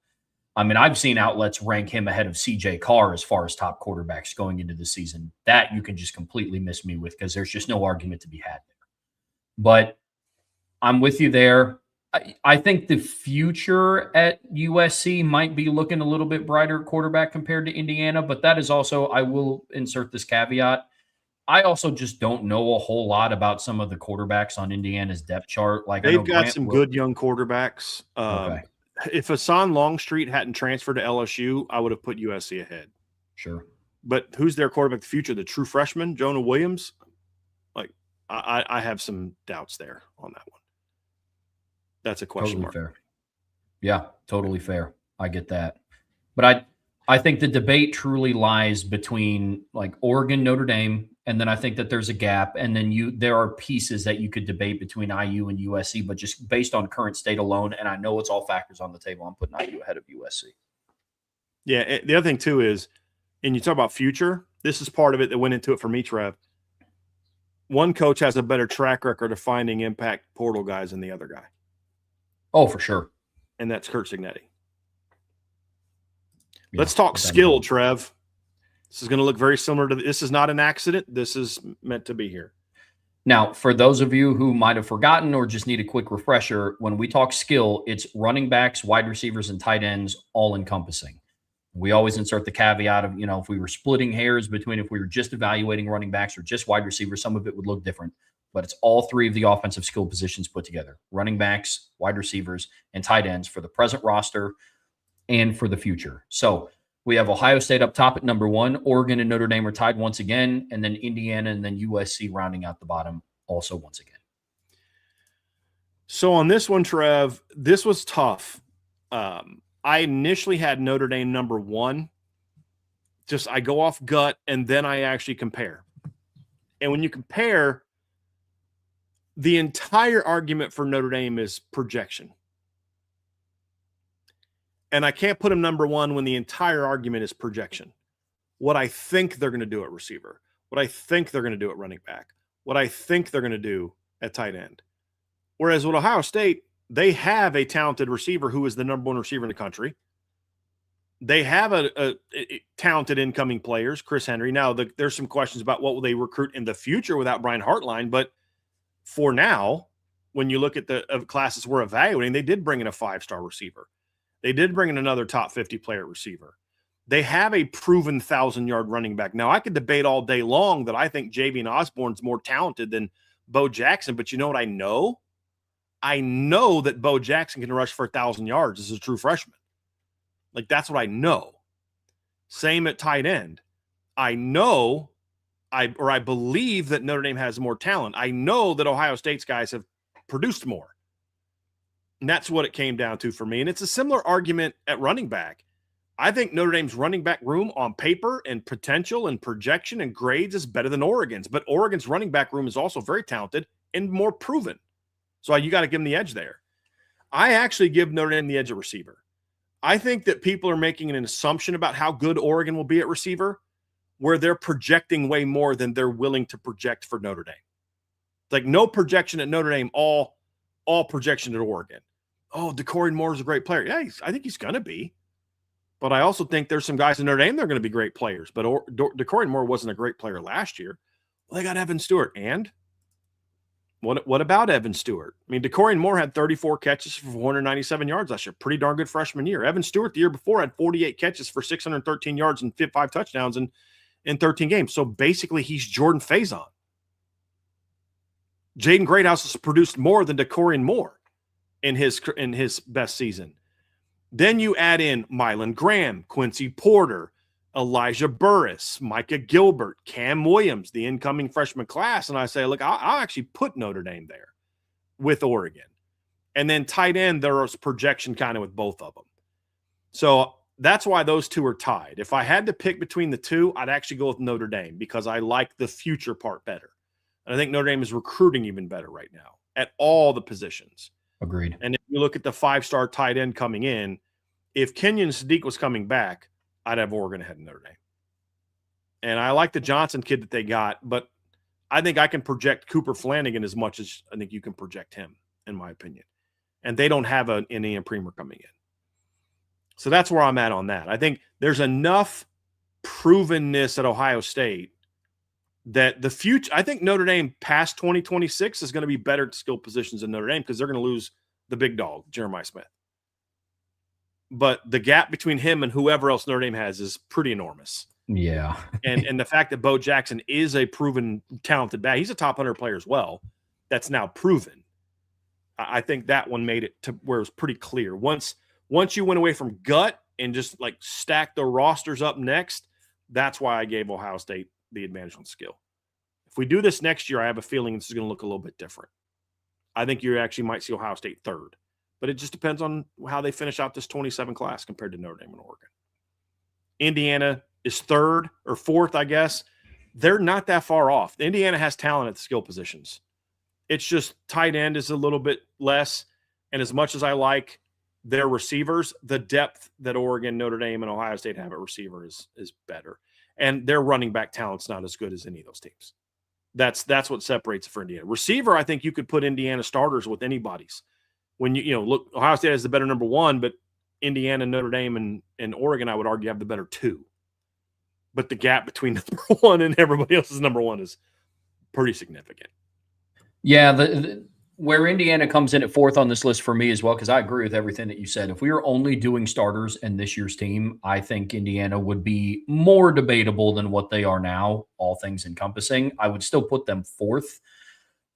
I mean, I've seen outlets rank him ahead of CJ Carr as far as top quarterbacks going into the season. That you can just completely miss me with because there's just no argument to be had there. But I'm with you there. I think the future at USC might be looking a little bit brighter at quarterback compared to Indiana, but that is also, I will insert this caveat. I also just don't know a whole lot about some of the quarterbacks on Indiana's depth chart. Like I know They've got Grant some good young quarterbacks. Okay, If Hassan Longstreet hadn't transferred to LSU, I would have put USC ahead. sure. But who's their quarterback of the future? The true freshman, Jonah Williams? Like, I have some doubts there on that one. That's a question Totally mark. fair. Yeah, totally fair. I get that. But I think the debate truly lies between like Oregon, Notre Dame, and then I think that there's a gap. And then there are pieces that you could debate between IU and USC, but just based on current state alone, and I know it's all factors on the table, I'm putting IU ahead of USC. Yeah, the other thing too is, and you talk about future, this is part of it that went into it for me, Trev. One coach has a better track record of finding impact portal guys than the other guy. Oh, for sure. And that's Curt Cignetti. Yeah, Let's talk skill, Trev. This is going to look very similar to this. Is not an accident. This is meant to be here. Now, for those of you who might have forgotten or just need a quick refresher, when we talk skill, it's running backs, wide receivers, and tight ends all encompassing. We always insert the caveat of, if we were splitting hairs between if we were just evaluating running backs or just wide receivers, some of it would look different. But it's all three of the offensive skill positions put together: running backs, wide receivers, and tight ends for the present roster and for the future. So we have Ohio State up top at number 1. Oregon and Notre Dame are tied once again, and then Indiana and then USC rounding out the bottom also once again. So on this one, Trev, this was tough. I initially had Notre Dame number 1. Just I go off gut, and then I actually compare. And when you compare, the entire argument for Notre Dame is projection. And I can't put him number 1 when the entire argument is projection. What I think they're going to do at receiver, what I think they're going to do at running back, what I think they're going to do at tight end. Whereas with Ohio State, they have a talented receiver who is the number 1 receiver in the country. They have a talented incoming players, Chris Henry. Now, there's some questions about what will they recruit in the future without Brian Hartline. But for now, when you look at the classes we're evaluating, they did bring in a 5-star receiver. They did bring in another top 50 player receiver. They have a proven 1,000-yard running back. Now, I could debate all day long that I think Javian Osborne's more talented than Bo Jackson, but you know what I know? I know that Bo Jackson can rush for 1,000 yards as a true freshman. Like, that's what I know. Same at tight end. I know, I believe that Notre Dame has more talent. I know that Ohio State's guys have produced more. And that's what it came down to for me. And it's a similar argument at running back. I think Notre Dame's running back room on paper and potential and projection and grades is better than Oregon's. But Oregon's running back room is also very talented and more proven. So you got to give them the edge there. I actually give Notre Dame the edge at receiver. I think that people are making an assumption about how good Oregon will be at receiver where they're projecting way more than they're willing to project for Notre Dame. Like no projection at Notre Dame, all projection at Oregon. Oh, DeCorian Moore is a great player. Yeah, I think he's going to be. But I also think there's some guys in Notre Dame that are going to be great players. But DeCorian Moore wasn't a great player last year. Well, they got Evan Stewart. And what about Evan Stewart? I mean, DeCorian Moore had 34 catches for 497 yards last year. Pretty darn good freshman year. Evan Stewart the year before had 48 catches for 613 yards and 5 touchdowns in 13 games. So basically, he's Jordan Faison. Jaden Greathouse has produced more than DeCorian Moore in his best season. Then you add in Mylan Graham, Quincy Porter, Elijah Burris, Micah Gilbert, Cam Williams, the incoming freshman class. And I say, look, I'll actually put Notre Dame there with Oregon. And then tight end, there's projection kind of with both of them. So that's why those two are tied. If I had to pick between the two, I'd actually go with Notre Dame because I like the future part better. And I think Notre Dame is recruiting even better right now at all the positions. Agreed. And if you look at the 5-star tight end coming in, if Kenyon Sadiq was coming back, I'd have Oregon ahead of Notre Dame. And I like the Johnson kid that they got, but I think I can project Cooper Flanagan as much as I think you can project him, in my opinion. And they don't have an Ian Premer coming in. So that's where I'm at on that. I think there's enough provenness at Ohio State that the future, I think Notre Dame past 2026 is going to be better at skill positions than Notre Dame because they're going to lose the big dog, Jeremiah Smith. But the gap between him and whoever else Notre Dame has is pretty enormous. Yeah. and the fact that Bo Jackson is a proven talented back, he's a top 100 player as well. That's now proven. I think that one made it to where it was pretty clear. Once you went away from gut and just like stacked the rosters up next, that's why I gave Ohio State the advantage on skill. If we do this next year, I have a feeling this is going to look a little bit different. I think you actually might see Ohio State third, but it just depends on how they finish out this 27 class compared to Notre Dame and Oregon. Indiana is third or fourth, I guess. They're not that far off. Indiana has talent at the skill positions. It's just tight end is a little bit less. And as much as I like their receivers, the depth that Oregon, Notre Dame, and Ohio State have at receiver is better. And their running back talent's not as good as any of those teams. That's what separates it for Indiana. Receiver, I think you could put Indiana starters with anybody's. When you look, Ohio State has the better number one, but Indiana, Notre Dame, and Oregon, I would argue, have the better two. But the gap between number one and everybody else's number one is pretty significant. Yeah, where Indiana comes in at fourth on this list for me as well, because I agree with everything that you said. If we were only doing starters in this year's team, I think Indiana would be more debatable than what they are now, all things encompassing. I would still put them fourth,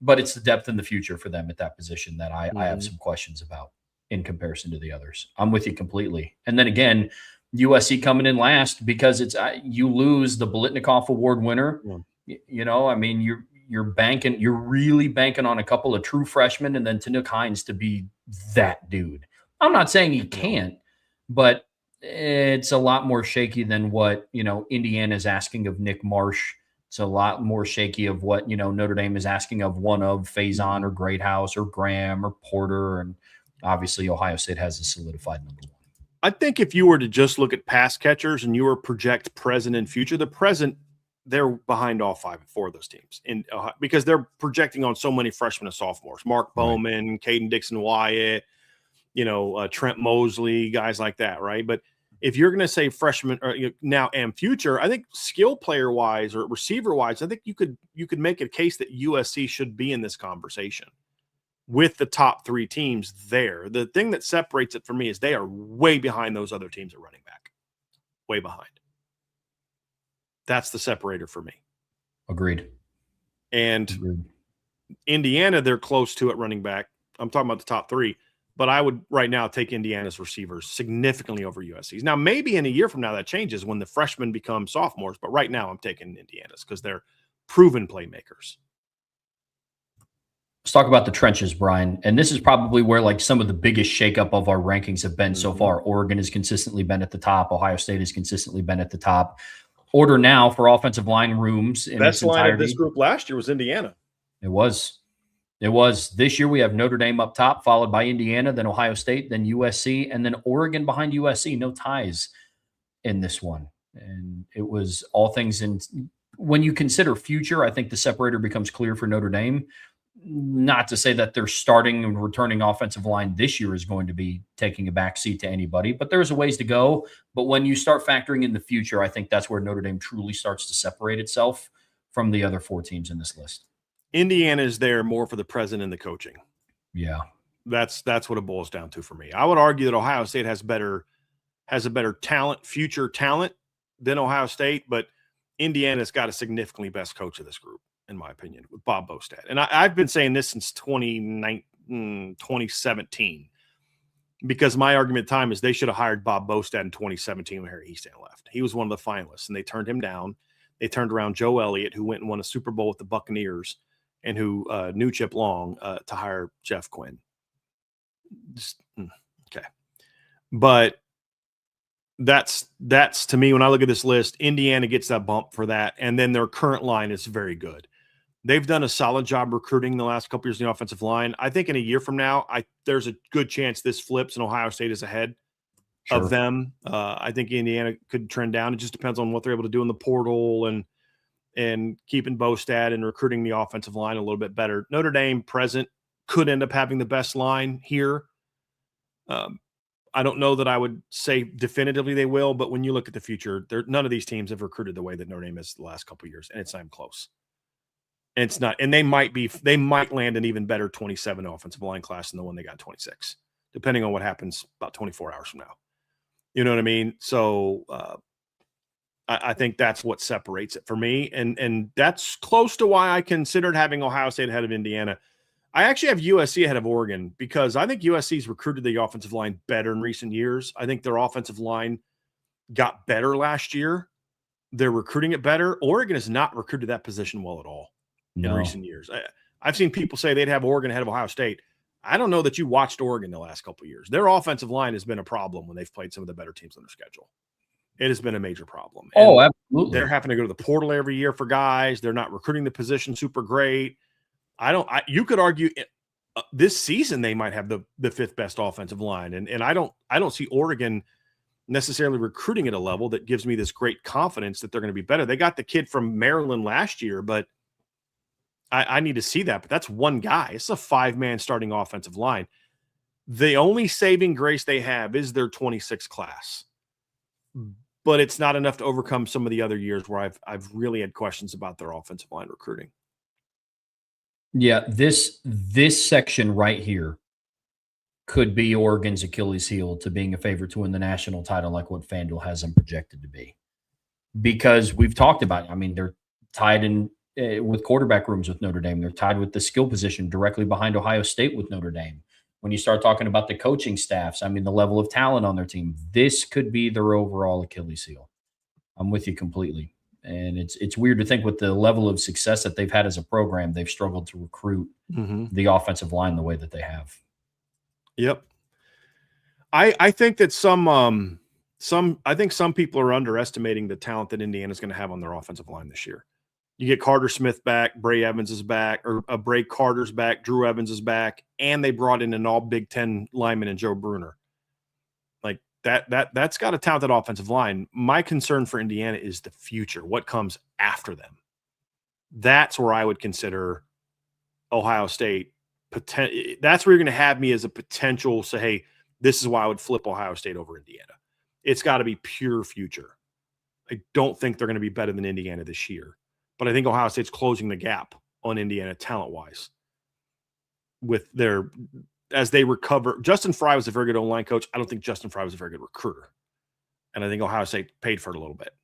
but it's the depth in the future for them at that position that I have some questions about in comparison to the others. I'm with you completely. And then again, USC coming in last because you lose the Biletnikoff Award winner. I mean, you're really banking on a couple of true freshmen and then Tanook Hines to be that dude. I'm not saying he can't, but it's a lot more shaky than what, Indiana is asking of Nick Marsh. It's a lot more shaky of what, Notre Dame is asking of one of Faison or Greathouse or Graham or Porter. And obviously Ohio State has a solidified number one. I think if you were to just look at pass catchers and you were project present and future, the present, they're behind all four of those teams because they're projecting on so many freshmen and sophomores, Mark Bowman, Caden Dixon-Wyatt, Trent Mosley, guys like that. Right. But if you're going to say freshman now and future, I think skill player wise or receiver wise, I think you could make a case that USC should be in this conversation with the top three teams there. The thing that separates it for me is they are way behind those other teams at running back, way behind. That's the separator for me. Agreed. And Indiana, they're close to at running back. I'm talking about the top three, but I would right now take Indiana's receivers significantly over USC's. Now, maybe in a year from now that changes when the freshmen become sophomores, but right now I'm taking Indiana's because they're proven playmakers. Let's talk about the trenches, Brian. And this is probably where some of the biggest shakeup of our rankings have been so far. Oregon has consistently been at the top. Ohio State has consistently been at the top. Order now for offensive line rooms in best its entirety. Line of this group last year was Indiana. It was. This year we have Notre Dame up top, followed by Indiana, then Ohio State, then USC, and then Oregon behind USC. No ties in this one. And it was all things when you consider future, I think the separator becomes clear for Notre Dame. Not to say that their starting and returning offensive line this year is going to be taking a backseat to anybody, but there's a ways to go. But when you start factoring in the future, I think that's where Notre Dame truly starts to separate itself from the other four teams in this list. Indiana is there more for the present and the coaching. Yeah. That's what it boils down to for me. I would argue that Ohio State has a better talent, future talent than Ohio State, but Indiana's got a significantly best coach of this group, in my opinion, with Bob Bostad. And I've been saying this since 2017 because my argument at the time is they should have hired Bob Bostad in 2017 when Harry Easton left. He was one of the finalists, and they turned him down. They turned around Joe Elliott, who went and won a Super Bowl with the Buccaneers, and who knew Chip Long to hire Jeff Quinn. Okay. But that's to me, when I look at this list, Indiana gets that bump for that, and then their current line is very good. They've done a solid job recruiting the last couple years in the offensive line. I think in a year from now, there's a good chance this flips and Ohio State is ahead of them. I think Indiana could trend down. It just depends on what they're able to do in the portal and keeping Bostad and recruiting the offensive line a little bit better. Notre Dame present could end up having the best line here. I don't know that I would say definitively they will, but when you look at the future, none of these teams have recruited the way that Notre Dame has the last couple of years, and it's not even close. And it's not, and they might land an even better 27 offensive line class than the one they got 26, depending on what happens about 24 hours from now. You know what I mean? So I think that's what separates it for me. And that's close to why I considered having Ohio State ahead of Indiana. I actually have USC ahead of Oregon because I think USC's recruited the offensive line better in recent years. I think their offensive line got better last year. They're recruiting it better. Oregon has not recruited that position well at all in recent years. I've seen people say they'd have Oregon ahead of Ohio State. I don't know that you watched Oregon the last couple of years. Their offensive line has been a problem when they've played some of the better teams on their schedule. It has been a major problem. Oh, absolutely. They're having to go to the portal every year for guys. They're not recruiting the position super great. You could argue this season they might have the fifth best offensive line. And I don't see Oregon necessarily recruiting at a level that gives me this great confidence that they're going to be better. They got the kid from Maryland last year, but I need to see that. But that's one guy. It's a 5-man starting offensive line. The only saving grace they have is their 26 class. But it's not enough to overcome some of the other years where I've really had questions about their offensive line recruiting. Yeah, this section right here could be Oregon's Achilles heel to being a favorite to win the national title, like what FanDuel has them projected to be. Because we've talked about it. I mean, they're tied in with quarterback rooms with Notre Dame. They're tied with the skill position directly behind Ohio State with Notre Dame. When you start talking about the coaching staffs, I mean, the level of talent on their team, this could be their overall Achilles heel. I'm with you completely. And it's weird to think with the level of success that they've had as a program, they've struggled to recruit the offensive line the way that they have. Yep. I think that some people are underestimating the talent that Indiana's going to have on their offensive line this year. You get Carter Smith back, Bray Evans is back, or Bray Carter's back, Drew Evans is back, and they brought in an all Big Ten lineman in Joe Bruner. Like that's got a talented offensive line. My concern for Indiana is the future, what comes after them. That's where I would consider Ohio State. That's where you're going to have me as a potential say, hey, this is why I would flip Ohio State over Indiana. It's got to be pure future. I don't think they're going to be better than Indiana this year. But I think Ohio State's closing the gap on Indiana talent-wise with as they recover. Justin Fry was a very good O-line coach. I don't think Justin Fry was a very good recruiter. And I think Ohio State paid for it a little bit.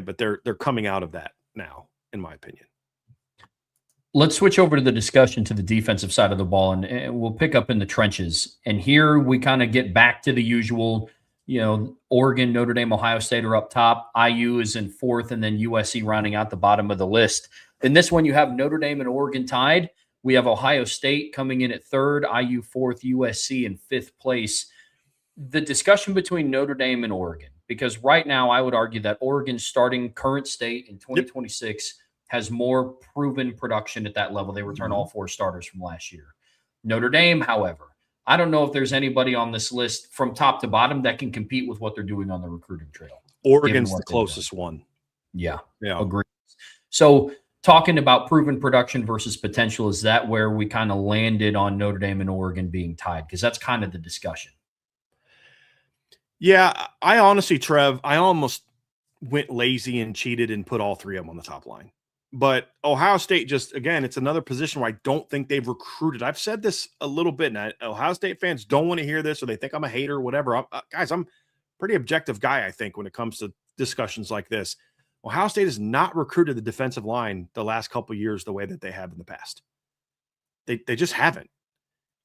But they're coming out of that now, in my opinion. Let's switch over to the discussion to the defensive side of the ball, and we'll pick up in the trenches. And here we kind of get back to the usual. Oregon, Notre Dame, Ohio State are up top. IU is in fourth, and then USC rounding out the bottom of the list. In this one, you have Notre Dame and Oregon tied. We have Ohio State coming in at third, IU fourth, USC in fifth place. The discussion between Notre Dame and Oregon, because right now I would argue that Oregon's starting current state in 2026 has more proven production at that level. They return all 4 starters from last year. Notre Dame, however, I don't know if there's anybody on this list from top to bottom that can compete with what they're doing on the recruiting trail. Oregon's the closest one. Yeah. Agreed. So talking about proven production versus potential, is that where we kind of landed on Notre Dame and Oregon being tied? Because that's kind of the discussion. Yeah, I honestly, Trev, I almost went lazy and cheated and put all 3 of them on the top line. But Ohio State again, it's another position where I don't think they've recruited. I've said this a little bit, and Ohio State fans don't want to hear this, or they think I'm a hater or whatever. Guys, I'm a pretty objective guy, I think, when it comes to discussions like this. Ohio State has not recruited the defensive line the last couple of years the way that they have in the past. They just haven't.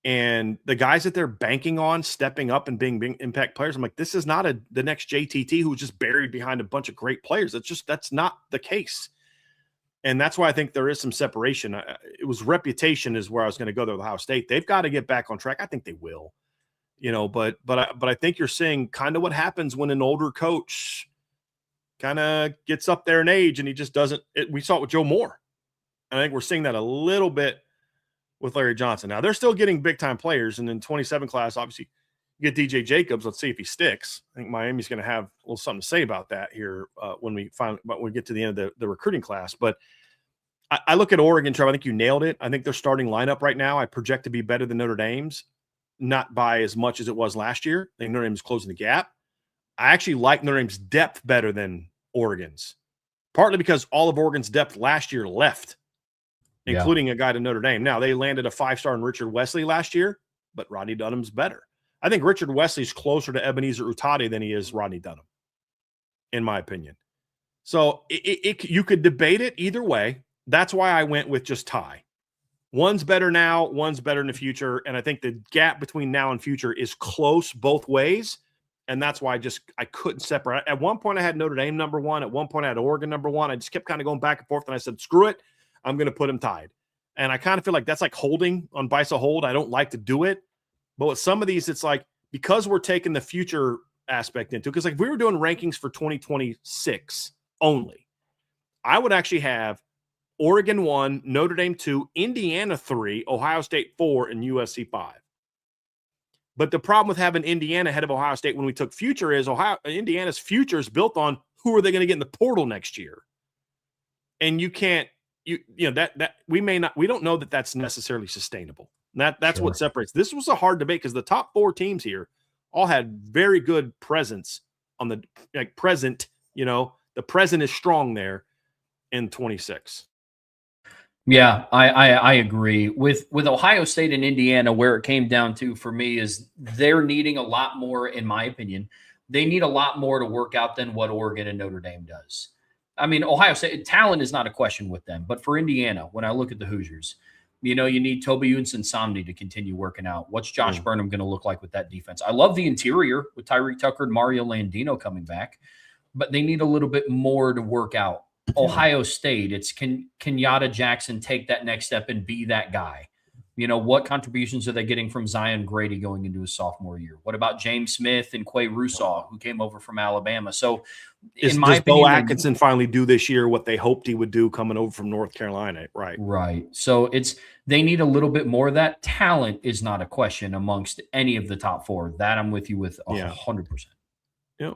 And the guys that they're banking on stepping up and being impact players, I'm like, this is not the next JTT who's just buried behind a bunch of great players. That's not the case. And that's why I think there is some separation. It was reputation is where I was going to go there with Ohio State. They've got to get back on track. I think they will, but I think you're seeing kind of what happens when an older coach kind of gets up there in age and he just doesn't. We saw it with Joe Moore. And I think we're seeing that a little bit with Larry Johnson. Now they're still getting big time players. And in 27 class, obviously you get DJ Jacobs. Let's see if he sticks. I think Miami's going to have a little something to say about that here when we get to the end of the recruiting class. But I look at Oregon, Trevor. I think you nailed it. I think their starting lineup right now, I project to be better than Notre Dame's. not by as much as it was last year. I think Notre Dame is closing the gap. I actually like Notre Dame's depth better than Oregon's, partly because all of Oregon's depth last year left, including a guy to Notre Dame. Now, they landed a 5-star in Richard Wesley last year, but Rodney Dunham's better. I think Richard Wesley's closer to Ebenezer Utade than he is Rodney Dunham, in my opinion. So you could debate it either way. That's why I went with just tie. One's better now, one's better in the future, and I think the gap between now and future is close both ways, and that's why I couldn't separate. At one point, I had Notre Dame number one. At one point, I had Oregon number one. I just kept kind of going back and forth, and I said, screw it. I'm going to put them tied. And I kind of feel like that's like holding on Bison Hold. I don't like to do it. But with some of these, it's like because we're taking the future aspect into it, because like if we were doing rankings for 2026 only, I would actually have Oregon 1, Notre Dame 2, Indiana 3, Ohio State 4, and USC 5. But the problem with having Indiana ahead of Ohio State when we took future is Indiana's future is built on who are they going to get in the portal next year. And you can't, you know, that we don't know that that's necessarily sustainable. That's Sure. what separates. This was a hard debate because the top 4 teams here all had very good presence on the present, you know, the present is strong there in 26. Yeah, I agree with Ohio State and Indiana. Where it came down to for me is they're needing a lot more, in my opinion. They need a lot more to work out than what Oregon and Notre Dame does. I mean, Ohio State talent is not a question with them, but for Indiana, when I look at the Hoosiers, you know, you need Toby Somni to continue working out. What's Josh Burnham going to look like with that defense? I love the interior with Tyreek Tucker and Mario Landino coming back, but they need a little bit more to work out. Ohio State, it's can Kenyatta Jackson take that next step and be that guy? You know, what contributions are they getting from Zion Grady going into his sophomore year? What about James Smith and Quay Russaw, who came over from Alabama? So, does Bo Atkinson finally do this year what they hoped he would do coming over from North Carolina? Right. So they need a little bit more of that. Talent is not a question amongst any of the top 4. That I'm with you with 100%. Yeah.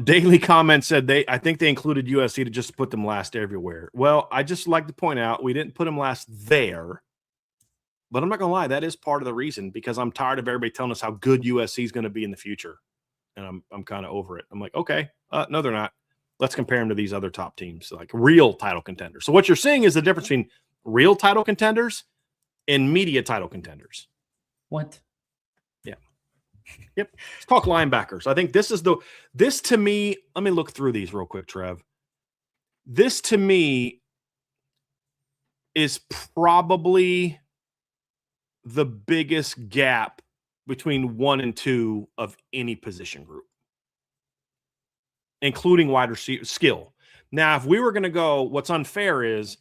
Daily Comment said I think they included USC to just put them last everywhere. Well, I just like to point out we didn't put them last there, but I'm not gonna lie, that is part of the reason because I'm tired of everybody telling us how good USC is going to be in the future, and I'm kind of over it. I'm like, okay, no, they're not. Let's compare them to these other top teams, like real title contenders. So what you're seeing is the difference between real title contenders and media title contenders. What? Yep. Let's talk linebackers. I think this to me, let me look through these real quick, Trev. This to me is probably the biggest gap between 1 and 2 of any position group, including wide receiver skill. Now, if we were going to go, what's unfair is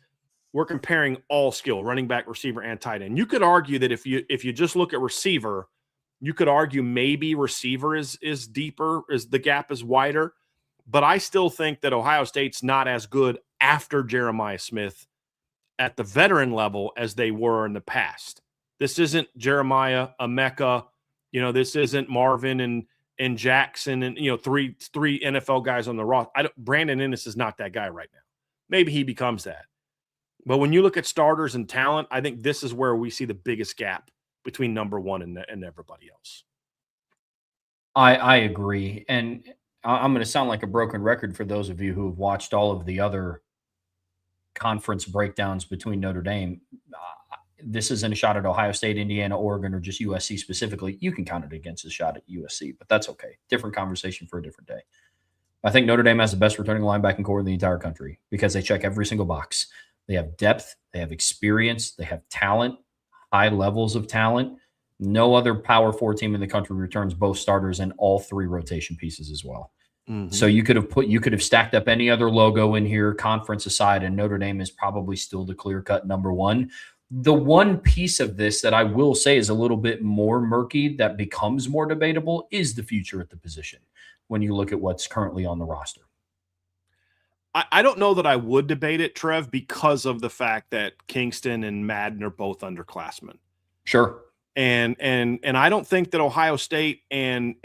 we're comparing all skill, running back, receiver, and tight end. You could argue that if you just look at receiver, you could argue maybe receiver is deeper, the gap is wider, but I still think that Ohio State's not as good after Jeremiah Smith at the veteran level as they were in the past. This isn't Jeremiah, Emeka, you know, this isn't Marvin and Jackson and, you know, three NFL guys on the roster. Brandon Ennis is not that guy right now. Maybe he becomes that. But when you look at starters and talent, I think this is where we see the biggest gap between number 1 and everybody else. I agree. And I'm going to sound like a broken record for those of you who have watched all of the other conference breakdowns between Notre Dame. This isn't a shot at Ohio State, Indiana, Oregon, or just USC specifically. You can count it against a shot at USC, but that's okay. Different conversation for a different day. I think Notre Dame has the best returning linebacking core in the entire country because they check every single box. They have depth, they have experience, they have talent, high levels of talent. No other Power 4 team in the country returns both starters and all 3 rotation pieces as well. Mm-hmm. So you could have stacked up any other logo in here, conference aside, and Notre Dame is probably still the clear-cut number 1. The one piece of this that I will say is a little bit more murky that becomes more debatable is the future at the position when you look at what's currently on the roster. I don't know that I would debate it, Trev, because of the fact that Kingston and Madden are both underclassmen. Sure. And I don't think that Ohio State and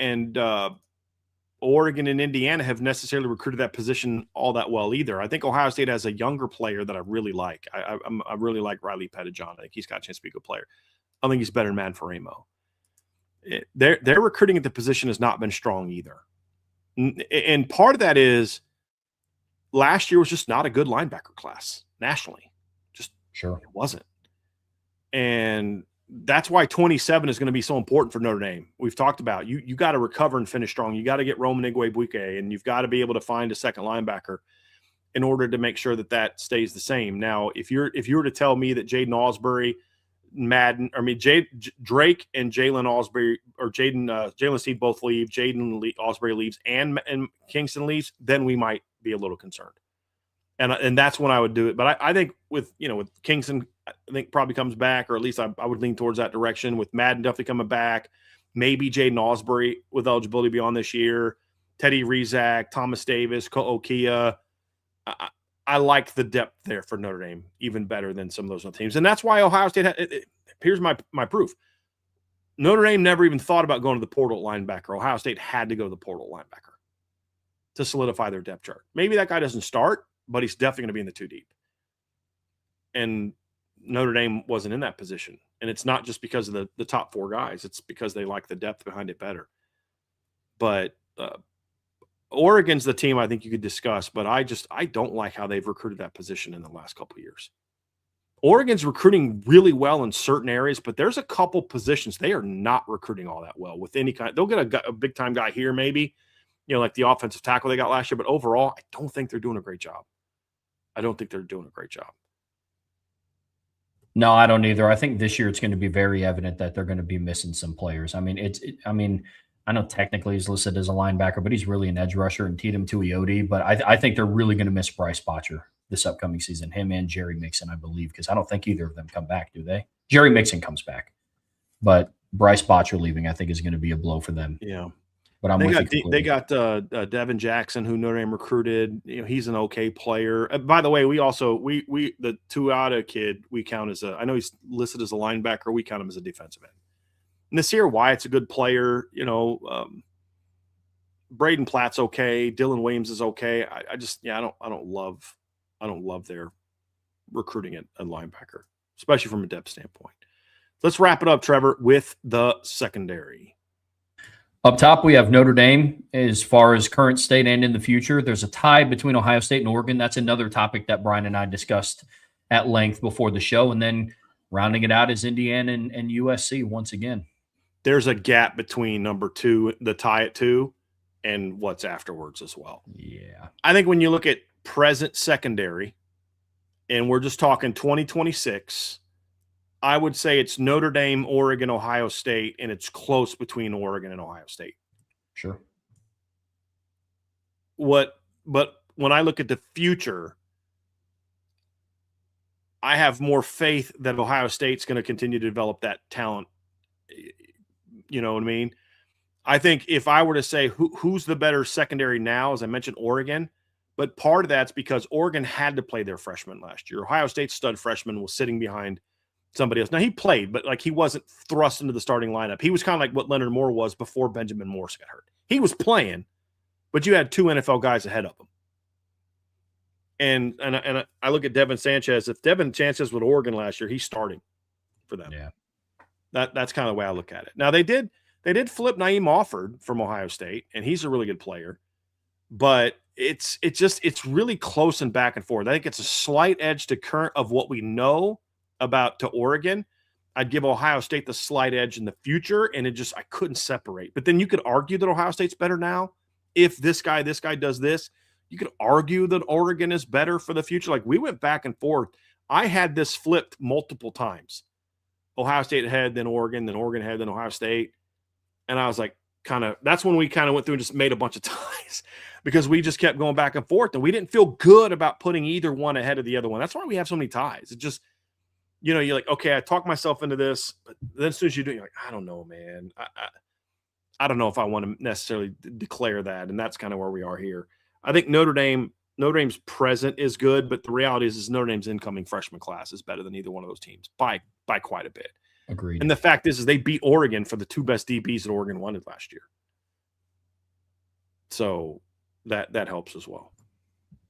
Oregon and Indiana have necessarily recruited that position all that well either. I think Ohio State has a younger player that I really like. I really like Riley Pettijohn. I think he's got a chance to be a good player. I think he's better than Matt Faremo. Their recruiting at the position has not been strong either. And part of that is last year was just not a good linebacker class nationally. Just Sure. it wasn't. And that's why 27 is going to be so important for Notre Dame. We've talked about you got to recover and finish strong. You got to get Roman Igwebuike, and you've got to be able to find a second linebacker in order to make sure that stays the same. Now, if you were to tell me that Drake and Jalen Osbury or Jalen Steed both leave, Osbury leaves, and Kingston leaves, then we might be a little concerned. And that's when I would do it. But I think with Kingston, I think probably comes back, or at least I would lean towards that direction. With Madden definitely coming back, maybe Jaden Osbury with eligibility beyond this year, Teddy Rizak, Thomas Davis, Ko'okia. I like the depth there for Notre Dame even better than some of those other teams. And that's why Ohio State here's my proof. Notre Dame never even thought about going to the portal linebacker. Ohio State had to go to the portal linebacker to solidify their depth chart. Maybe that guy doesn't start, but he's definitely going to be in the 2 deep. And Notre Dame wasn't in that position. And it's not just because of the top 4 guys. It's because they like the depth behind it better. But Oregon's the team I think you could discuss, but I don't like how they've recruited that position in the last couple of years. Oregon's recruiting really well in certain areas, but there's a couple positions they are not recruiting all that well with any kind. They'll get a big-time guy here maybe, like the offensive tackle they got last year, but overall, I don't think they're doing a great job. No, I don't either. I think this year it's going to be very evident that they're going to be missing some players. I mean, I know technically he's listed as a linebacker, but he's really an edge rusher, and Tatum Tuioti. But I think they're really going to miss Bryce Botcher this upcoming season, him and Jerry Mixon, I believe, because I don't think either of them come back, do they? Jerry Mixon comes back, but Bryce Botcher leaving, I think, is going to be a blow for them. Yeah. But they got Devin Jackson, who Notre Dame recruited. He's an okay player. By the way, we the Tuiota kid we count as I know he's listed as a linebacker. We count him as a defensive end. Nasir Wyatt's a good player. Braden Platt's okay. Dylan Williams is okay. I don't love their recruiting at linebacker, especially from a depth standpoint. Let's wrap it up, Trevor, with the secondary. Up top, we have Notre Dame as far as current state and in the future. There's a tie between Ohio State and Oregon. That's another topic that Brian and I discussed at length before the show. And then rounding it out is Indiana and USC once again. There's a gap between number 2, the tie at 2, and what's afterwards as well. Yeah. I think when you look at present secondary, and we're just talking 2026, I would say it's Notre Dame, Oregon, Ohio State, and it's close between Oregon and Ohio State. Sure. But when I look at the future, I have more faith that Ohio State's going to continue to develop that talent. You know what I mean? I think if I were to say who's the better secondary now, as I mentioned, Oregon, but part of that's because Oregon had to play their freshman last year. Ohio State's stud freshman was sitting behind somebody else. Now, he played, but he wasn't thrust into the starting lineup. He was kind of like what Leonard Moore was before Benjamin Morse got hurt. He was playing, but you had 2 NFL guys ahead of him. And I look at Devin Sanchez. If Devin Sanchez with Oregon last year, he's starting for them. Yeah. That's kind of the way I look at it. Now, they did flip Naeem Offord from Ohio State, and he's a really good player. But it's really close and back and forth. I think it's a slight edge to current of what we know about to Oregon. I'd give Ohio State the slight edge in the future, and I couldn't separate. But then you could argue that Ohio State's better now. If this guy does this, you could argue that Oregon is better for the future. Like, we went back and forth. I had this flipped multiple times. Ohio State ahead, then Oregon ahead, then Ohio State. And I was like, that's when we kind of went through and just made a bunch of ties because we just kept going back and forth, and we didn't feel good about putting either one ahead of the other one. That's why we have so many ties. It just, you're like, okay, I talked myself into this, but then as soon as you do it, you're like, I don't know, man. I don't know if I want to necessarily declare that, and that's kind of where we are here. I think Notre Dame's present is good, but the reality is Notre Dame's incoming freshman class is better than either one of those teams by quite a bit. Agreed. And the fact is they beat Oregon for the 2 best DBs that Oregon wanted last year. So that helps as well.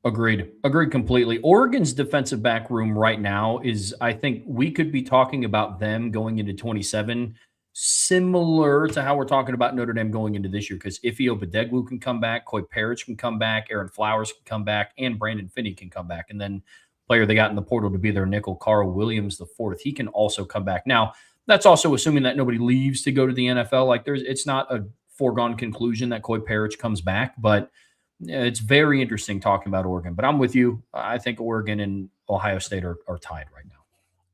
Agreed. Agreed completely. Oregon's defensive back room right now is, I think we could be talking about them going into 27, similar to how we're talking about Notre Dame going into this year, because Ife Obadegwu can come back, Coy Parrish can come back, Aaron Flowers can come back, and Brandon Finney can come back. And then player they got in the portal to be their nickel, Carl Williams the fourth, he can also come back. Now, that's also assuming that nobody leaves to go to the NFL. Like it's not a foregone conclusion that Coy Parrish comes back, but it's very interesting talking about Oregon, but I'm with you. I think Oregon and Ohio State are tied right now.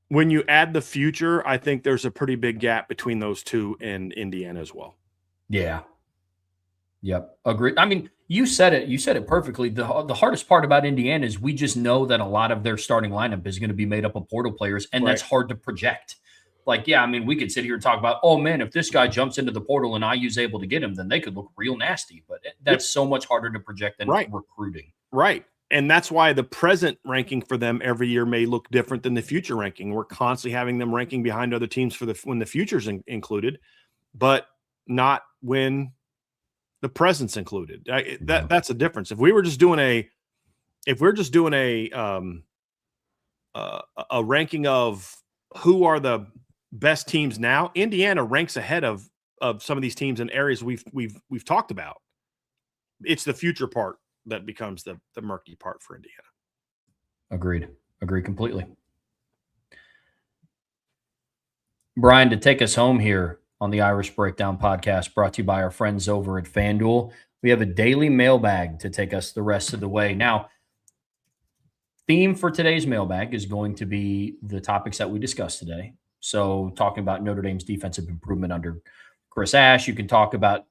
When you add the future, I think there's a pretty big gap between those two and Indiana as well. Yeah. Yep. Agreed. I mean, you said it. You said it perfectly. The hardest part about Indiana is we just know that a lot of their starting lineup is going to be made up of portal players, and that's hard to project. Like, yeah, I mean, we could sit here and talk about, oh, man, if this guy jumps into the portal and IU's able to get him, then they could look real nasty. But that's so much harder to project than recruiting. Right. And that's why the present ranking for them every year may look different than the future ranking. We're constantly having them ranking behind other teams for when the future's included, but not when the present's included. That's a difference. If we're just doing a ranking of who are the best teams now, Indiana ranks ahead of some of these teams in areas we've talked about. It's the future part that becomes the murky part for Indiana. Agreed. Agree completely. Brian, to take us home here on the Irish Breakdown podcast, brought to you by our friends over at FanDuel, we have a daily mailbag to take us the rest of the way. Now, theme for today's mailbag is going to be the topics that we discussed today. So talking about Notre Dame's defensive improvement under Chris Ash, you can talk about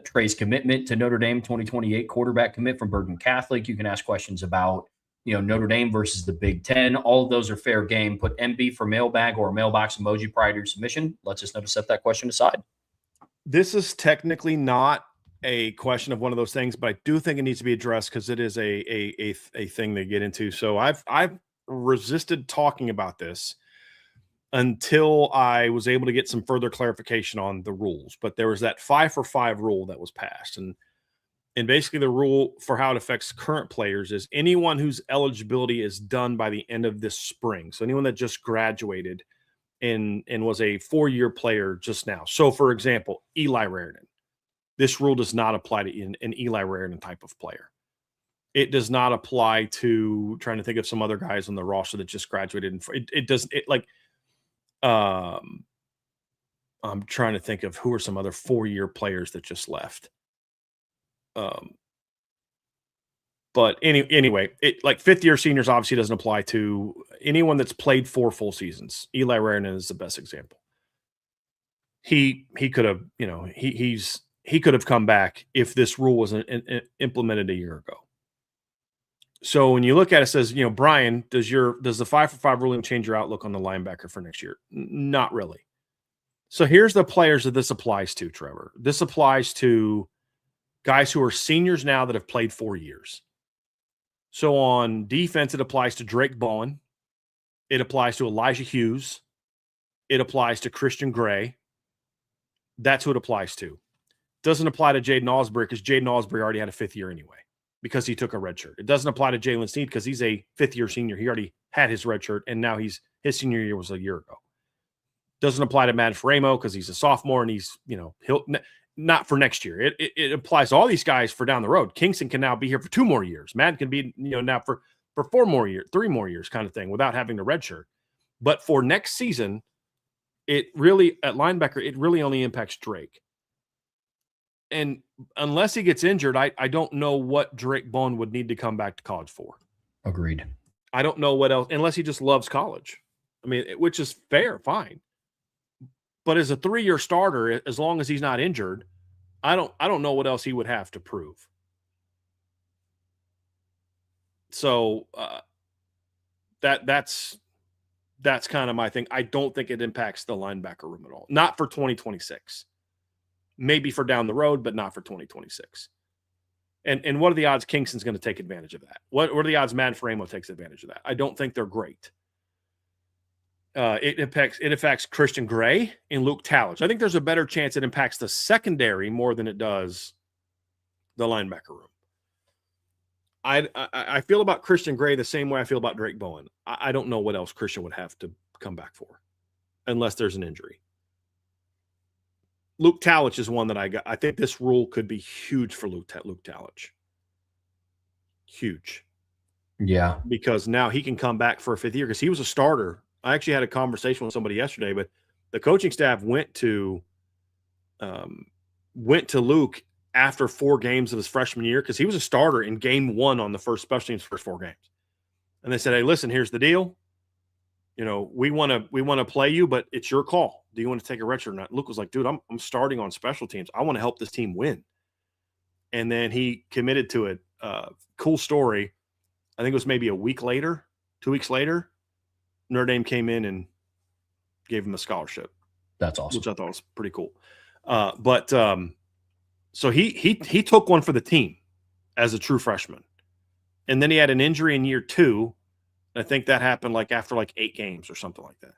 Trey's commitment to Notre Dame 2028 quarterback commit from Bergen Catholic. You can ask questions about, Notre Dame versus the Big Ten. All of those are fair game. Put MB for mailbag or mailbox emoji prior to your submission. Lets us know to set that question aside. This is technically not a question of one of those things, but I do think it needs to be addressed because it is a thing they get into. So I've resisted talking about this until I was able to get some further clarification on the rules. But there was that 5-for-5 rule that was passed. And basically the rule for how it affects current players is anyone whose eligibility is done by the end of this spring. So anyone that just graduated and was a 4-year player just now. So for example, Eli Raritan. This rule does not apply to an Eli Raritan type of player. It does not apply to trying to think of some other guys on the roster that just graduated. I'm trying to think of who are some other 4-year players that just left. But anyway, it like 5th-year seniors obviously doesn't apply to anyone that's played 4 full seasons. Eli Raritan is the best example. He could have, he could have come back if this rule wasn't implemented a year ago. So when you look at it, it says, Brian, does the 5-for-5 ruling change your outlook on the linebacker for next year? Not really. So here's the players that this applies to, Trevor. This applies to guys who are seniors now that have played 4 years. So on defense, it applies to Drake Bowen. It applies to Elijah Hughes. It applies to Christian Gray. That's who it applies to. Doesn't apply to Jaden Osbury because Jaden Osbury already had a 5th year anyway because he took a red shirt. It doesn't apply to Jalen Sneed because he's a 5th-year senior. He already had his red shirt, and now his senior year was a year ago. Doesn't apply to Matt Framo because he's a sophomore and he's, he'll not for next year. It applies to all these guys for down the road. Kingston can now be here for 2 more years. Matt can be, now for 4 more years, 3 more years kind of thing without having the red shirt. But for next season, it really, at linebacker, it really only impacts Drake. And unless he gets injured, I don't know what Drake Bowen would need to come back to college for. Agreed. I don't know what else, unless he just loves college. I mean, which is fair, fine. But as a 3-year starter, as long as he's not injured, I don't know what else he would have to prove. So that's kind of my thing. I don't think it impacts the linebacker room at all. Not for 2026. Maybe for down the road, but not for 2026. And what are the odds Kingston's going to take advantage of that? What are the odds Matt Framo takes advantage of that? I don't think they're great. It affects Christian Gray and Luke Talmadge. I think there's a better chance it impacts the secondary more than it does the linebacker room. I feel about Christian Gray the same way I feel about Drake Bowen. I don't know what else Christian would have to come back for unless there's an injury. Luke Talich is one that I think this rule could be huge for Luke Talich. Huge. Yeah. Because now he can come back for a 5th year because he was a starter. I actually had a conversation with somebody yesterday, but the coaching staff went to Luke after 4 games of his freshman year because he was a starter in game 1 on the first special teams first 4 games. And they said, hey, listen, here's the deal. You know, we want to play you, but it's your call. Do you want to take a redshirt or not? Luke was like, dude, I'm starting on special teams. I want to help this team win. And then he committed to it. Cool story. I think it was maybe a week later, 2 weeks later, Notre Dame came in and gave him a scholarship. That's awesome. Which I thought was pretty cool. So he took one for the team as a true freshman. And then he had an injury in year 2. I think that happened after 8 games or something like that.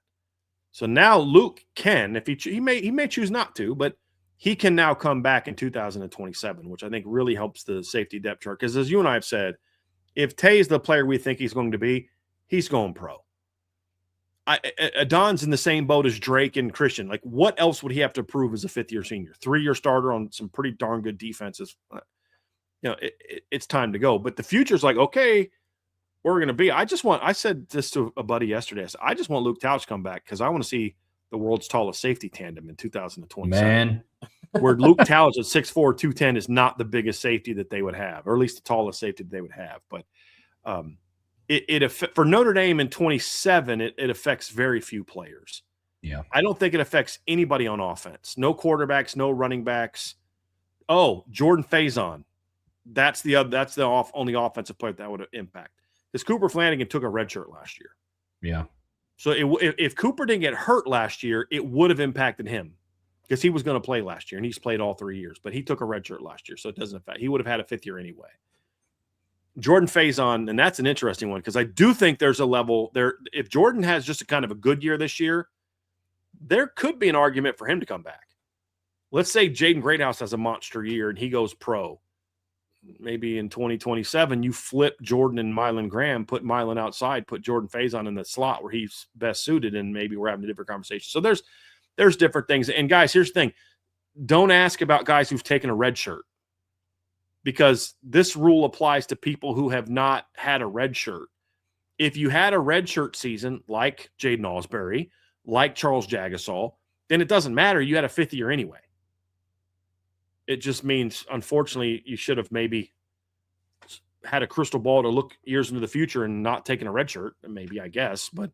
So now Luke can, if he may choose not to, but he can now come back in 2027, which I think really helps the safety depth chart. Because as you and I have said, if Tay is the player we think he's going to be, he's going pro. Adon's in the same boat as Drake and Christian. What else would he have to prove as a 5th-year senior? 3-year starter on some pretty darn good defenses. It's time to go. But the future's okay, where we're going to be. I said this to a buddy yesterday. I just want Luke Talich to come back because I want to see the world's tallest safety tandem in 2027. Man. Where Luke Talich at 6'4", 210 is not the biggest safety that they would have, or at least the tallest safety that they would have. But for Notre Dame in 27, it affects very few players. Yeah. I don't think it affects anybody on offense. No quarterbacks, no running backs. Oh, Jordan Faison. That's the only offensive player that would impact. Because Cooper Flanagan took a red shirt last year. Yeah. So if Cooper didn't get hurt last year, it would have impacted him because he was going to play last year, and he's played all 3 years. But he took a red shirt last year, so it doesn't affect. He would have had a 5th year anyway. Jordan Faison, and that's an interesting one because I do think there's a level there. If Jordan has just a kind of a good year this year, there could be an argument for him to come back. Let's say Jaden Greathouse has a monster year and he goes pro. Maybe in 2027, you flip Jordan and Mylan Graham, put Mylan outside, put Jordan Faison in the slot where he's best suited, and maybe we're having a different conversation. So there's different things. And guys, here's the thing. Don't ask about guys who've taken a red shirt because this rule applies to people who have not had a red shirt. If you had a red shirt season like Jaden Ausberry, like Charles Jagasol, then it doesn't matter. You had a 5th year anyway. It just means, unfortunately, you should have maybe had a crystal ball to look years into the future and not taken a red shirt, maybe, I guess. But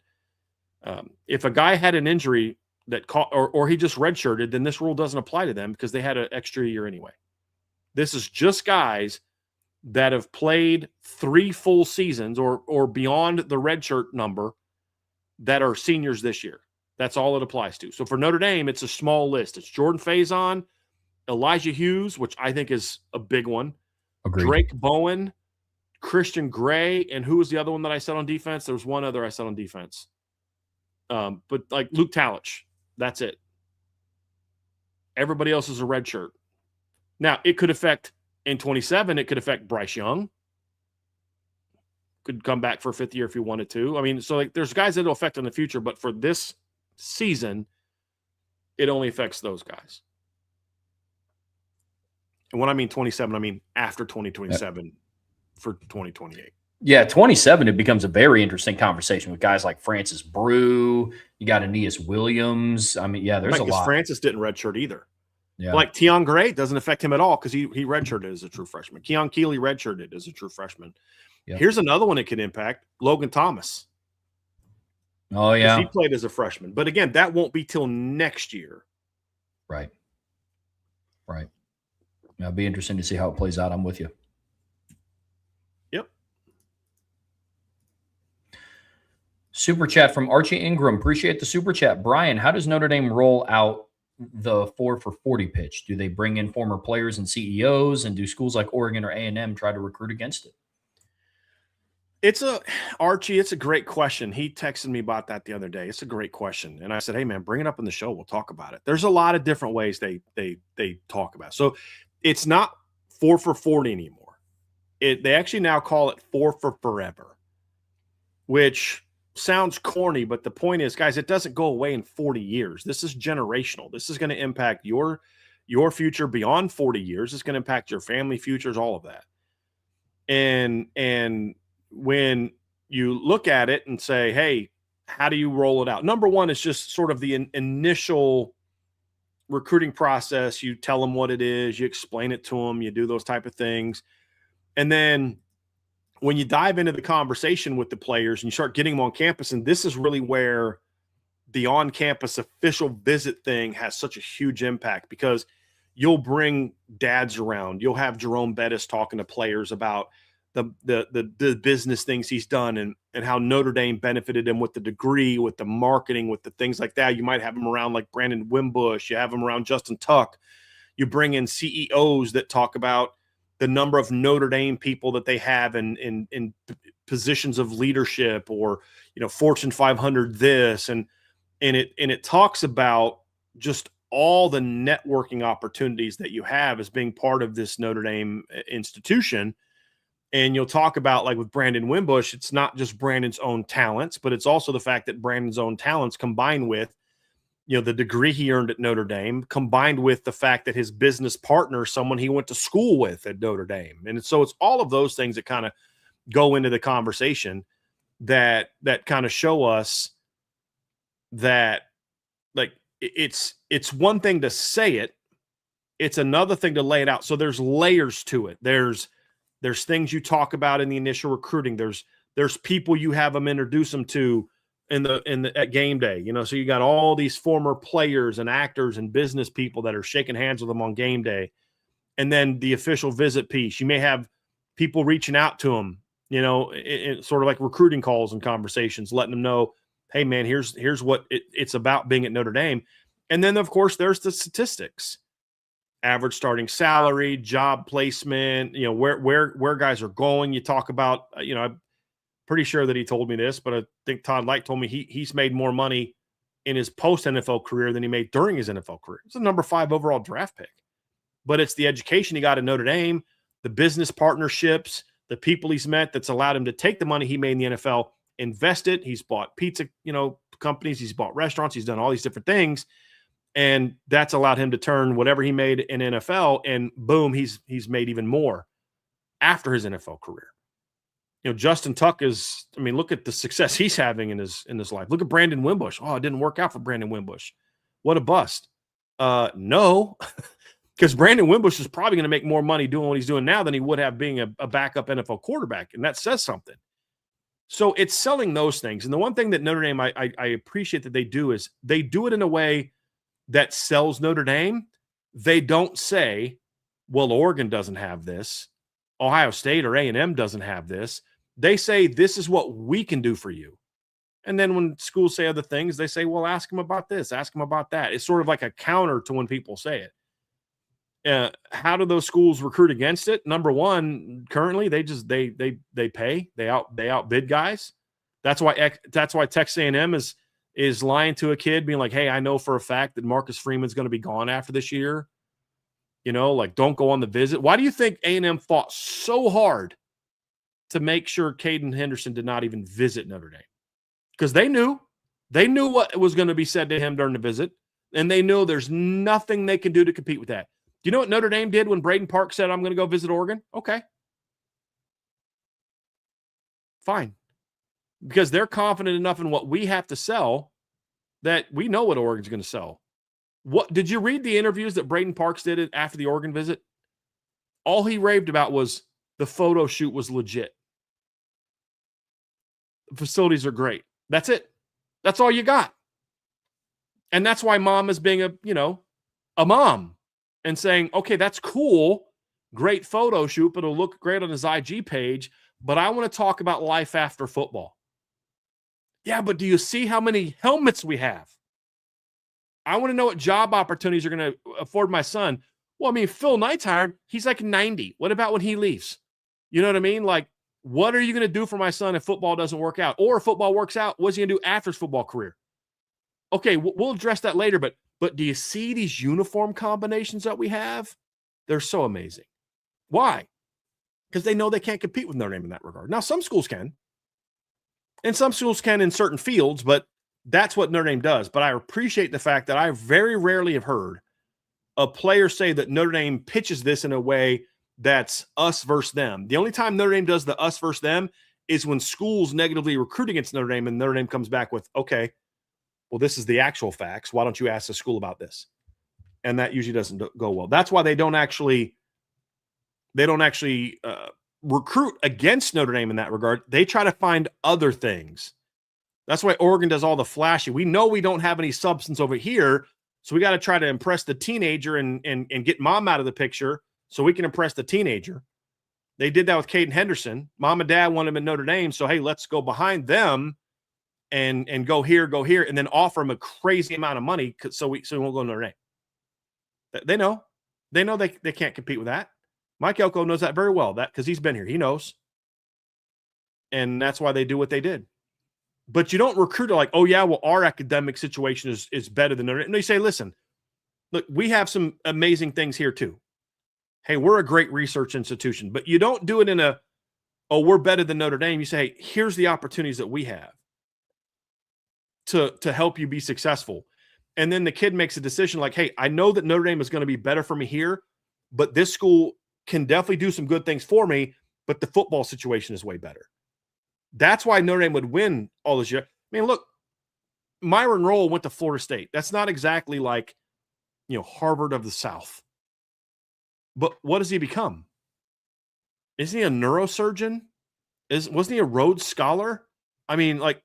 if a guy had an injury that caught, or he just redshirted, then this rule doesn't apply to them because they had an extra year anyway. This is just guys that have played 3 full seasons or beyond the redshirt number that are seniors this year. That's all it applies to. So for Notre Dame, it's a small list. It's Jordan Faison, Elijah Hughes, which I think is a big one. Agreed. Drake Bowen, Christian Gray, and who was the other one that I said on defense? There was one other I said on defense. But Luke Talich, that's it. Everybody else is a red shirt. Now, it could affect in 27, it could affect Bryce Young. Could come back for a 5th year if he wanted to. I mean, so there's guys that it'll affect in the future, but for this season, it only affects those guys. And when I mean 27, I mean after 2027 for 2028. Yeah, 27, it becomes a very interesting conversation with guys like Francis Brew. You got Aeneas Williams. I mean, yeah, there's a lot. Francis didn't redshirt either. Yeah. Like Tion Gray doesn't affect him at all because he redshirted as a true freshman. Keon Keeley redshirted as a true freshman. Yep. Here's another one it could impact, Logan Thomas. Oh, yeah. He played as a freshman. But again, that won't be till next year. Right. It'll be interesting to see how it plays out. I'm with you. Yep. Super chat from Archie Ingram. Appreciate the super chat. Brian, how does Notre Dame roll out the 4 for 40 pitch? Do they bring in former players and CEOs, and do schools like Oregon or A&M try to recruit against it? Archie, it's a great question. He texted me about that the other day. It's a great question. And I said, hey man, bring it up in the show. We'll talk about it. There's a lot of different ways they talk about it. So it's not 4 for 40 anymore. They actually now call it 4 for forever, which sounds corny, but the point is, guys, it doesn't go away in 40 years. This is generational. This is going to impact your future beyond 40 years. It's going to impact your family futures, all of that. And when you look at it and say, hey, how do you roll it out? Number one is just sort of the initial recruiting process. You tell them what it is, you explain it to them, you do those type of things. And then when you dive into the conversation with the players and you start getting them on campus, and this is really where the on-campus official visit thing has such a huge impact, because you'll bring dads around. You'll have Jerome Bettis talking to players about the business things he's done and how Notre Dame benefited him with the degree, with the marketing, with the things like that. You might have him around like Brandon Wimbush. You have him around Justin Tuck. You bring in CEOs that talk about the number of Notre Dame people that they have in positions of leadership, or, Fortune 500 this, and it talks about just all the networking opportunities that you have as being part of this Notre Dame institution. And you'll talk about, like with Brandon Wimbush, it's not just Brandon's own talents, but it's also the fact that Brandon's own talents combined with, the degree he earned at Notre Dame, combined with the fact that his business partner, someone he went to school with at Notre Dame. And so it's all of those things that kind of go into the conversation that kind of show us that, like, it's one thing to say it. It's another thing to lay it out. So there's layers to it. There's things you talk about in the initial recruiting. There's people you have them introduce them to at game day, so you got all these former players and actors and business people that are shaking hands with them on game day. And then the official visit piece, you may have people reaching out to them, sort of like recruiting calls and conversations, letting them know, hey man, here's what it's about being at Notre Dame. And then of course there's the statistics, average starting salary, job placement, where guys are going. You talk about, I'm pretty sure that he told me this, but I think Todd Light told me he's made more money in his post-NFL career than he made during his NFL career. It's a number 5 overall draft pick. But it's the education he got at Notre Dame, the business partnerships, the people he's met that's allowed him to take the money he made in the NFL, invest it. He's bought pizza, companies, he's bought restaurants, he's done all these different things. And that's allowed him to turn whatever he made in NFL, and boom, he's made even more after his NFL career. Justin Tuck look at the success he's having in his life. Look at Brandon Wimbush. Oh, it didn't work out for Brandon Wimbush. What a bust. No, because Brandon Wimbush is probably going to make more money doing what he's doing now than he would have being a backup NFL quarterback. And that says something. So it's selling those things. And the one thing that Notre Dame, I appreciate that they do is they do it in a way that sells Notre Dame. They don't say, well, Oregon doesn't have this. Ohio State or A&M doesn't have this. They say, this is what we can do for you. And then when schools say other things, they say, well, ask them about this, ask them about that. It's sort of like a counter to when people say it. How do those schools recruit against it? Number one, currently they pay, they outbid guys. That's why Texas A&M is lying to a kid, being like, hey, I know for a fact that Marcus Freeman's going to be gone after this year. Don't go on the visit. Why do you think A&M fought so hard to make sure Caden Henderson did not even visit Notre Dame? Because they knew what was going to be said to him during the visit, and they knew there's nothing they can do to compete with that. Do you know what Notre Dame did when Braden Park said, I'm going to go visit Oregon? Okay. Fine. Because they're confident enough in what we have to sell that we know what Oregon's going to sell. What did you read the interviews that Braden Parks did after the Oregon visit? All he raved about was the photo shoot was legit. The facilities are great. That's it. That's all you got. And that's why mom is being a mom and saying, okay, that's cool. Great photo shoot, but it'll look great on his IG page. But I want to talk about life after football. Yeah, but do you see how many helmets we have? I want to know what job opportunities are going to afford my son. Well, Phil Knight's hired. He's like 90. What about when he leaves? You know what I mean? Like, what are you going to do for my son if football doesn't work out? Or if football works out, what's he going to do after his football career? Okay, we'll address that later, but do you see these uniform combinations that we have? They're so amazing. Why? because they know they can't compete with Notre Dame in that regard. Now, some schools can, and some schools can in certain fields, but that's what Notre Dame does. But I appreciate the fact that I very rarely have heard a player say that Notre Dame pitches this in a way that's us versus them. The only time Notre Dame does the us versus them is when schools negatively recruit against Notre Dame and Notre Dame comes back with, okay, well, this is the actual facts. Why don't you ask the school about this? And that usually doesn't go well. That's why they don't actually recruit against Notre Dame in that regard. They try to find other things. That's why Oregon does all the flashy. We know we don't have any substance over here, so we got to try to impress the teenager and get mom out of the picture so we can impress the teenager. They did that with Caden Henderson. Mom and dad want him in Notre Dame, so hey, let's go behind them and go here, and then offer him a crazy amount of money so we won't go to Notre Dame. They know they can't compete with that. Mike Elko knows that very well, that because he's been here. He knows. And that's why they do what they did. But you don't recruit like, oh, yeah, well, our academic situation is better than Notre Dame. No, you say, listen, look, we have some amazing things here too. Hey, we're a great research institution. But you don't do it in a, oh, we're better than Notre Dame. You say, hey, here's the opportunities that we have to help you be successful. And then the kid makes a decision like, hey, I know that Notre Dame is going to be better for me here, but this school can definitely do some good things for me, but the football situation is way better. That's why Notre Dame would win all this year. I mean, look, Myron Rolle went to Florida State. That's not exactly like, Harvard of the South. But what does he become? Isn't he a neurosurgeon? Wasn't he a Rhodes Scholar? I mean, like,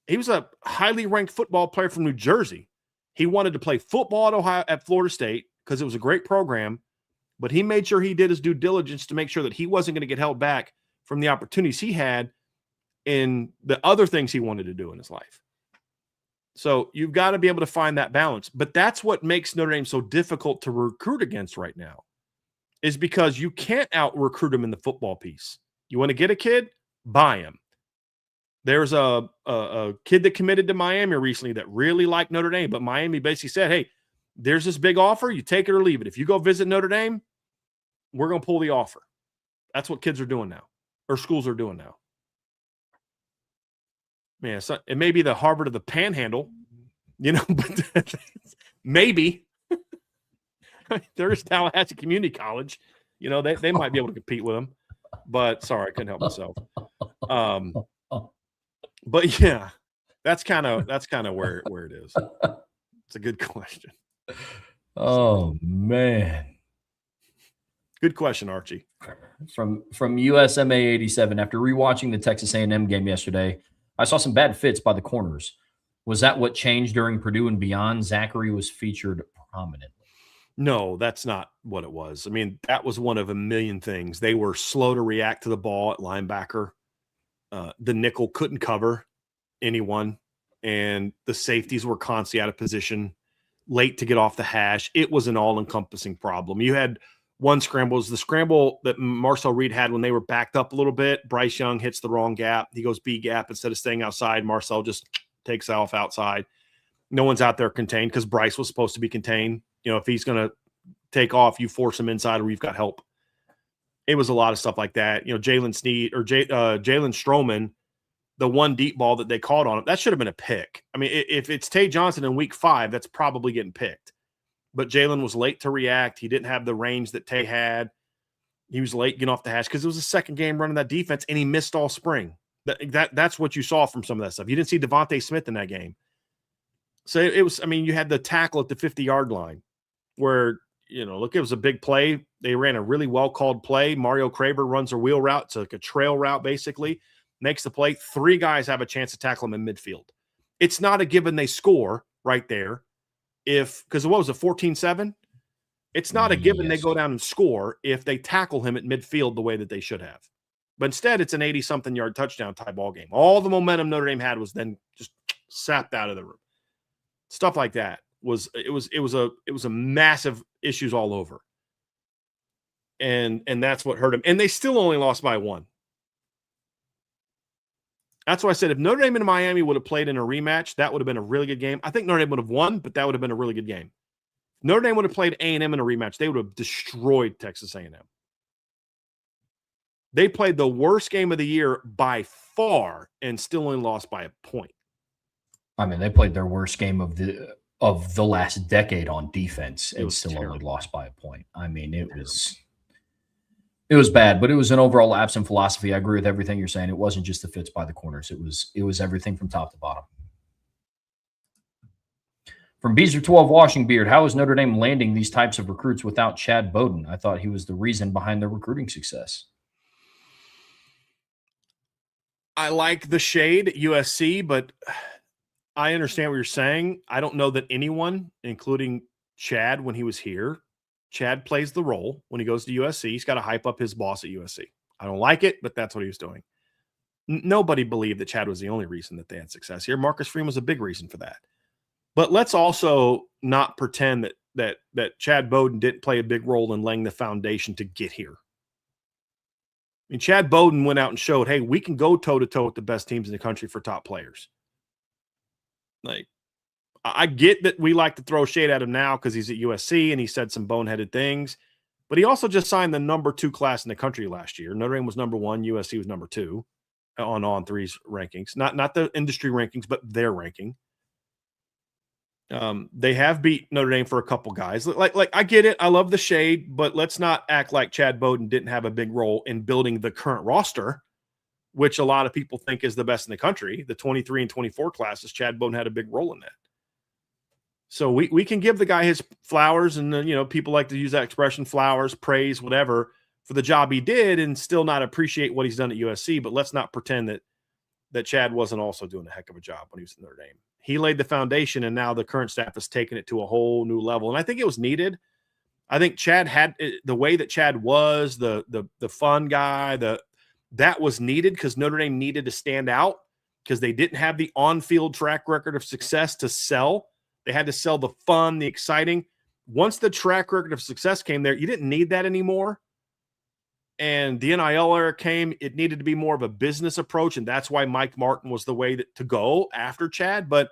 he was a highly ranked football player from New Jersey. He wanted to play football at Florida State because it was a great program, but he made sure he did his due diligence to make sure that he wasn't going to get held back from the opportunities he had in the other things he wanted to do in his life. So you've got to be able to find that balance. But that's what makes Notre Dame so difficult to recruit against right now, is because you can't out-recruit him in the football piece. You want to get a kid? Buy him. There's a kid that committed to Miami recently that really liked Notre Dame, but Miami basically said, hey, there's this big offer. You take it or leave it. If you go visit Notre Dame, we're going to pull the offer. That's what kids are doing now, or schools are doing now. Man, it may be the Harvard of the Panhandle, but maybe. There is Tallahassee Community College. They might be able to compete with them. But sorry, I couldn't help myself. But yeah, that's kind of where it is. It's a good question. Oh man. Good question, Archie. From USMA 87, after rewatching the Texas A&M game yesterday, I saw some bad fits by the corners. Was that what changed during Purdue and beyond? Zachary was featured prominently. No, that's not what it was. I mean, that was one of a million things. They were slow to react to the ball at linebacker. The nickel couldn't cover anyone, and the safeties were constantly out of position, late to get off the hash. It was an all-encompassing problem. You had one scramble. It was the scramble that Marcel Reed had when they were backed up a little bit. Bryce Young hits the wrong gap. He goes B gap instead of staying outside. Marcel just takes off outside. No one's out there contained because Bryce was supposed to be contained. If he's going to take off, you force him inside or you've got help. It was a lot of stuff like that. Jalen Stroman, the one deep ball that they called on him, that should have been a pick. I mean, if it's Tay Johnson in week 5, that's probably getting picked. But Jalen was late to react. He didn't have the range that Tay had. He was late getting off the hash because it was the second game running that defense, and he missed all spring. That's what you saw from some of that stuff. You didn't see Devontae Smith in that game. So it was, you had the tackle at the 50-yard line where, look, it was a big play. They ran a really well-called play. Mario Craver runs a wheel route. It's like a trail route, basically. Makes the play. 3 guys have a chance to tackle him in midfield. It's not a given they score right there. Because what was it, 14-7? It's not a given they go down and score if they tackle him at midfield the way that they should have. But instead, it's an 80-something yard touchdown tie ball game. All the momentum Notre Dame had was then just sapped out of the room. Stuff like that was a massive issues all over. And that's what hurt him. And they still only lost by 1. That's why I said if Notre Dame and Miami would have played in a rematch, that would have been a really good game. I think Notre Dame would have won, but that would have been a really good game. If Notre Dame would have played A&M in a rematch, they would have destroyed Texas A&M. They played the worst game of the year by far and still only lost by a point. I mean, they played their worst game of the last decade on defense and still terrible. only lost by a point. I mean, it was bad, but it was an overall lapse in philosophy. I agree with everything you're saying. It wasn't just the fits by the corners. It was everything from top to bottom. From Beezer 12 Washing Beard, how is Notre Dame landing these types of recruits without Chad Bowden? I thought he was the reason behind their recruiting success. I like the shade at USC, but I understand what you're saying. I don't know that anyone, including Chad when he was here, Chad plays the role when he goes to USC. He's got to hype up his boss at USC. I don't like it, but that's what he was doing. Nobody believed that Chad was the only reason that they had success here. Marcus Freeman was a big reason for that. But let's also not pretend that Chad Bowden didn't play a big role in laying the foundation to get here. I mean, Chad Bowden went out and showed, hey, we can go toe-to-toe with the best teams in the country for top players. Like, I get that we like to throw shade at him now because he's at USC and he said some boneheaded things, but he also just signed the number 2 class in the country last year. Notre Dame was number 1, USC was number 2 on three's rankings, not the industry rankings, but their ranking. They have beat Notre Dame for a couple guys. Like I get it. I love the shade, but let's not act like Chad Bowden didn't have a big role in building the current roster, which a lot of people think is the best in the country. The 23 and 24 classes, Chad Bowden had a big role in that. So we can give the guy his flowers, and people like to use that expression, flowers, praise, whatever, for the job he did, and still not appreciate what he's done at USC. But let's not pretend that Chad wasn't also doing a heck of a job when he was at Notre Dame. He laid the foundation, and now the current staff has taken it to a whole new level. And I think it was needed. I think Chad had the way that Chad was, the fun guy, that was needed because Notre Dame needed to stand out because they didn't have the on-field track record of success to sell. They had to sell the fun, the exciting. Once the track record of success came there, you didn't need that anymore. And the NIL era came, it needed to be more of a business approach, and that's why Mike Martin was the way to go after Chad. But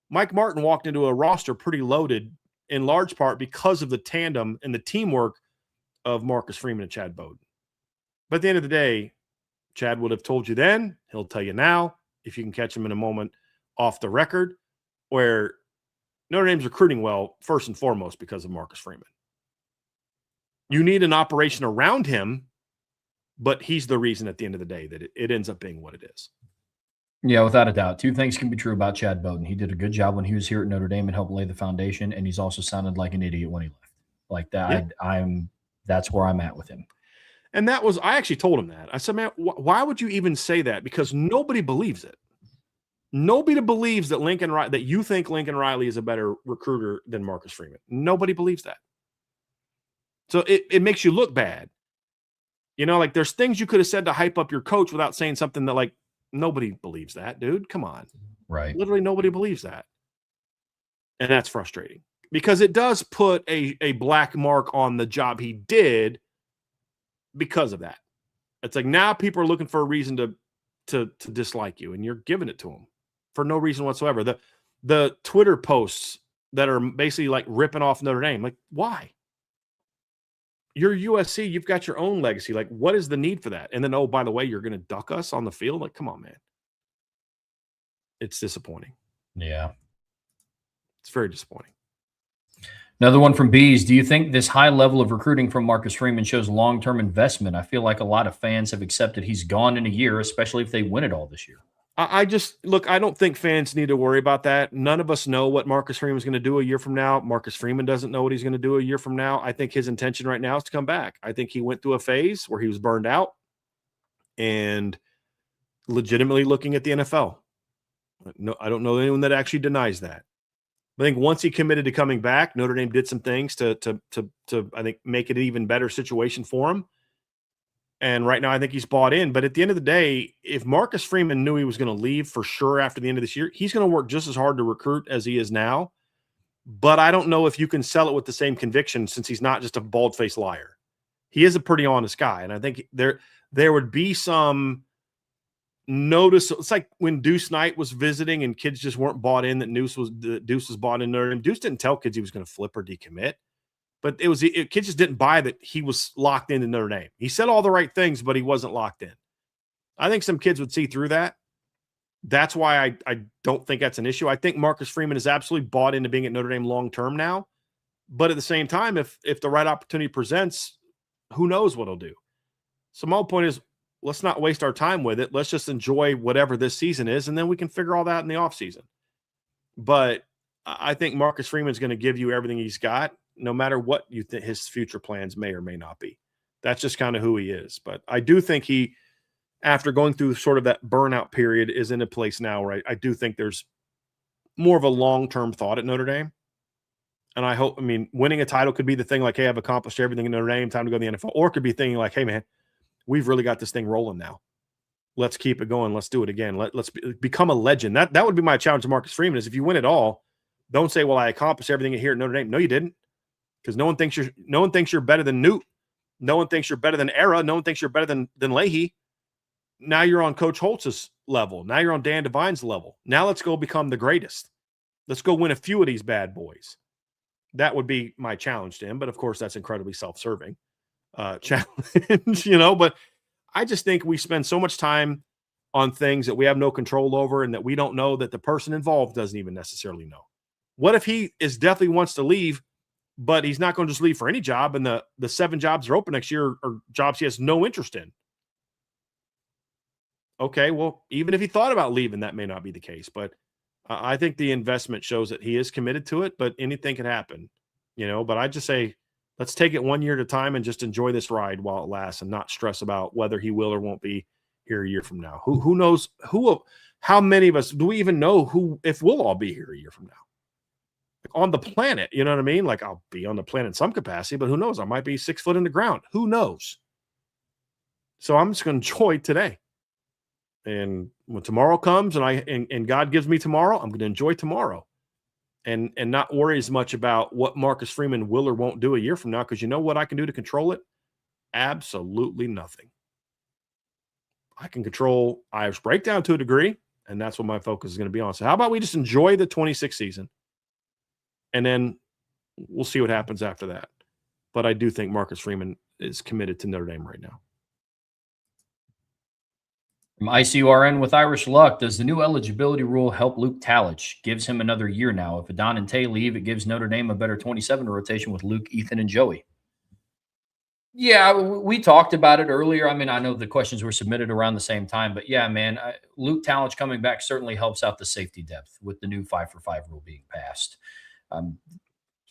Mike Martin walked into a roster pretty loaded in large part because of the tandem and the teamwork of Marcus Freeman and Chad Bowden. But at the end of the day, Chad would have told you then, he'll tell you now, if you can catch him in a moment off the record, where Notre Dame's recruiting well, first and foremost, because of Marcus Freeman. You need an operation around him, but he's the reason at the end of the day that it ends up being what it is. Yeah, without a doubt. 2 things can be true about Chad Bowden. He did a good job when he was here at Notre Dame and helped lay the foundation, and he's also sounded like an idiot when he left. Like that, yeah. That's where I'm at with him. And that was, I actually told him that. I said, man, why would you even say that? Because nobody believes it. Nobody believes that you think Lincoln Riley is a better recruiter than Marcus Freeman. Nobody believes that. So it makes you look bad. Like there's things you could have said to hype up your coach without saying something that, like, nobody believes that, dude. Come on. Right. Literally nobody believes that. And that's frustrating because it does put a black mark on the job he did because of that. It's like now people are looking for a reason to dislike you, and you're giving it to them for no reason whatsoever. The Twitter posts that are basically like ripping off Notre Dame, like, why? You're USC, you've got your own legacy. Like, what is the need for that? And then, oh, by the way, you're going to duck us on the field? Like, come on, man. It's disappointing. Yeah. It's very disappointing. Another one from Bees. Do you think this high level of recruiting from Marcus Freeman shows long-term investment? I feel like a lot of fans have accepted he's gone in a year, especially if they win it all this year. I don't think fans need to worry about that. None of us know what Marcus Freeman is going to do a year from now. Marcus Freeman doesn't know what he's going to do a year from now. I think his intention right now is to come back. I think he went through a phase where he was burned out and legitimately looking at the NFL. No, I don't know anyone that actually denies that. I think once he committed to coming back, Notre Dame did some things to I think make it an even better situation for him. And right now I think he's bought in. But at the end of the day, if Marcus Freeman knew he was going to leave for sure after the end of this year, he's going to work just as hard to recruit as he is now. But I don't know if you can sell it with the same conviction since he's not just a bald-faced liar. He is a pretty honest guy. And I think there would be some notice. It's like when Deuce Knight was visiting and kids just weren't bought in that Deuce was bought in Notre Dame. Deuce didn't tell kids he was going to flip or decommit. But kids just didn't buy that he was locked into Notre Dame. He said all the right things, but he wasn't locked in. I think some kids would see through that. That's why I don't think that's an issue. I think Marcus Freeman is absolutely bought into being at Notre Dame long term now. But at the same time, if the right opportunity presents, who knows what he'll do. So my whole point is, let's not waste our time with it. Let's just enjoy whatever this season is, and then we can figure all that in the offseason. But I think Marcus Freeman's going to give you everything he's got, no matter what you think his future plans may or may not be. That's just kind of who he is. But I do think he, after going through sort of that burnout period, is in a place now where I do think there's more of a long-term thought at Notre Dame. And I hope, winning a title could be the thing like, hey, I've accomplished everything in Notre Dame, time to go to the NFL. Or it could be thinking like, hey, man, we've really got this thing rolling now. Let's keep it going. Let's do it again. Let's become a legend. That would be my challenge to Marcus Freeman is if you win it all, don't say, well, I accomplished everything here at Notre Dame. No, you didn't. Because no one thinks you're better than Newt. No one thinks you're better than Era. No one thinks you're better than Leahy. Now you're on Coach Holtz's level. Now you're on Dan Devine's level. Now let's go become the greatest. Let's go win a few of these bad boys. That would be my challenge to him. But of course, that's incredibly self-serving challenge, But I just think we spend so much time on things that we have no control over and that we don't know that the person involved doesn't even necessarily know. What if he definitely wants to leave, but he's not going to just leave for any job, and the 7 jobs that are open next year are jobs he has no interest in? Okay, well, even if he thought about leaving, that may not be the case. But I think the investment shows that he is committed to it, but anything can happen, But I just say, let's take it 1 year at a time and just enjoy this ride while it lasts and not stress about whether he will or won't be here a year from now. Who knows how many of us do we even know if we'll all be here a year from now? On the planet, you know what I mean? Like I'll be on the planet in some capacity, but who knows? I might be 6 foot in the ground. Who knows? So I'm just going to enjoy today. And when tomorrow comes and God gives me tomorrow, I'm going to enjoy tomorrow and not worry as much about what Marcus Freeman will or won't do a year from now. Because you know what I can do to control it? Absolutely nothing. I can control Irish Breakdown to a degree, and that's what my focus is going to be on. So how about we just enjoy the 26th season? And then we'll see what happens after that. But I do think Marcus Freeman is committed to Notre Dame right now. From ICURN with Irish Luck, does the new eligibility rule help Luke Talich? Gives him another year now. If Adon and Tay leave, it gives Notre Dame a better 27 rotation with Luke, Ethan, and Joey. Yeah, we talked about it earlier. I know the questions were submitted around the same time, but yeah, man, Luke Talich coming back certainly helps out the safety depth with the new 5-for-5 rule being passed.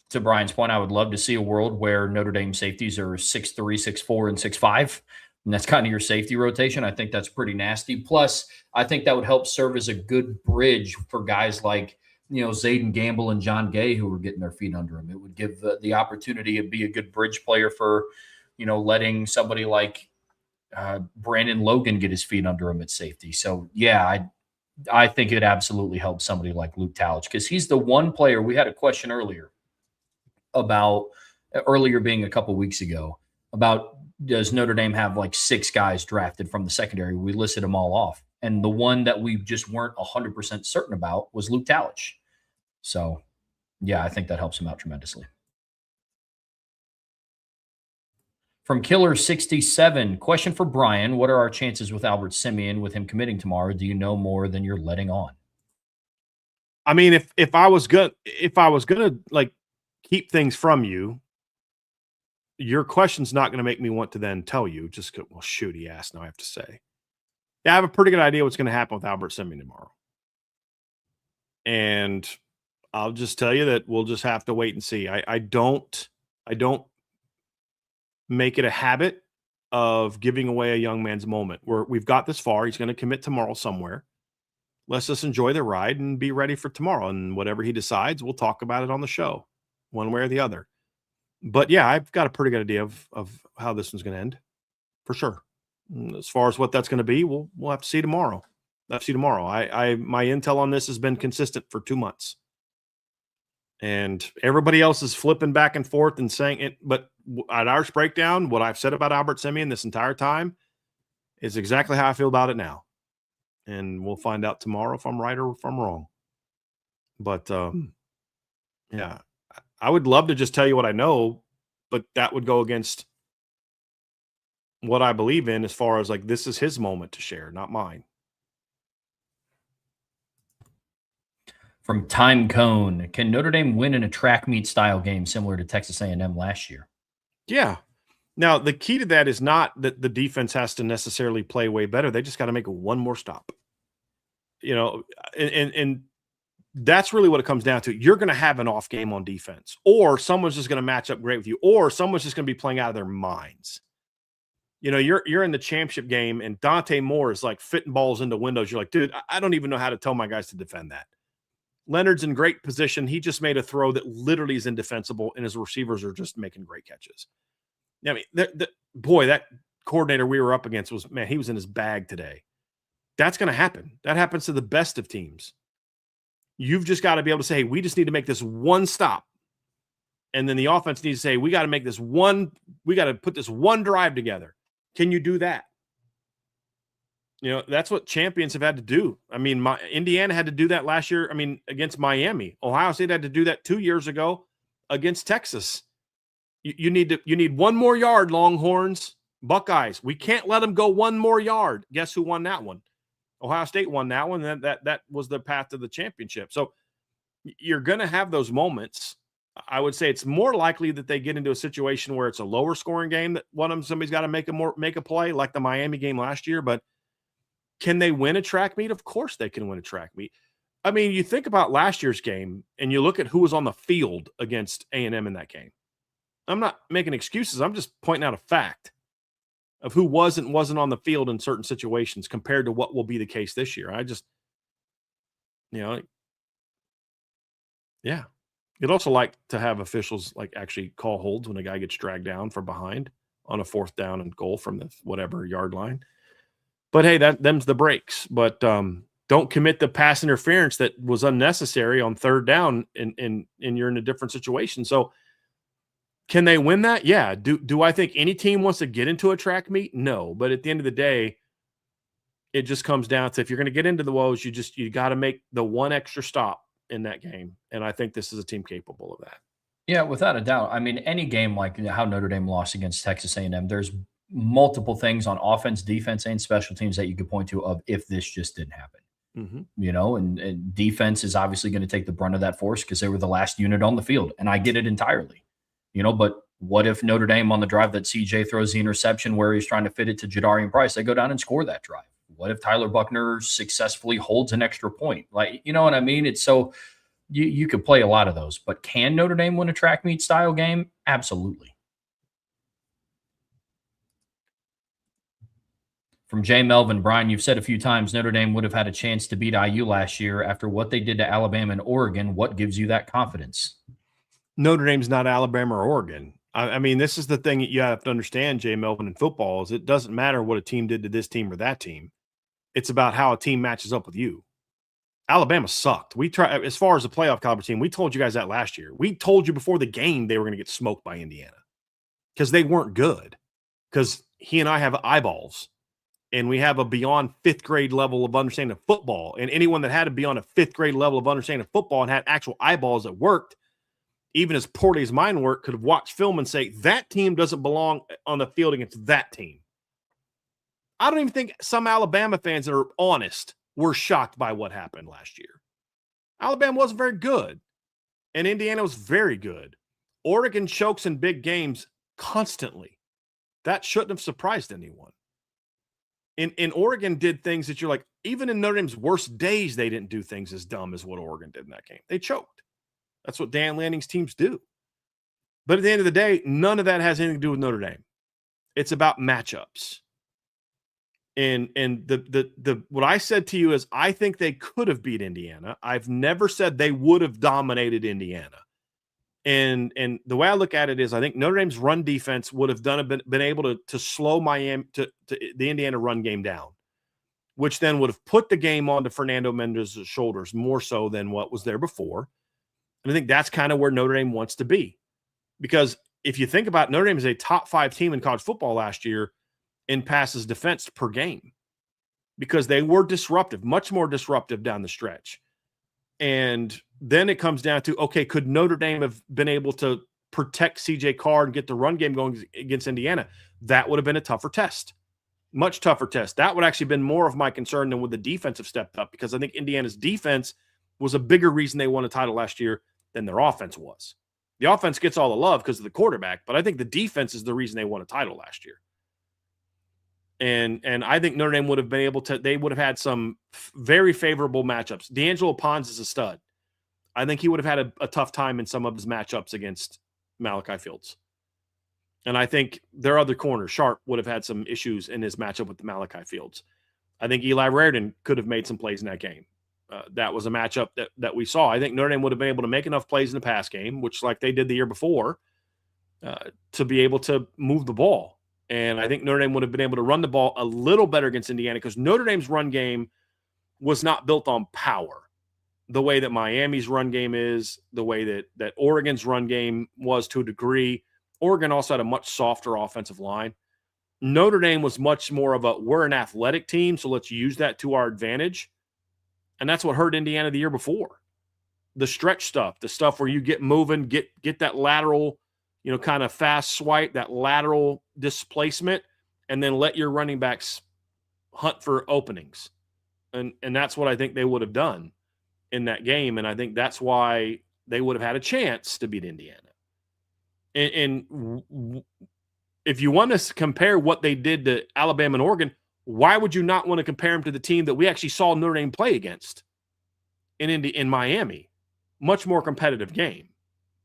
To Brian's point, I would love to see a world where Notre Dame safeties are 6'3", 6'4", and 6'5", and that's kind of your safety rotation. I think that's pretty nasty. Plus, I think that would help serve as a good bridge for guys like, Zayden Gamble and John Gay who were getting their feet under him. It would give the opportunity to be a good bridge player for, letting somebody like Brandon Logan get his feet under him at safety. So, yeah, I think it absolutely helps somebody like Luke Talich because he's the one player. We had a question earlier being a couple weeks ago about does Notre Dame have like 6 guys drafted from the secondary? We listed them all off. And the one that we just weren't 100% certain about was Luke Talich. So, yeah, I think that helps him out tremendously. From Killer67, question for Brian. What are our chances with Albert Simeon with him committing tomorrow? Do you know more than you're letting on? If I was gonna like keep things from you, your question's not going to make me want to then tell you. Just go, well, shoot, he asked. Now I have to say, yeah, I have a pretty good idea what's going to happen with Albert Simeon tomorrow, and I'll just tell you that we'll just have to wait and see. I don't make it a habit of giving away a young man's moment. We've got this far. He's going to commit tomorrow somewhere. Let's just enjoy the ride and be ready for tomorrow. And whatever he decides, we'll talk about it on the show, one way or the other. But yeah, I've got a pretty good idea of how this one's going to end, for sure. As far as what that's going to be, we'll have to see tomorrow. My intel on this has been consistent for 2 months, and everybody else is flipping back and forth and saying it. But at Irish Breakdown, what I've said about Albert Simeon this entire time is exactly how I feel about it now, and we'll find out tomorrow if I'm right or if I'm wrong. But yeah. I would love to just tell you what I know, but that would go against what I believe in as far as like, this is his moment to share, not mine. From Time Cone, can Notre Dame win in a track meet style game similar to Texas A&M last year? Yeah. Now, the key to that is not that the defense has to necessarily play way better. They just got to make one more stop. And that's really what it comes down to. You're going to have an off game on defense, or someone's just going to match up great with you, or someone's just going to be playing out of their minds. You're in the championship game, and Dante Moore is like fitting balls into windows. You're like, dude, I don't even know how to tell my guys to defend that. Leonard's in great position. He just made a throw that literally is indefensible, and his receivers are just making great catches. I mean, that coordinator we were up against he was in his bag today. That's going to happen. That happens to the best of teams. You've just got to be able to say, hey, we just need to make this one stop. And then the offense needs to say, we got to put this one drive together. Can you do that? That's what champions have had to do. I mean, Indiana had to do that last year. I mean, against Miami. Ohio State had to do that 2 years ago against Texas. You need one more yard, Longhorns. Buckeyes. We can't let them go one more yard. Guess who won that one? Ohio State won that one. That was the path to the championship. So you're going to have those moments. I would say it's more likely that they get into a situation where it's a lower scoring game that somebody's got to make a play, like the Miami game last year. But can they win a track meet? Of course they can win a track meet. I mean, you think about last year's game and you look at who was on the field against A&M in that game. I'm not making excuses. I'm just pointing out a fact of who wasn't on the field in certain situations compared to what will be the case this year. Yeah. You'd also like to have officials like actually call holds when a guy gets dragged down from behind on a 4th down and goal from the whatever yard line. But hey, them's the breaks. But don't commit the pass interference that was unnecessary on 3rd down, and you're in a different situation. So can they win that? Yeah. Do I think any team wants to get into a track meet? No. But at the end of the day, it just comes down to, if you're going to get into the woes, you got to make the one extra stop in that game. And I think this is a team capable of that. Yeah, without a doubt. I mean, any game like how Notre Dame lost against Texas A&M, there's multiple things on offense, defense, and special teams that you could point to of if this just didn't happen. Mm-hmm. And defense is obviously going to take the brunt of that force because they were the last unit on the field. And I get it entirely. But what if Notre Dame on the drive that CJ throws the interception where he's trying to fit it to Jadarian Price, they go down and score that drive? What if Tyler Buckner successfully holds an extra point? Like, you know what I mean? It's so you could play a lot of those, but can Notre Dame win a track meet style game? Absolutely. From Jay Melvin, Brian, you've said a few times Notre Dame would have had a chance to beat IU last year after what they did to Alabama and Oregon. What gives you that confidence? Notre Dame's not Alabama or Oregon. I mean, this is the thing that you have to understand, Jay Melvin, in football, is it doesn't matter what a team did to this team or that team. It's about how a team matches up with you. Alabama sucked. We try as far as the playoff caliber team. We told you guys that last year. We told you before the game they were going to get smoked by Indiana because they weren't good. Because he and I have eyeballs, and we have a beyond 5th grade level of understanding of football. And anyone that had a beyond a 5th grade level of understanding of football and had actual eyeballs that worked, even as poorly as mine work, could have watched film and say, that team doesn't belong on the field against that team. I don't even think some Alabama fans that are honest were shocked by what happened last year. Alabama wasn't very good, and Indiana was very good. Oregon chokes in big games constantly. That shouldn't have surprised anyone. And Oregon did things that you're like, even in Notre Dame's worst days, they didn't do things as dumb as what Oregon did in that game. They choked. That's what Dan Lanning's teams do. But at the end of the day, none of that has anything to do with Notre Dame. It's about matchups. And the what I said to you is I think they could have beat Indiana. I've never said they would have dominated Indiana. And the way I look at it is I think Notre Dame's run defense would have been able to slow Miami to the Indiana run game down, which then would have put the game onto Fernando Mendez's shoulders more so than what was there before. And I think that's kind of where Notre Dame wants to be. Because if you think about it, Notre Dame is a top 5 team in college football last year in passes defense per game because they were disruptive, much more disruptive down the stretch. And then it comes down to, okay, could Notre Dame have been able to protect CJ Carr and get the run game going against Indiana, that would have been a tougher test. Much tougher test. That would actually been more of my concern than would the defensive stepped up, because I think Indiana's defense was a bigger reason they won a title last year than their offense was. The offense gets all the love because of the quarterback, but I think the defense is the reason they won a title last year. And I think Notre Dame would have been able to, they would have had some very favorable matchups. D'Angelo Pons is a stud. I think he would have had a tough time in some of his matchups against Malachi Fields. And I think their other corner, Sharp, would have had some issues in his matchup with the Malachi Fields. I think Eli Raridan could have made some plays in that game. That was a matchup that we saw. I think Notre Dame would have been able to make enough plays in the pass game, which like they did the year before, to be able to move the ball. And I think Notre Dame would have been able to run the ball a little better against Indiana, because Notre Dame's run game was not built on power the way that Miami's run game is, the way that Oregon's run game was to a degree. Oregon also had a much softer offensive line. Notre Dame was much more of we're an athletic team, so let's use that to our advantage. And that's what hurt Indiana the year before. The stretch stuff, the stuff where you get moving, get that lateral, kind of fast swipe, that lateral displacement, and then let your running backs hunt for openings. And that's what I think they would have done in that game. And I think that's why they would have had a chance to beat Indiana. And if you want to compare what they did to Alabama and Oregon, why would you not want to compare them to the team that we actually saw Notre Dame play against in Miami? Much more competitive game.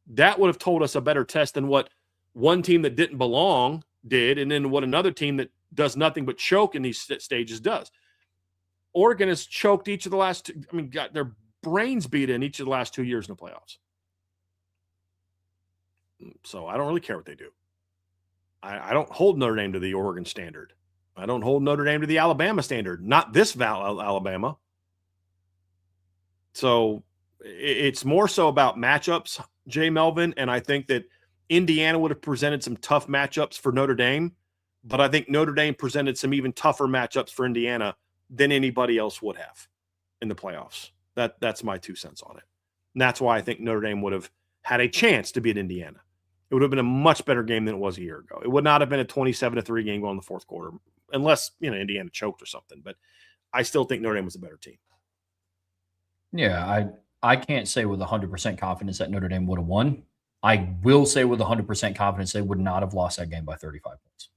That would have told us a better test than what one team that didn't belong did, and then what another team that does nothing but choke in these stages does. Oregon has choked each of the last two, got their brains beat in each of the last 2 years in the playoffs. So I don't really care what they do. I don't hold Notre Dame to the Oregon standard. I don't hold Notre Dame to the Alabama standard. Not this Alabama. So it's more so about matchups, Jay Melvin, and I think that Indiana would have presented some tough matchups for Notre Dame, but I think Notre Dame presented some even tougher matchups for Indiana than anybody else would have in the playoffs. That's my 2 cents on it. And that's why I think Notre Dame would have had a chance to beat Indiana. It would have been a much better game than it was a year ago. It would not have been a 27-3 game going in the fourth quarter, unless Indiana choked or something. But I still think Notre Dame was a better team. Yeah, I can't say with 100% confidence that Notre Dame would have won. I will say with 100% confidence they would not have lost that game by 35 points.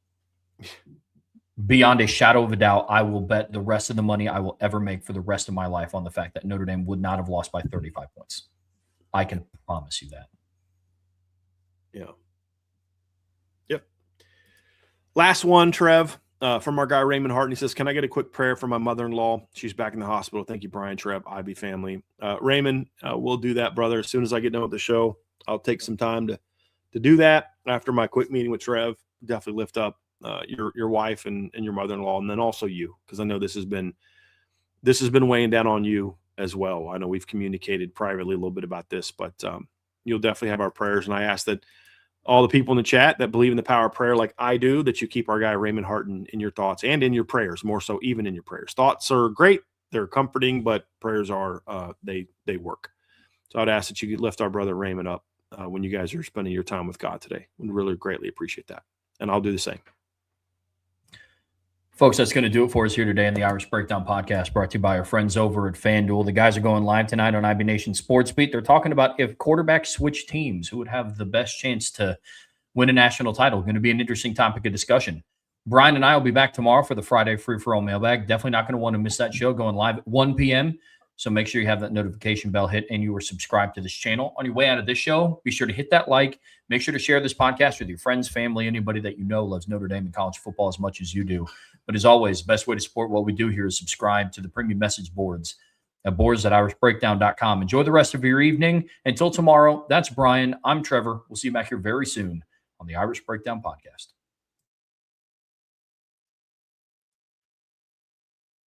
Beyond a shadow of a doubt, I will bet the rest of the money I will ever make for the rest of my life on the fact that Notre Dame would not have lost by 35 points. I can promise you that. Yeah. Yep. Last one, Trev, from our guy Raymond Hart. He says, can I get a quick prayer for my mother-in-law? She's back in the hospital. Thank you, Brian, Trev, IB family. Raymond, we'll do that, brother. As soon as I get done with the show, I'll take some time to do that after my quick meeting with Trev. Definitely lift up your wife and your mother-in-law, and then also you, because I know this has been weighing down on you as well. I know we've communicated privately a little bit about this, but you'll definitely have our prayers. And I ask that all the people in the chat that believe in the power of prayer like I do, that you keep our guy Raymond Hart in your thoughts and in your prayers, more so even in your prayers. Thoughts are great. They're comforting, but prayers are, they work. So I'd ask that you lift our brother Raymond up when you guys are spending your time with God today. We really greatly appreciate that. And I'll do the same. Folks, that's going to do it for us here today in the Irish Breakdown Podcast, brought to you by our friends over at FanDuel. The guys are going live tonight on IB Nation Sports Beat. They're talking about if quarterbacks switch teams, who would have the best chance to win a national title. Going to be an interesting topic of discussion. Brian and I will be back tomorrow for the Friday free-for-all mailbag. Definitely not going to want to miss that show, going live at 1 p.m. So make sure you have that notification bell hit and you are subscribed to this channel. On your way out of this show, be sure to hit that like. Make sure to share this podcast with your friends, family, anybody that you know loves Notre Dame and college football as much as you do. But as always, the best way to support what we do here is subscribe to the premium message boards at boards.irishbreakdown.com. Enjoy the rest of your evening. Until tomorrow, that's Brian. I'm Trevor. We'll see you back here very soon on the Irish Breakdown Podcast.